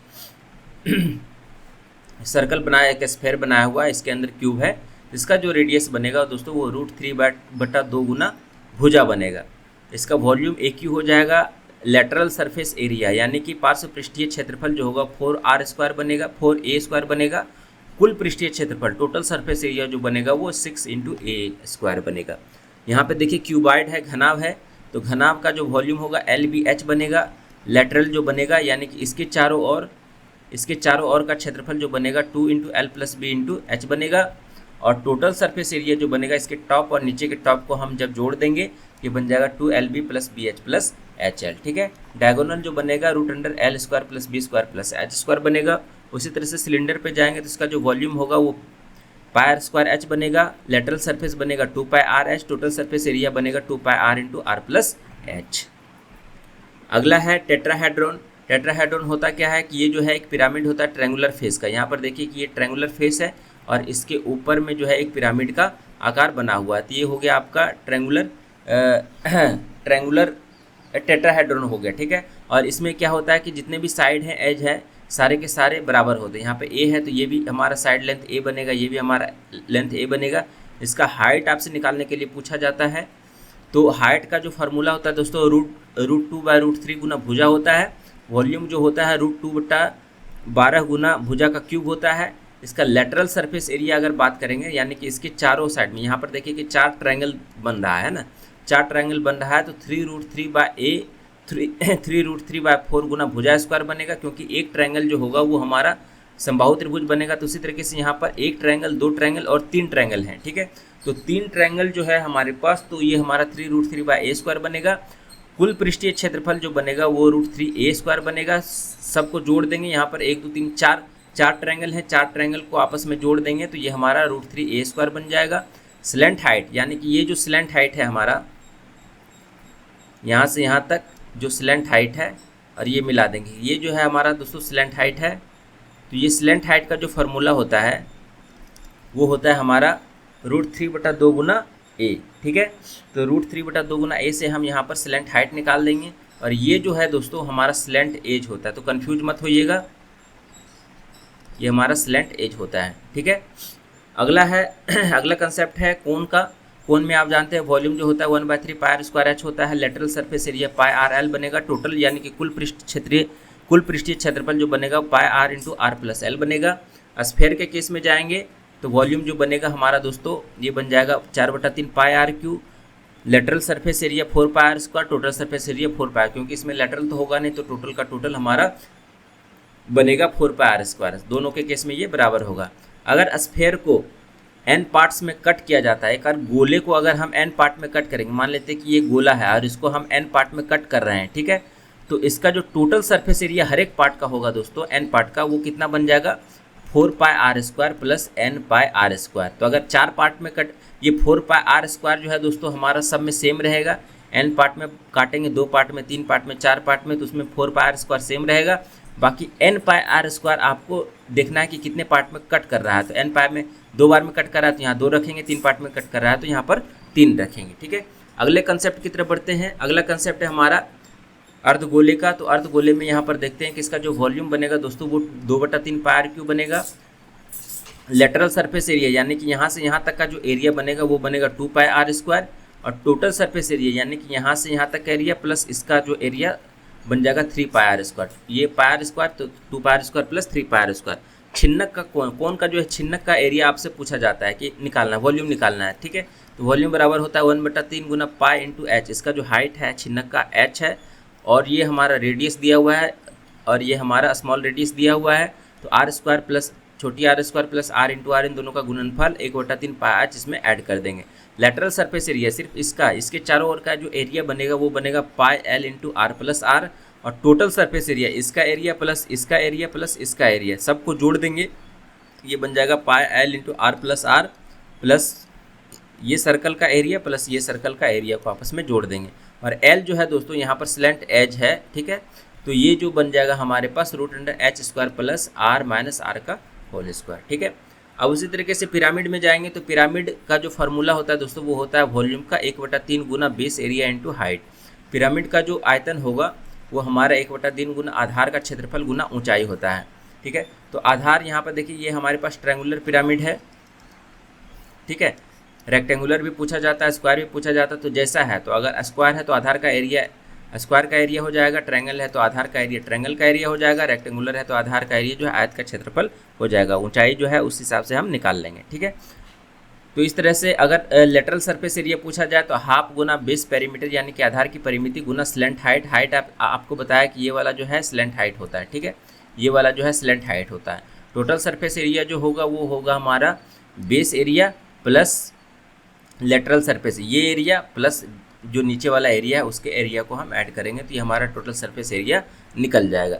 सर्कल बनाया, एक स्फेयर बनाया हुआ है, इसके अंदर क्यूब है, इसका जो रेडियस बनेगा दोस्तों वो √3/2 गुना भुजा बनेगा। इसका वॉल्यूम AQ हो जाएगा। लेटरल सरफेस एरिया यानी कि पार्श्व पृष्ठीय क्षेत्रफल जो होगा 4r² बनेगा, 4a² बनेगा। कुल पृष्ठीय क्षेत्रफल टोटल सरफेस एरिया जो बनेगा वो 6 × a² बनेगा। यहाँ पे देखिए क्यूबाइड है, घनाभ है, तो घनाभ का जो वॉल्यूम होगा LBH बनेगा। लेटरल जो बनेगा यानी कि इसके चारों ओर का क्षेत्रफल जो बनेगा 2 × L + B × H बनेगा। और टोटल सरफेस एरिया जो बनेगा इसके टॉप और नीचे के टॉप को हम जब जोड़ देंगे ये बन जाएगा 2LB + BH + HL, ठीक है। डायगोनल जो बनेगा √L² + B² + H² बनेगा। उसी तरह से सिलेंडर पे जाएंगे तो इसका जो वॉल्यूम होगा वो πr² बनेगा। लेटरल सरफेस बनेगा 2πrh, टोटल सरफेस एरिया बनेगा 2πr × r + h। अगला है टेट्राहेड्रॉन। टेट्राहेड्रॉन होता क्या है कि ये जो है एक पिरामिड होता है ट्रायंगुलर फेस का। यहाँ पर देखिए कि ये ट्रायंगुलर फेस है और इसके ऊपर में जो है एक पिरामिड का आकार बना हुआ है। तो ये हो गया आपका ट्रायंगुलर टेट्राहेड्रॉन हो गया, ठीक है। और इसमें क्या होता है कि जितने भी साइड हैं, एज है, सारे के सारे बराबर होते हैं। यहाँ पे ए है तो ये भी हमारा साइड लेंथ ए बनेगा, ये भी हमारा लेंथ ए बनेगा। इसका हाइट आपसे निकालने के लिए पूछा जाता है। तो हाइट का जो फार्मूला होता है दोस्तों √2/√3 गुना भुजा होता है। वॉल्यूम जो होता है √2/12 गुना भुजा का क्यूब होता है। इसका लेटरल सरफेस एरिया अगर बात करेंगे यानी कि इसके चारों साइड में, यहाँ पर देखिए कि 4 ट्रायंगल बन रहा है ना, 4 ट्रायंगल बन रहा है तो 3√3/4 गुना भुजा स्क्वायर बनेगा, क्योंकि एक ट्रायंगल जो होगा वो हमारा समबाहु त्रिभुज बनेगा। तो उसी तरीके से यहाँ पर 1 ट्रायंगल, 2 ट्रायंगल और 3 ट्रायंगल हैं, ठीक है। तो 3 ट्रायंगल जो है हमारे पास, तो ये हमारा 3√3/a² बनेगा। कुल पृष्ठीय क्षेत्रफल जो बनेगा वो √3a² बनेगा। सबको जोड़ देंगे, यहाँ पर 1 2 3 4 चार ट्रायंगल है, चार ट्रायंगल को आपस में जोड़ देंगे तो ये हमारा √3a² बन जाएगा। स्लेंट हाइट यानी कि ये जो स्लेंट हाइट है हमारा यहाँ से यहाँ तक जो स्लेंट हाइट है और ये मिला देंगे, ये जो है हमारा दोस्तों स्लेंट हाइट है। तो ये स्लेंट हाइट का जो फार्मूला होता है वो होता है हमारा √3/2 गुना a, ठीक है। तो √3/2 गुना a से हम यहाँ पर स्लेंट हाइट निकाल देंगे और ये जो है दोस्तों हमारा स्लेंट एज होता है, तो कंफ्यूज मत होइएगा, ये हमारा स्लेंट एज होता है, ठीक है। अगला है अगला कंसेप्ट है कोन का। कोन में आप जानते हैं वॉल्यूम जो होता है 1/3 πr² होता है। लेटरल सरफेस एरिया πrl बनेगा। टोटल यानी कि कुल पृष्ठीय क्षेत्रफल जो बनेगा πr × r+l बनेगा। स्फीयर के केस में जाएंगे तो वॉल्यूम जो बनेगा हमारा दोस्तों ये बन जाएगा 4/3 πr3। Lateral surface area 4πr², total surface area 4πr, क्योंकि इसमें लेटरल तो होगा नहीं तो टोटल का टोटल हमारा बनेगा 4πr²। दोनों के केस में ये बराबर होगा। अगर स्फीयर को n पार्ट्स में कट किया जाता है, एक बार गोले को अगर हम n पार्ट में कट करेंगे, मान लेते हैं कि ये गोला है और इसको हम n पार्ट में कट कर रहे हैं, ठीक है, तो इसका जो टोटल सरफेस एरिया हर एक पार्ट का होगा दोस्तों n पार्ट का, वो कितना बन जाएगा 4πr² + n/r²। तो अगर चार पार्ट में कट, ये 4πr² जो है दोस्तों हमारा सब में सेम रहेगा। n पार्ट में काटेंगे, 2 पार्ट में, 3 पार्ट में, 4 पार्ट में, तो उसमें 4πr² सेम रहेगा। बाकी n/r² आपको देखना है कि कितने पार्ट में कट कर रहा है। तो n पार्ट में 2 बार में कट कर रहा है तो यहाँ 2 रखेंगे, 3 पार्ट में कट कर रहा है तो यहाँ पर 3 रखेंगे, ठीक है। अगले कंसेप्ट की तरफ बढ़ते हैं। अगला कंसेप्ट है हमारा अर्धगोले का। तो अर्धगोले में यहाँ पर देखते हैं कि इसका जो वॉल्यूम बनेगा दोस्तों वो 2/3 πr³ बनेगा। लेटरल सरफेस एरिया यानी कि यहाँ से यहाँ तक का जो एरिया बनेगा वो बनेगा 2πr²। और टोटल सरफेस एरिया यानी कि यहाँ से यहाँ तक का एरिया प्लस इसका जो एरिया बन जाएगा 3πr²। ये πr² तो 2πr² + 3πr²। छिन्नक का कोन का जो है छिन्नक का एरिया आपसे पूछा जाता है कि निकालना, वॉल्यूम निकालना है, ठीक है। तो वॉल्यूम बराबर होता है 1/3 गुना π × h। इसका जो हाइट है छिन्नक का h है और ये हमारा रेडियस दिया हुआ है और ये हमारा स्मॉल रेडियस दिया हुआ है। तो r² प्लस छोटी r² प्लस r × r, इन दोनों का गुणनफल 1/3 πh इसमें ऐड कर देंगे। लेटरल सरफेस एरिया सिर्फ इसका, इसके चारों ओर का जो एरिया बनेगा वो बनेगा πl × r+r। और टोटल सरफेस एरिया इसका एरिया प्लस इसका एरिया प्लस इसका एरिया सबको जोड़ देंगे, ये बन जाएगा πl × r+r प्लस ये सर्कल का एरिया प्लस ये सर्कल का एरिया को आपस में जोड़ देंगे। और l जो है दोस्तों यहाँ पर स्लेंट एज है, ठीक है। तो ये जो बन जाएगा हमारे पास √h² प्लस r-r², ठीक है। अब उसी तरीके से पिरामिड में जाएंगे तो पिरामिड का जो फार्मूला होता है दोस्तों वो होता है वॉल्यूम का 1/3 गुना बेस एरिया × हाइट। पिरामिड का जो आयतन होगा वो हमारा 1/3 गुना आधार का क्षेत्रफल गुना ऊंचाई होता है, ठीक है। तो आधार यहाँ पर देखिए ये हमारे पास ट्रायंगुलर पिरामिड है, ठीक है। रेक्टेंगुलर भी पूछा जाता है, स्क्वायर भी पूछा जाता है। तो जैसा है, तो अगर स्क्वायर है तो आधार का एरिया स्क्वायर का एरिया हो जाएगा, ट्रायंगल है तो आधार का एरिया ट्रायंगल का एरिया हो जाएगा, रेक्टेंगुलर है तो आधार का एरिया जो है आयत का क्षेत्रफल हो जाएगा। ऊंचाई जो है उस हिसाब से हम निकाल लेंगे, ठीक है। तो इस तरह से अगर लेटरल सरफेस एरिया पूछा जाए तो हाफ गुना बेस पेरीमीटर यानी कि आधार की परिमिति गुना स्लेंट हाइट। हाइट आपको बताया कि ये वाला जो है स्लेंट हाइट होता है, ठीक है, ये वाला जो है स्लेंट हाइट होता है। टोटल सरफेस एरिया जो होगा वो होगा हमारा base area plus lateral surface, ये एरिया प्लस जो नीचे वाला एरिया है उसके एरिया को हम ऐड करेंगे तो ये हमारा टोटल सरफेस एरिया निकल जाएगा।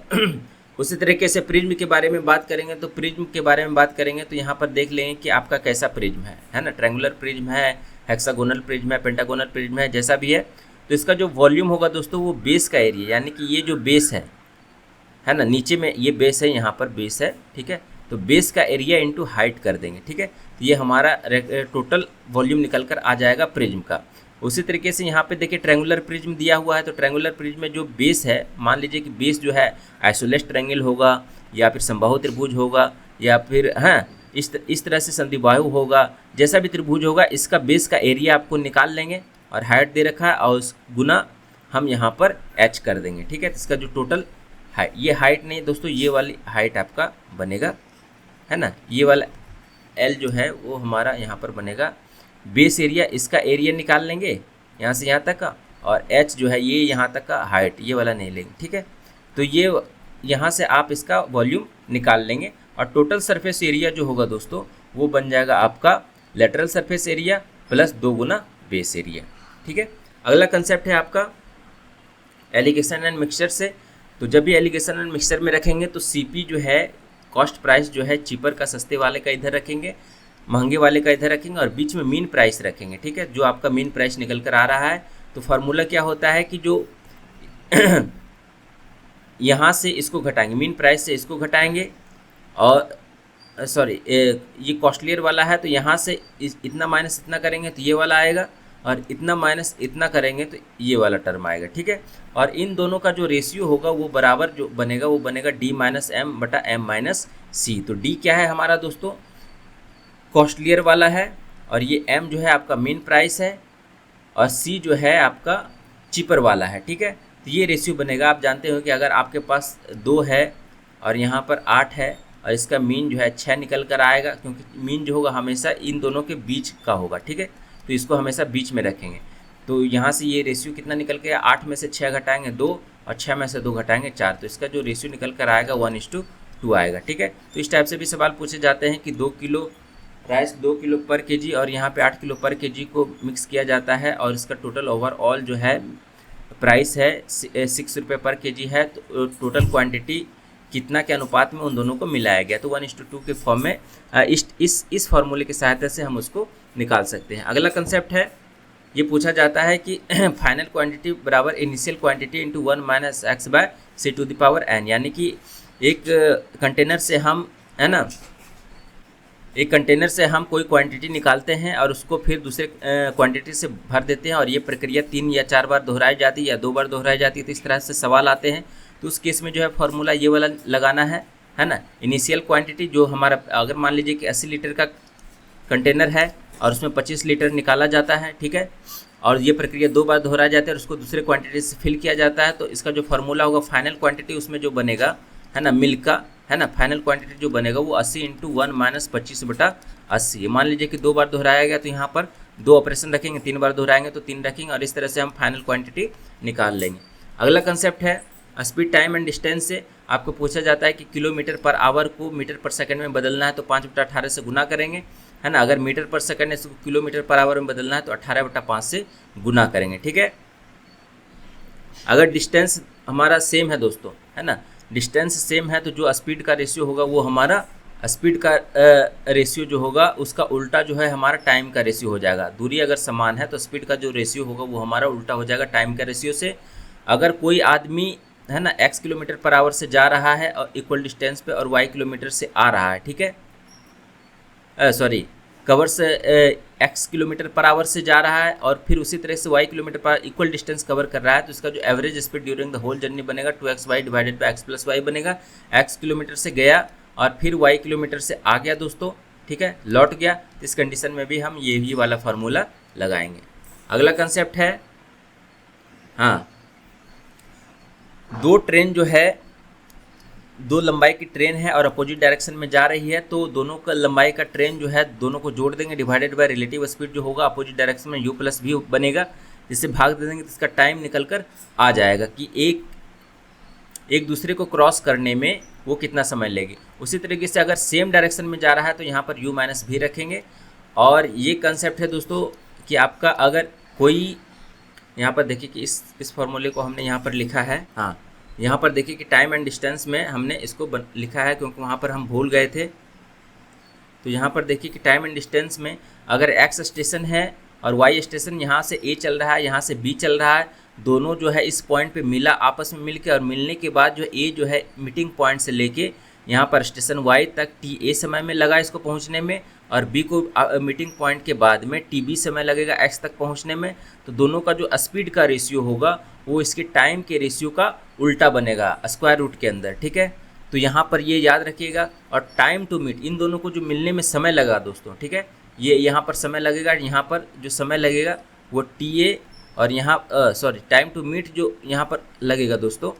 उसी तरीके से प्रिज्म के बारे में बात करेंगे तो प्रिज्म के बारे में बात करेंगे तो यहाँ पर देख लेंगे कि आपका कैसा प्रिज्म है ना। ट्रायंगुलर प्रिज्म है, हेक्सागोनल प्रिज्म है, पेंटागोनल प्रिज्म है, जैसा भी है। तो इसका जो वॉल्यूम होगा दोस्तों वो बेस का एरिया यानी कि ये जो बेस है ना, नीचे में ये बेस है, यहाँ पर बेस है, ठीक है। तो बेस का एरिया × हाइट कर देंगे, ठीक है। तो ये हमारा टोटल वॉल्यूम निकल कर आ जाएगा प्रिज्म का। उसी तरीके से यहाँ पे देखिए ट्रायंगुलर प्रिज्म दिया हुआ है। तो ट्रायंगुलर प्रिज्म में जो बेस है, मान लीजिए कि बेस जो है आइसोलेस ट्रायंगल होगा या फिर समबाहु त्रिभुज होगा या फिर इस तरह से संधिबाहु होगा, जैसा भी त्रिभुज होगा इसका बेस का एरिया आपको निकाल लेंगे और हाइट दे रखा है और उस गुना हम यहाँ पर h कर देंगे, ठीक है। तो इसका जो टोटल हाइट, ये हाइट नहीं दोस्तों, ये वाली हाइट आपका बनेगा, है ना। ये वाला L जो है वो हमारा यहाँ पर बनेगा बेस एरिया, इसका एरिया निकाल लेंगे यहाँ से यहाँ तक का, और h जो है ये यहाँ तक का हाइट, ये वाला नहीं लेंगे, ठीक है। तो ये यहाँ से आप इसका वॉल्यूम निकाल लेंगे और टोटल सरफेस एरिया जो होगा दोस्तों वो बन जाएगा आपका लेटरल सरफेस एरिया प्लस 2 गुना बेस एरिया, ठीक है। अगला कंसेप्ट है आपका एलिगेशन एंड मिक्सचर से। तो जब भी एलिगेशन एंड मिक्सचर में रखेंगे तो CP जो है कॉस्ट प्राइस जो है चीपर का, सस्ते वाले का इधर रखेंगे, महंगे वाले का इधर रखेंगे और बीच में मीन प्राइस रखेंगे, ठीक है, जो आपका मीन प्राइस निकल कर आ रहा है। तो फार्मूला क्या होता है कि जो यहाँ से इसको घटाएंगे, मीन प्राइस से इसको घटाएंगे, और सॉरी ये कॉस्टलियर वाला है तो यहाँ से इतना माइनस इतना करेंगे तो ये वाला आएगा, और इतना माइनस इतना करेंगे तो ये वाला टर्म आएगा, ठीक है। और इन दोनों का जो रेशियो होगा वो बराबर जो बनेगा वो बनेगा डी माइनस एम बटा एम माइनस सी। तो डी क्या है हमारा दोस्तों, कॉस्टलियर वाला है, और ये एम जो है आपका मेन प्राइस है, और सी जो है आपका चीपर वाला है, ठीक है। तो ये रेशियो बनेगा। आप जानते हो कि अगर आपके पास 2 है और यहाँ पर 8 है और इसका मीन जो है 6 निकल कर आएगा, क्योंकि मीन जो होगा हमेशा इन दोनों के बीच का होगा, ठीक है। तो इसको हमेशा बीच में रखेंगे। तो यहाँ से ये रेशियो कितना निकल के 8 में से 6 घटाएंगे 2 और 6 में से 2 घटाएंगे 4, तो इसका जो रेशियो निकल कर आएगा 1:2 आएगा, ठीक है। तो इस टाइप से भी सवाल पूछे जाते हैं कि 2 किलो राइस 2 किलो पर केजी और यहाँ पे 8 किलो पर केजी को मिक्स किया जाता है और इसका टोटल ओवरऑल जो है प्राइस है 6 रुपये पर केजी है। तो टोटल क्वांटिटी कितना के अनुपात में उन दोनों को मिलाया गया, तो 1:2 के फॉर्म में इस फार्मूले की सहायता से हम उसको निकाल सकते हैं। अगला कंसेप्ट है, ये पूछा जाता है कि फाइनल क्वांटिटी बराबर initial quantity into 1 minus x by c to the power n, यानी कि एक कंटेनर से हम, है ना, एक कंटेनर से हम कोई क्वांटिटी निकालते हैं और उसको फिर दूसरे क्वांटिटी से भर देते हैं, और ये प्रक्रिया 3 या 4 बार दोहराई जाती है या 2 बार दोहराई जाती है। तो इस तरह से सवाल आते हैं। तो उस केस में जो है फार्मूला ये वाला लगाना है ना। इनिशियल क्वांटिटी जो हमारा, अगर मान लीजिए कि 80 लीटर का कंटेनर है और उसमें 25 लीटर निकाला जाता है, ठीक है, और ये प्रक्रिया 2 बार दोहराई जाती है और उसको दूसरे क्वांटिटी से फिल किया जाता है। तो इसका जो फार्मूला होगा फाइनल क्वांटिटी उसमें जो बनेगा, है ना, मिल्क का, है ना, फाइनल क्वांटिटी जो बनेगा वो 80 × 1 माइनस 25/80। मान लीजिए कि 2 बार दोहराया गया तो यहाँ पर 2 ऑपरेशन रखेंगे, 3 बार दोहराएंगे तो 3 रखेंगे, और इस तरह से हम फाइनल क्वांटिटी निकाल लेंगे। अगला कंसेप्ट है स्पीड, टाइम एंड डिस्टेंस से आपको पूछा जाता है कि किलोमीटर पर आवर को मीटर पर सेकंड में बदलना है तो 5/18 से गुना करेंगे, है ना। अगर मीटर पर सेकंड है तो किलोमीटर पर आवर में बदलना है तो 18/5 से गुना करेंगे, ठीक है। अगर डिस्टेंस हमारा सेम है दोस्तों, है ना, डिस्टेंस सेम है तो जो स्पीड का रेशियो होगा वो हमारा स्पीड का रेशियो जो होगा उसका उल्टा जो है हमारा टाइम का रेशियो हो जाएगा। दूरी अगर समान है तो स्पीड का जो रेशियो होगा वो हमारा उल्टा हो जाएगा टाइम का रेशियो से। अगर कोई आदमी, है ना, x किलोमीटर पर आवर से जा रहा है और इक्वल डिस्टेंस पे और y किलोमीटर से आ रहा है, ठीक है, सॉरी, कवर से x किलोमीटर पर आवर से जा रहा है और फिर उसी तरह से y किलोमीटर पर इक्वल डिस्टेंस कवर कर रहा है, तो इसका जो average speed during the whole journey बनेगा 2xy divided by x + y बनेगा। x किलोमीटर से गया और फिर y किलोमीटर से आ गया दोस्तों, ठीक है, लौट गया। तो इस कंडीशन में भी हम यही वाला फार्मूला लगाएंगे। अगला कंसेप्ट है, हाँ, 2 ट्रेन जो है, 2 लंबाई की ट्रेन है और अपोजिट डायरेक्शन में जा रही है, तो दोनों का लंबाई का ट्रेन जो है दोनों को जोड़ देंगे, डिवाइडेड बाय रिलेटिव स्पीड जो होगा अपोजिट डायरेक्शन में u + v बनेगा, जिससे भाग दे देंगे तो इसका टाइम निकल कर आ जाएगा कि एक दूसरे को क्रॉस करने में वो कितना समय लेगी। उसी तरीके से अगर सेम डायरेक्शन में जा रहा है तो यहाँ पर u - v रखेंगे। और ये कंसेप्ट है दोस्तों कि आपका अगर कोई, यहाँ पर देखिए कि इस फॉर्मूले को हमने यहाँ पर लिखा है, हाँ, यहाँ पर देखिए कि टाइम एंड डिस्टेंस में हमने इसको लिखा है क्योंकि वहाँ पर हम भूल गए थे। तो यहाँ पर देखिए कि टाइम एंड डिस्टेंस में अगर x स्टेशन है और y स्टेशन, यहाँ से a चल रहा है, यहाँ से b चल रहा है, दोनों जो है इस पॉइंट पे मिला आपस में मिलके, और मिलने के बाद जो a जो है मीटिंग पॉइंट से लेके यहाँ पर स्टेशन y तक ta समय में लगा इसको पहुँचने में, और b को मीटिंग पॉइंट के बाद में tb समय लगेगा x तक पहुँचने में। तो दोनों का जो स्पीड का रेशियो होगा वो इसके टाइम के रेशियो का उल्टा बनेगा स्क्वायर रूट के अंदर, ठीक है। तो यहाँ पर ये याद रखिएगा। और टाइम टू मीट, इन दोनों को जो मिलने में समय लगा दोस्तों, ठीक है, ये यहाँ पर समय लगेगा, यहाँ पर जो समय लगेगा वो TA, और यहाँ सॉरी टाइम टू मीट जो यहाँ पर लगेगा दोस्तों,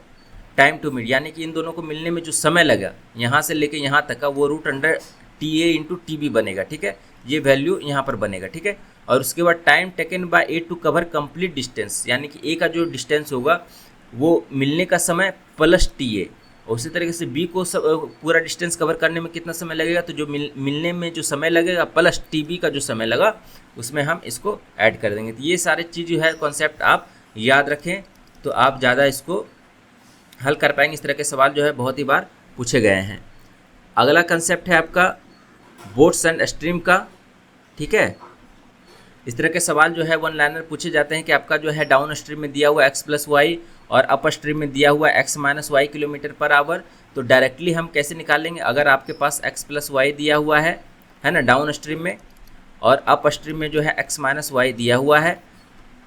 टाइम टू मीट यानी कि इन दोनों को मिलने में जो समय लगा यहाँ से लेके यहाँ तक का वो √TA × TB बनेगा, ठीक है, ये वैल्यू यहाँ पर बनेगा, ठीक है। और उसके बाद time taken by A to cover complete distance, यानी कि A का जो डिस्टेंस होगा वो मिलने का समय प्लस TA। उसी तरीके से B को पूरा डिस्टेंस कवर करने में कितना समय लगेगा, तो जो मिलने में जो समय लगेगा प्लस TB का जो समय लगा उसमें हम इसको ऐड कर देंगे। तो ये सारे चीज़ जो है कॉन्सेप्ट आप याद रखें तो आप ज़्यादा इसको हल कर पाएंगे। इस तरह के सवाल जो है बहुत ही बार पूछे गए हैं। अगला कंसेप्ट है आपका बोट्स एंड स्ट्रीम का, ठीक है। इस तरह के सवाल जो है वन लाइनर पूछे जाते हैं कि आपका जो है डाउन स्ट्रीम में दिया हुआ x+y और अप स्ट्रीम में दिया हुआ x-y किलोमीटर पर आवर, तो डायरेक्टली हम कैसे निकालेंगे। अगर आपके पास x+y दिया हुआ है ना डाउन स्ट्रीम में, और अप स्ट्रीम में जो है x-y दिया हुआ है,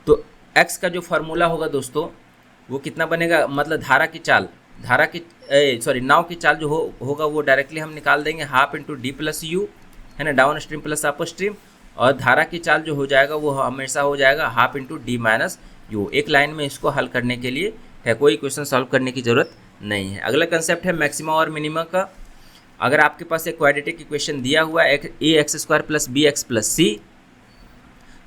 तो x का जो फार्मूला होगा दोस्तों वो कितना बनेगा, मतलब नाव की चाल जो होगा वो डायरेक्टली हम निकाल देंगे half into D plus you, है ना, down stream plus up stream. और धारा की चाल जो हो जाएगा वो हमेशा हो जाएगा half into D minus you. एक लाइन में इसको हल करने के लिए है, कोई क्वेश्चन सॉल्व करने की ज़रूरत नहीं है। अगला कंसेप्ट है मैक्सिमा और मिनिमा का। अगर आपके पास एक क्वाड्रेटिक इक्वेशन दिया हुआ है ax² प्लस bx प्लस सी,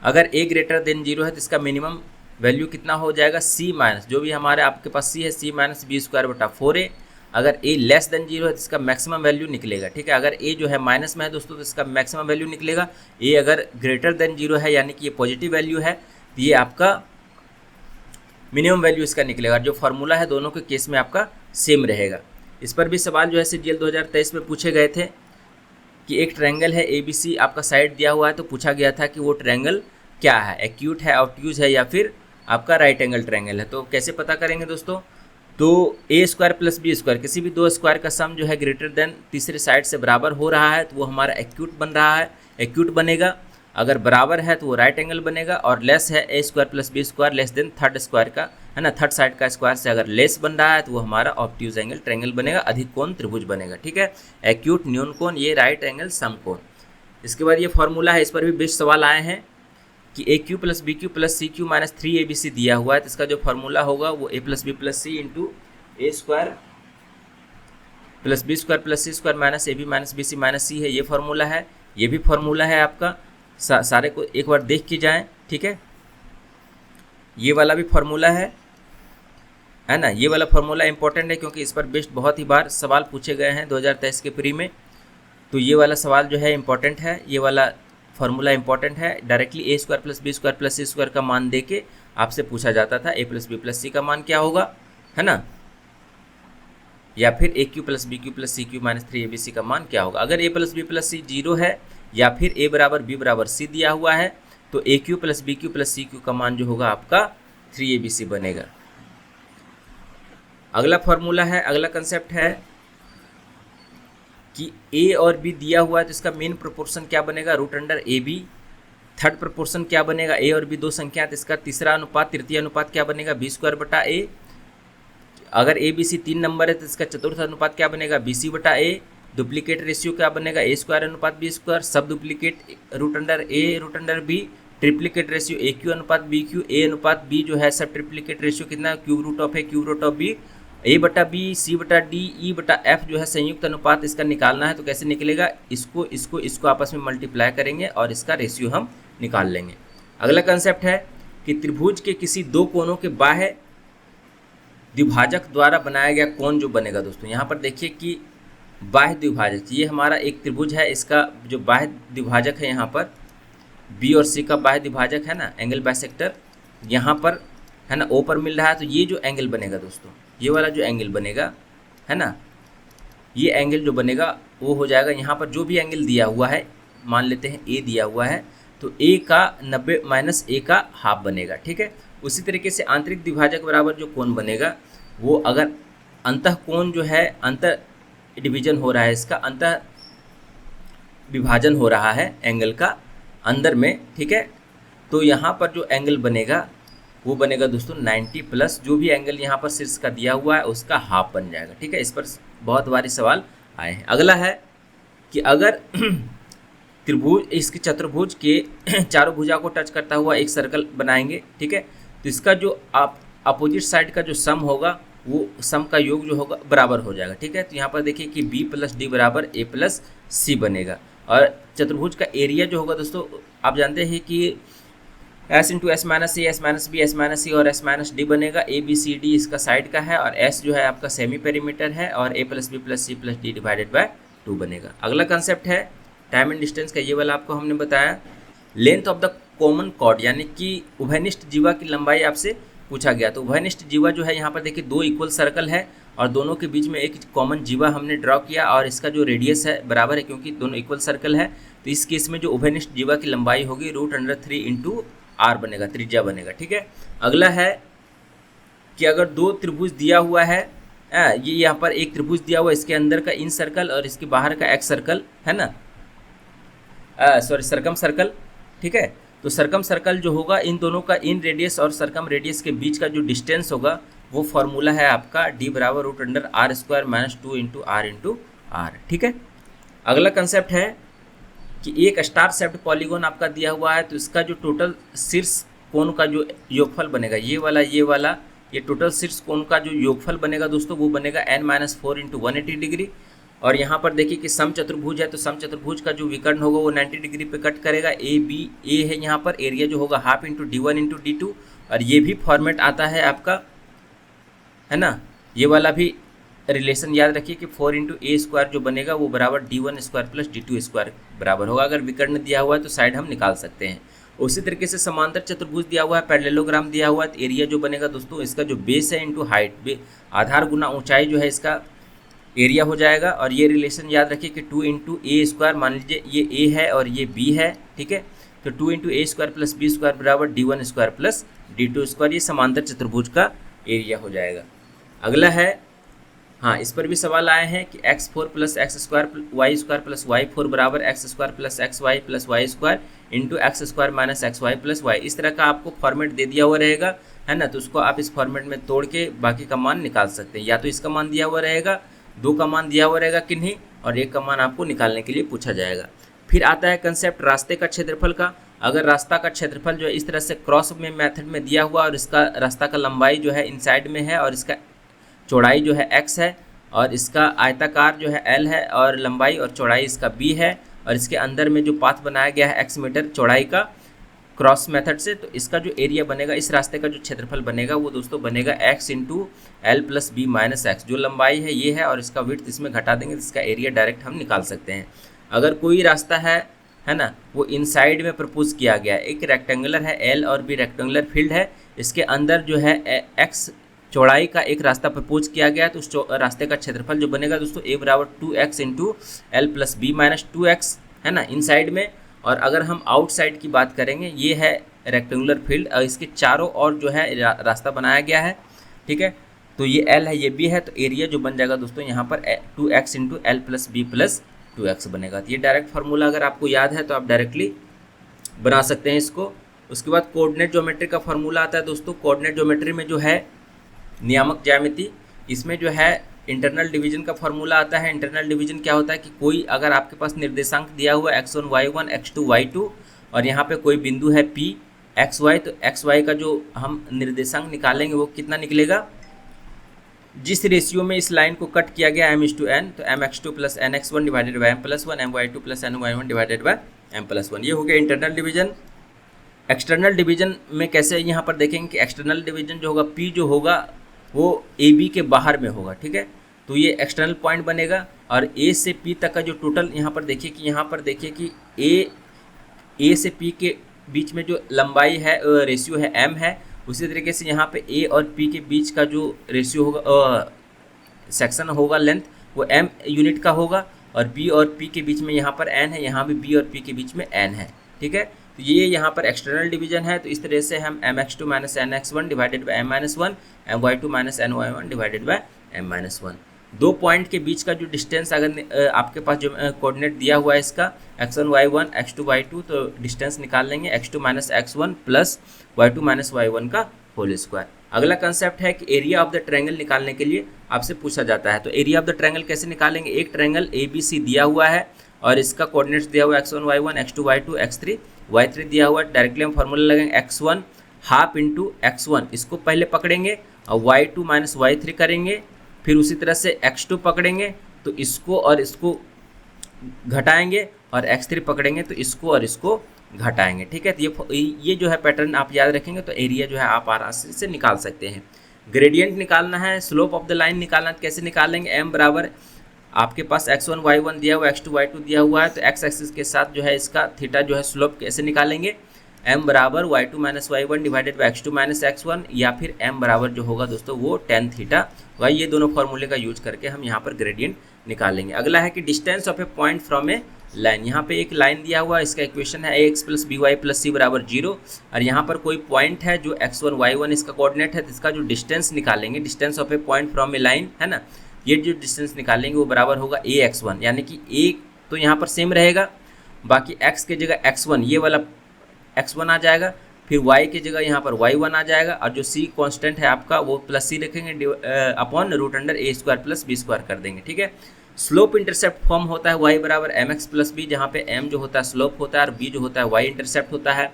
अगर a ग्रेटर देन 0 है तो इसका मिनिमम वैल्यू कितना हो जाएगा, c माइनस जो भी हमारे आपके पास c है c माइनस b²/4a। अगर a लेस देन 0 है तो इसका मैक्सिमम वैल्यू निकलेगा, ठीक है। अगर a जो है माइनस में है दोस्तों तो इसका मैक्सिमम वैल्यू निकलेगा। a अगर ग्रेटर देन 0 है यानी कि ये पॉजिटिव वैल्यू है तो ये आपका मिनिमम वैल्यू इसका निकलेगा। जो फार्मूला है दोनों के केस में आपका सेम रहेगा। इस पर भी सवाल जो है CGL 2023 में पूछे गए थे कि एक ट्रायंगल है ABC, आपका साइड दिया हुआ है, तो पूछा गया था कि वो ट्रायंगल क्या है, एक्यूट है, ऑब्ट्यूज है, या फिर आपका राइट एंगल ट्रायंगल है। तो कैसे पता करेंगे दोस्तों, तो a² प्लस b², किसी भी दो स्क्वायर का सम जो है ग्रेटर देन तीसरे साइड से बराबर हो रहा है तो वो हमारा एक्यूट बन रहा है, एक्यूट बनेगा। अगर बराबर है तो वो राइट एंगल बनेगा, और लेस है a² plus b² less than third square का, है ना, थर्ड साइड का स्क्वायर से अगर लेस बन रहा है तो वो हमारा ऑब्ट्यूज एंगल ट्रायंगल बनेगा, अधिक कोण त्रिभुज बनेगा, ठीक है। एक्यूट, न्यून कोण, ये राइट एंगल सम कोण। इसके बाद ये फॉर्मूला है, इस पर भी बेस्ट सवाल आए हैं कि AQ plus BQ plus CQ minus 3ABC दिया हुआ है, तो इसका जो फार्मूला होगा वो a plus B plus c into a² plus b² plus c² minus AB minus BC minus C है, ये फार्मूला है। ये भी फार्मूला है आपका, सारे को एक बार देख के जाएं, ठीक है। ये वाला भी फार्मूला है ना, ये वाला फार्मूला इंपॉर्टेंट है क्योंकि इस पर बेस्ट बहुत ही बार सवाल पूछे गए हैं 2023 के प्री में। तो ये वाला सवाल जो है इंपॉर्टेंट है, ये वाला फार्मूला इंपॉर्टेंट है। Directly a² plus b² plus c² का मान दे के आपसे पूछा जाता था a प्लस बी प्लस सी का मान क्या होगा, है ना, या फिर AQ plus BQ plus CQ minus 3ABC का मान क्या होगा। अगर a प्लस बी प्लस सी 0 है या फिर a बराबर b बराबर c दिया हुआ है तो AQ plus BQ plus CQ का मान जो होगा आपका 3ABC बनेगा। अगला फार्मूला है, अगला कंसेप्ट है कि a और b दिया हुआ है तो इसका मेन प्रोपोर्शन क्या बनेगा, √AB। थर्ड प्रोपोर्शन क्या बनेगा, a और b दो संख्या तो इसका तीसरा अनुपात, तृतीय अनुपात क्या बनेगा, b²/a। अगर ABC 3 नंबर है तो इसका चतुर्थ अनुपात क्या बनेगा, BC/a। डुप्लीकेट रेशियो क्या बनेगा, a² अनुपात b²। सब duplicate √a√b। Triplicate ratio AQ अनुपात BQ, a अनुपात b जो है सब ट्रिप्लीकेट रेशियो कितना, √a/b। a/b, c/d, e/f जो है संयुक्त अनुपात इसका निकालना है। तो कैसे निकलेगा, इसको आपस में मल्टीप्लाई करेंगे और इसका रेशियो हम निकाल लेंगे। अगला कंसेप्ट है कि त्रिभुज के किसी दो कोणों के बाह्य द्विभाजक द्वारा बनाया गया कोण जो बनेगा दोस्तों, यहाँ पर देखिए कि बाह्य द्विभाजक, ये हमारा एक त्रिभुज है, इसका जो बाह्य द्विभाजक है यहाँ पर B और C का बाह्य द्विभाजक है ना, एंगल बाइसेक्टर, यहाँ पर है ना O पर मिल रहा है। तो ये जो एंगल बनेगा दोस्तों, ये वाला जो एंगल बनेगा है ना, ये एंगल जो बनेगा वो हो जाएगा, यहाँ पर जो भी एंगल दिया हुआ है, मान लेते हैं A दिया हुआ है तो A का 90 माइनस A का हाफ बनेगा, ठीक है। उसी तरीके से आंतरिक द्विभाजक बराबर जो कोण बनेगा वो, अगर अंतः कोण जो है, अंतर डिवीजन हो रहा है, इसका अंतः विभाजन हो रहा है एंगल का अंदर में, ठीक है। तो यहाँ पर जो एंगल बनेगा वो बनेगा दोस्तों 90 प्लस जो भी एंगल यहाँ पर शीर्ष का दिया हुआ है उसका हाफ बन जाएगा, ठीक है। इस पर बहुत बारी सवाल आए हैं। अगला है कि अगर त्रिभुज, इसके चतुर्भुज के चारों भुजा को टच करता हुआ एक सर्कल बनाएंगे, ठीक है, तो इसका जो अपोजिट साइड का जो सम होगा वो सम का योग जो होगा बराबर हो जाएगा, ठीक है। तो यहाँ पर देखिए कि B प्लस डी बराबर A प्लस C बनेगा। और चतुर्भुज का एरिया जो होगा दोस्तों, आप जानते हैं कि S into S minus A, S minus B, S minus C और S माइनस D बनेगा। ABCD इसका साइड का है और S जो है आपका सेमी पेरीमीटर है, और A plus B plus C plus D divided by 2 बनेगा। अगला कंसेप्ट है टाइम एंड डिस्टेंस का, ये वाला आपको हमने बताया। Length of the common chord, यानी कि उभयनिष्ठ जीवा की लंबाई आपसे पूछा गया। तो उभयनिष्ठ जीवा जो है यहाँ पर देखिए 2 इक्वल सर्कल है और दोनों के बीच में एक कॉमन जीवा हमने ड्रॉ किया और इसका जो रेडियस है बराबर है, क्योंकि दोनों इक्वल सर्कल है। तो इस केस में जो उभयनिष्ठ जीवा की लंबाई होगी √3 इंटू r बनेगा, त्रिज्या बनेगा। ठीक है, अगला है कि अगर दो त्रिभुज दिया हुआ है, ये यहाँ पर एक त्रिभुज दिया हुआ है, इसके अंदर का इन सर्कल और इसके बाहर का एक्स सर्कल है ना, सॉरी सरकम सर्कल। ठीक है, तो सरकम सर्कल जो होगा इन दोनों का इन रेडियस और सरकम रेडियस के बीच का जो डिस्टेंस होगा वो फॉर्मूला है आपका d बराबर √r² - 2 into r into are. ठीक है, अगला कंसेप्ट है कि एक स्टार शेप्ड पॉलीगॉन आपका दिया हुआ है, तो इसका जो टोटल शीर्ष कोण का जो योगफल बनेगा, ये वाला ये टोटल शीर्ष कोण का जो योगफल बनेगा दोस्तों वो बनेगा n-4 इंटू 180 डिग्री। और यहाँ पर देखिए कि सम चतुर्भुज है, तो सम चतुर्भुज का जो विकर्ण होगा वो 90 डिग्री पे कट करेगा। ए है यहाँ पर, एरिया जो होगा half into d1 into d2। और ये भी फॉर्मेट आता है आपका, है ना, ये वाला भी रिलेशन याद रखिए कि 4 इंटू a² जो बनेगा वो बराबर d1² प्लस d2² बराबर होगा। अगर विकर्ण दिया हुआ है तो साइड हम निकाल सकते हैं। उसी तरीके से समांतर चतुर्भुज दिया हुआ है, पैरेललोग्राम दिया हुआ है, तो एरिया जो बनेगा दोस्तों इसका जो बेस है इंटू हाइट, आधार गुना ऊंचाई जो है इसका एरिया हो जाएगा। और ये रिलेशन याद रखिए कि 2 इंटू a², मान लीजिए ये a है और ये b है। ठीक है, तो 2 इंटू a² प्लस b² बराबर d1² प्लस d2², ये समांतर चतुर्भुज का एरिया हो जाएगा। अगला है, हाँ इस पर भी सवाल आए हैं कि x4 plus x² y² plus y4 बराबर x² plus xy plus y² into x² minus xy plus y। इस तरह का आपको फॉर्मेट दे दिया हुआ रहेगा, है ना, तो उसको आप इस फॉर्मेट में तोड़ के बाकी का मान निकाल सकते हैं। या तो इसका मान दिया हुआ रहेगा, 2 का मान दिया हुआ रहेगा किन्हीं, और 1 का मान आपको निकालने के लिए पूछा जाएगा। फिर आता है कंसेप्ट रास्ते का क्षेत्रफल का। अगर रास्ता का क्षेत्रफल जो है इस तरह से क्रॉस में मेथड में दिया हुआ और इसका रास्ता का लंबाई जो है इनसाइड में है और इसका चौड़ाई जो है x है और इसका आयताकार जो है l है और लंबाई और चौड़ाई इसका b है, और इसके अंदर में जो पाथ बनाया गया है x मीटर चौड़ाई का क्रॉस मेथड से, तो इसका जो एरिया बनेगा, इस रास्ते का जो क्षेत्रफल बनेगा वो दोस्तों बनेगा x into l plus B minus x. जो लंबाई है ये है और इसका विड्थ इसमें घटा देंगे तो इसका एरिया डायरेक्ट हम निकाल सकते हैं। अगर कोई रास्ता है ना, वो इनसाइड में प्रपोज किया गया है, एक रेक्टेंगुलर है l और b रेक्टेंगुलर फील्ड है, इसके अंदर जो है x चौड़ाई का एक रास्ता प्रपोज किया गया है, तो उस रास्ते का क्षेत्रफल जो बनेगा दोस्तों a बराबर 2x into l plus B minus 2x, है ना, इनसाइड में। और अगर हम आउटसाइड की बात करेंगे, ये है रेक्टेंगुलर फील्ड और इसके चारों ओर जो है रास्ता बनाया गया है। ठीक है, तो ये l है, ये b है, तो एरिया जो बन जाएगा दोस्तों यहाँ पर 2x into l plus B plus 2x बनेगा। तो ये डायरेक्ट फार्मूला अगर आपको याद है तो आप डायरेक्टली बना सकते हैं इसको। उसके बाद कोऑर्डिनेट ज्योमेट्री का फार्मूला आता है दोस्तों। कोऑर्डिनेट ज्योमेट्री में जो है नियामक ज्यामिति, इसमें जो है इंटरनल डिवीजन का फार्मूला आता है। इंटरनल डिवीजन क्या होता है कि कोई अगर आपके पास निर्देशांक दिया हुआ है x1 y1 x2 y2 और यहाँ पे कोई बिंदु है p xy, तो xy का जो हम निर्देशांक निकालेंगे वो कितना निकलेगा, जिस रेशियो में इस लाइन को कट किया गया m/n, तो mx2 plus nx1 divided by m+1 my2 plus ny1 divided by m+1। ये हो गया इंटरनल डिवीजन। एक्सटर्नल डिवीजन में कैसे यहाँ पर देखेंगे कि एक्सटर्नल डिवीजन जो होगा p जो होगा वो ए बी के बाहर में होगा। ठीक है, तो ये एक्सटर्नल पॉइंट बनेगा। और ए से पी तक का जो टोटल यहाँ पर देखिए कि ए से पी के बीच में जो लंबाई है रेशियो है m है, उसी तरीके से यहाँ पे ए और पी के बीच का जो रेशियो होगा सेक्शन होगा लेंथ, वो m यूनिट का होगा। और b और p के बीच में यहाँ पर n है, यहाँ भी b और p के बीच में n है। ठीक है, तो ये यहाँ पर एक्सटर्नल डिवीजन है। तो इस तरह से हम mx2 minus nx1 divided by m-1, my2 minus ny1 divided by m-1। दो पॉइंट के बीच का जो डिस्टेंस अगर आपके पास जो कोऑर्डिनेट दिया हुआ है इसका x1 y1 x2 y2, तो डिस्टेंस निकाल लेंगे x2 minus x1 plus y2 minus y1 का होल स्क्वायर। अगला कंसेप्ट है कि एरिया ऑफ द ट्रायंगल निकालने के लिए आपसे पूछा जाता है। तो एरिया ऑफ द ट्रायंगल कैसे निकालेंगे, एक ट्रायंगल ABC दिया हुआ है और इसका कोऑर्डिनेट्स दिया हुआ है x1 y1 x2 y2 x3 y3 दिया हुआ है। डायरेक्टली हम फॉर्मूला लगाएंगे x1 हाफ इंटू x1, इसको पहले पकड़ेंगे और y2 माइनस y3 करेंगे, फिर उसी तरह से x2 पकड़ेंगे तो इसको और इसको घटाएंगे और x3 पकड़ेंगे तो इसको और इसको घटाएंगे। ठीक है, तो ये जो है पैटर्न आप याद रखेंगे तो एरिया जो है आप आराम से निकाल सकते हैं। ग्रेडियंट निकालना है, स्लोप ऑफ द लाइन निकालना है, कैसे निकालेंगे, m बराबर आपके पास x1 y1 दिया हुआ, x2 y2 दिया हुआ है, तो x एक्सिस के साथ जो है इसका थीटा जो है स्लोप कैसे निकालेंगे, m बराबर y2 minus y1 divided by x2 minus x1, या फिर m बराबर जो होगा दोस्तों वो tan थीटा होगा। ये दोनों फॉर्मूले का यूज करके हम यहाँ पर ग्रेडियंट निकालेंगे। अगला है कि distance of A point from A line. यहाँ पे एक लाइन दिया हुआ है, इसका इक्वेशन है ax plus b y plus c बराबर 0, और यहाँ पर कोई पॉइंट है जो x1 y1 इसका कोऑर्डिनेट है, तो इसका जो डिस्टेंस निकालेंगे, distance of A point from A line है ना, ये जो डिस्टेंस निकालेंगे वो बराबर होगा ax1, यानी कि a तो यहाँ पर सेम रहेगा, बाकी x के जगह x1 ये वाला x1 आ जाएगा, फिर y की जगह यहाँ पर y1 आ जाएगा, और जो c कांस्टेंट है आपका वो प्लस c रखेंगे upon root under a square plus b square कर देंगे। ठीक है। स्लोप इंटरसेप्ट फॉर्म होता है y बराबर mx प्लस b, जहाँ पे m जो होता है स्लोप होता है और b जो होता है y इंटरसेप्ट होता है।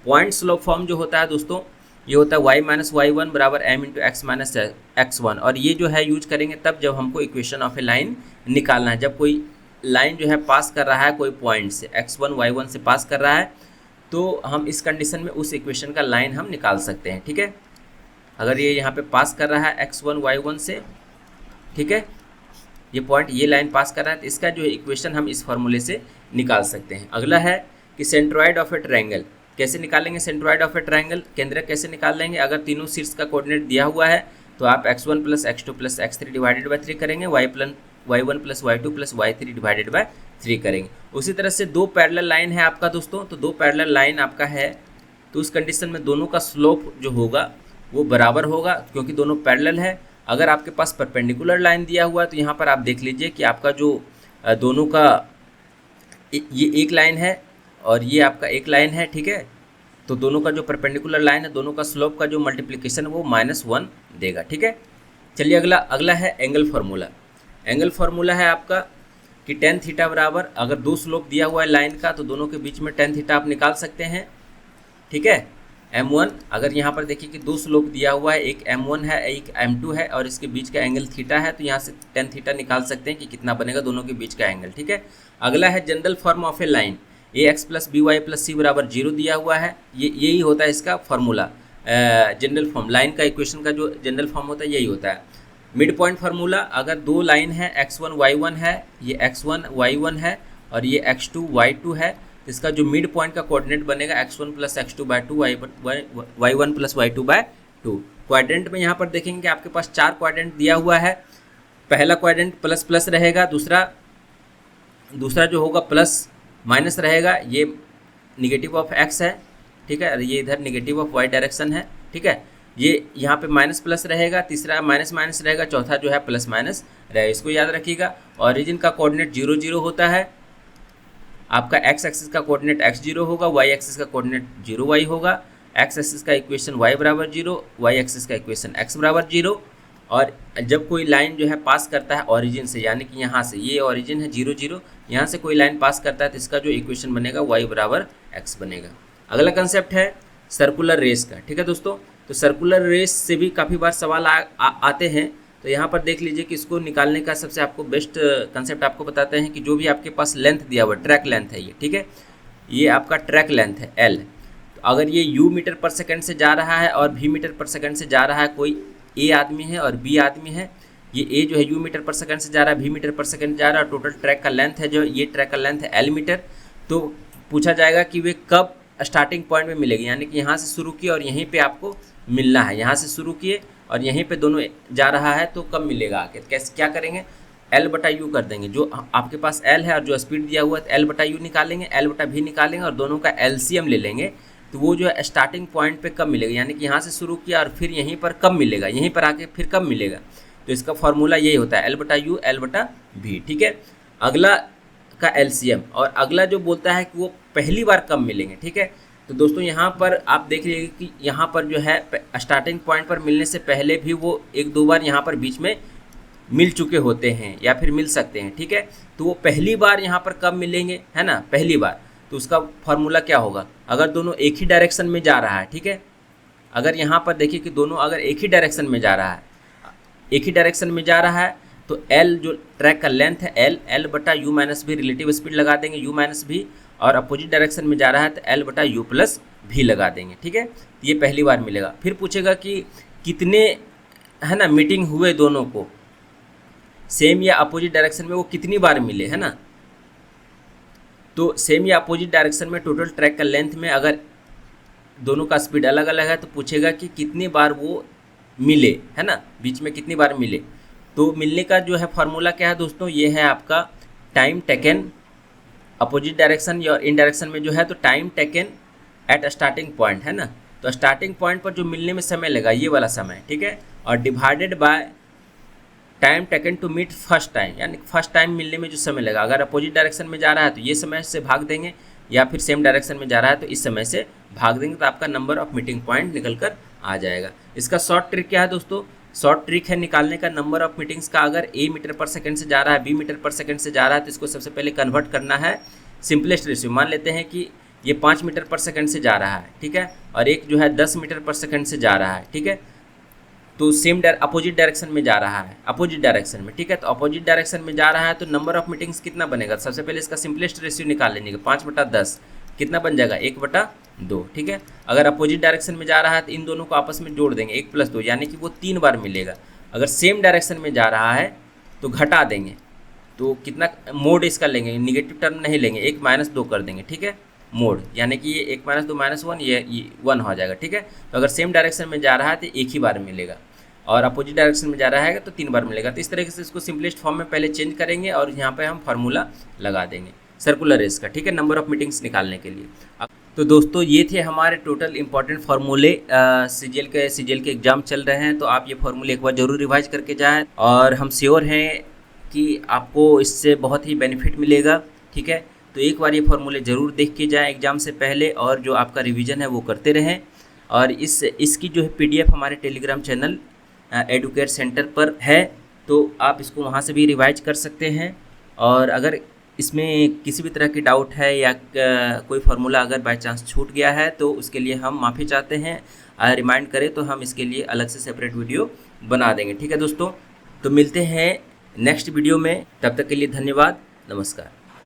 पॉइंट स्लोप फॉर्म जो होता है दोस्तों ये होता है y माइनस y1 बराबर m into x minus x1, और ये जो है यूज करेंगे तब जब हमको इक्वेशन ऑफ ए लाइन निकालना है, जब कोई लाइन जो है पास कर रहा है कोई पॉइंट से x1 y1 से पास कर रहा है, तो हम इस कंडीशन में उस इक्वेशन का लाइन हम निकाल सकते हैं। ठीक है। अगर ये यहाँ पे पास कर रहा है x1 y1 से, ठीक है, ये पॉइंट ये लाइन पास कर रहा है, तो इसका जो है इक्वेशन हम इस फॉर्मूले से निकाल सकते हैं। अगला है कि सेंट्रॉइड ऑफ ए ट्रायंगल कैसे निकालेंगे। सेंट्रॉइड ऑफ ए ट्रायंगल केंद्रक कैसे निकाल लेंगे। अगर तीनों शीर्ष का कोऑर्डिनेट दिया हुआ है तो आप x1 plus x2 plus x3 divided by 3 करेंगे, y1 plus y2 plus y3 divided by 3 करेंगे। उसी तरह से दो पैरेलल लाइन है आपका दोस्तों, तो दो पैरेलल लाइन आपका है, तो उस कंडीशन में दोनों का स्लोप जो होगा वो बराबर होगा, क्योंकि दोनों पैरेलल है। अगर आपके पास परपेंडिकुलर लाइन दिया हुआ है तो यहाँ पर आप देख लीजिए कि आपका जो दोनों का ये एक लाइन है और ये आपका एक लाइन है। ठीक है। तो दोनों का जो परपेंडिकुलर लाइन है, दोनों का स्लोप का जो मल्टीप्लिकेशन है वो -1 देगा। ठीक है। चलिए अगला है एंगल फार्मूला। एंगल फार्मूला है आपका कि tan थीटा बराबर, अगर दो स्लोप दिया हुआ है लाइन का तो दोनों के बीच में tan थीटा आप निकाल सकते हैं। ठीक है। m1, अगर यहाँ पर देखिए कि दो स्लोप दिया हुआ है, एक m1 है एक m2 है और इसके बीच का एंगल थीटा है, तो यहाँ से tan थीटा निकाल सकते हैं कि कितना बनेगा दोनों के बीच का एंगल। ठीक है। अगला है general form of a line. ax plus b y plus c बराबर 0 दिया हुआ है, यही होता है इसका फार्मूला। जनरल फॉर्म लाइन का इक्वेशन का जो जनरल फॉर्म होता है यही होता है। मिड पॉइंट फार्मूला, अगर दो लाइन है x1 y1 है, ये x1 y1 है और ये x2 y2 है, तो इसका जो मिड पॉइंट का कोऑर्डिनेट बनेगा x1 plus x2 by 2 y1 plus y2 by 2। Quadrant में यहाँ पर देखेंगे कि आपके पास 4 क्वाड्रेंट दिया हुआ है। पहला क्वाड्रेंट प्लस प्लस रहेगा, दूसरा जो होगा प्लस माइनस रहेगा, ये निगेटिव ऑफ x है। ठीक है। ये इधर निगेटिव ऑफ y डायरेक्शन है। ठीक है। ये यहाँ पे माइनस प्लस रहेगा, तीसरा माइनस माइनस रहेगा, चौथा जो है प्लस माइनस रहेगा। इसको याद रखिएगा। ओरिजिन का कोऑर्डिनेट 0 0 होता है, आपका x एक्सिस का कोऑर्डिनेट x0 होगा, y एक्सिस का कोऑर्डिनेट 0y होगा, x एक्सिस का इक्वेशन y बराबर 0, y एक्सिस का इक्वेशन x बराबर 0। और जब कोई लाइन जो है पास करता है ओरिजिन से, यानी कि यहाँ से, ये ओरिजिन है 0 0, यहाँ से कोई लाइन पास करता है तो इसका जो इक्वेशन बनेगा y बराबर x बनेगा। अगला कंसेप्ट है सर्कुलर रेस का। ठीक है दोस्तों। तो सर्कुलर रेस से भी काफ़ी बार सवाल आते हैं, तो यहाँ पर देख लीजिए कि इसको निकालने का सबसे आपको बेस्ट कंसेप्ट आपको बताते हैं कि जो भी आपके पास लेंथ दिया हुआ ट्रैक लेंथ है ये, ठीक है, ये आपका ट्रैक लेंथ है L। तो अगर ये U मीटर पर सेकंड से जा रहा है और V मीटर पर सेकंड से जा रहा है, कोई A आदमी है और B आदमी है, ये A जो है U मीटर पर सेकंड से जा रहा है, V मीटर पर सेकंड जा रहा है, टोटल ट्रैक का लेंथ है जो ये ट्रैक का लेंथ है L मीटर। तो पूछा जाएगा कि वे कब स्टार्टिंग पॉइंट में मिलेगी, यानी कि यहाँ से शुरू किए और यहीं पे आपको मिलना है, यहाँ से शुरू किए और यहीं पे दोनों जा रहा है तो कब मिलेगा आके। कैसे क्या करेंगे, L/U कर देंगे। जो आपके पास L है और जो स्पीड दिया हुआ है L/U निकालेंगे, L/V निकालेंगे और दोनों का LCM ले लेंगे, तो वो जो है स्टार्टिंग पॉइंट पे कब मिलेगा, यानी कि यहाँ से शुरू किया और फिर यहीं पर कब मिलेगा, यहीं पर आके फिर कब मिलेगा। तो इसका फॉर्मूला यही होता है L/U L/V। ठीक है। अगला का LCM, और अगला जो बोलता है कि वो पहली बार कब मिलेंगे। ठीक है। तो दोस्तों यहाँ पर आप देख लीजिए कि यहाँ पर जो है स्टार्टिंग पॉइंट पर मिलने से पहले भी वो 1-2 बार यहाँ पर बीच में मिल चुके होते हैं या फिर मिल सकते हैं। ठीक है। तो वो पहली बार यहाँ पर कब मिलेंगे, है ना, पहली बार, तो उसका फॉर्मूला क्या होगा, अगर दोनों एक ही डायरेक्शन में जा रहा है। ठीक है। अगर यहाँ पर देखिए कि दोनों अगर एक ही डायरेक्शन में जा रहा है, एक ही डायरेक्शन में जा रहा है, तो L जो ट्रैक का लेंथ है L/U माइनस भी, रिलेटिव स्पीड लगा देंगे U माइनस भी, और अपोजिट डायरेक्शन में जा रहा है तो L/U प्लस भी लगा देंगे। ठीक है। तो ये पहली बार मिलेगा। फिर पूछेगा कि कितने, है ना, मीटिंग हुए दोनों को सेम या अपोजिट डायरेक्शन में, वो कितनी बार मिले, है ना। तो सेम या अपोजिट डायरेक्शन में टोटल ट्रैक का लेंथ में अगर दोनों का स्पीड अलग अलग है तो पूछेगा कि कितनी बार वो मिले, है ना, बीच में कितनी बार मिले। तो मिलने का जो है फार्मूला क्या है दोस्तों, ये है आपका टाइम टेकन अपोजिट डायरेक्शन या इन डायरेक्शन में जो है तो time taken at starting point, है ना। तो स्टार्टिंग पॉइंट पर जो मिलने में समय लगा ये वाला समय, ठीक है, और divided by time taken to meet first time, यानी फर्स्ट टाइम मिलने में जो समय लगा। अगर अपोजिट डायरेक्शन में जा रहा है तो ये समय से भाग देंगे, या फिर सेम डायरेक्शन में जा रहा है तो इस समय से भाग देंगे, तो आपका नंबर ऑफ मीटिंग पॉइंट निकल कर आ जाएगा। इसका शॉर्ट ट्रिक क्या है दोस्तों, शॉर्ट ट्रिक है निकालने का नंबर ऑफ मीटिंग्स का। अगर ए मीटर पर सेकंड से जा रहा है, बी मीटर पर सेकंड से जा रहा है, तो इसको सबसे पहले कन्वर्ट करना है सिंपलेस्ट रेशियो। मान लेते हैं कि ये 5 मीटर पर सेकंड से जा रहा है, ठीक है, और एक जो है 10 मीटर पर सेकंड से जा रहा है, ठीक है, तो सेम अपोजिट डायरेक्शन में जा रहा है, अपोजिट डायरेक्शन में, ठीक है। तो अपोजिट डायरेक्शन में जा रहा है तो नंबर ऑफ मीटिंग्स कितना बनेगा, सबसे पहले इसका सिंपलेस्ट रेशियो निकाल लेंगे, 5/10 कितना बन जाएगा, 1/2, ठीक है। अगर अपोजिट डायरेक्शन में जा रहा है तो इन दोनों को आपस में जोड़ देंगे, 1 + 2, यानी कि वो 3 बार मिलेगा। अगर सेम डायरेक्शन में जा रहा है तो घटा देंगे, तो कितना मोड इसका लेंगे, निगेटिव टर्म नहीं लेंगे, 1 - 2 कर देंगे, ठीक है, मोड, यानी कि ये 1 - 2 - 1 ये 1 हो जाएगा, ठीक है। तो अगर सेम डायरेक्शन में जा रहा है तो एक ही बार मिलेगा, और अपोजिट डायरेक्शन में जा रहा है तो 3 बार मिलेगा। तो इस तरीके से इसको सिंपलेस्ट फॉर्म में पहले चेंज करेंगे और यहाँ पे हम फार्मूला लगा देंगे सर्कुलर रेस का, ठीक है, नंबर ऑफ मीटिंग्स निकालने के लिए। तो दोस्तों ये थे हमारे टोटल इंपॉर्टेंट फार्मूले। सीजीएल के एग्जाम चल रहे हैं तो आप ये फार्मूले एक बार जरूर रिवाइज करके जाएँ, और हम श्योर हैं कि आपको इससे बहुत ही बेनिफिट मिलेगा, ठीक है। तो एक बार ये फार्मूले ज़रूर देख के जाएँ एग्ज़ाम से पहले, और जो आपका रिवीजन है वो करते रहें। और इसकी जो है PDF हमारे टेलीग्राम चैनल एडुकेट सेंटर पर है, तो आप इसको वहाँ से भी रिवाइज कर सकते हैं। और अगर इसमें किसी भी तरह की डाउट है या कोई फार्मूला अगर बाय चांस छूट गया है तो उसके लिए हम माफ़ी चाहते हैं। रिमाइंड करें तो हम इसके लिए अलग से सेपरेट वीडियो बना देंगे, ठीक है दोस्तों। तो मिलते हैं नेक्स्ट वीडियो में, तब तक के लिए धन्यवाद, नमस्कार।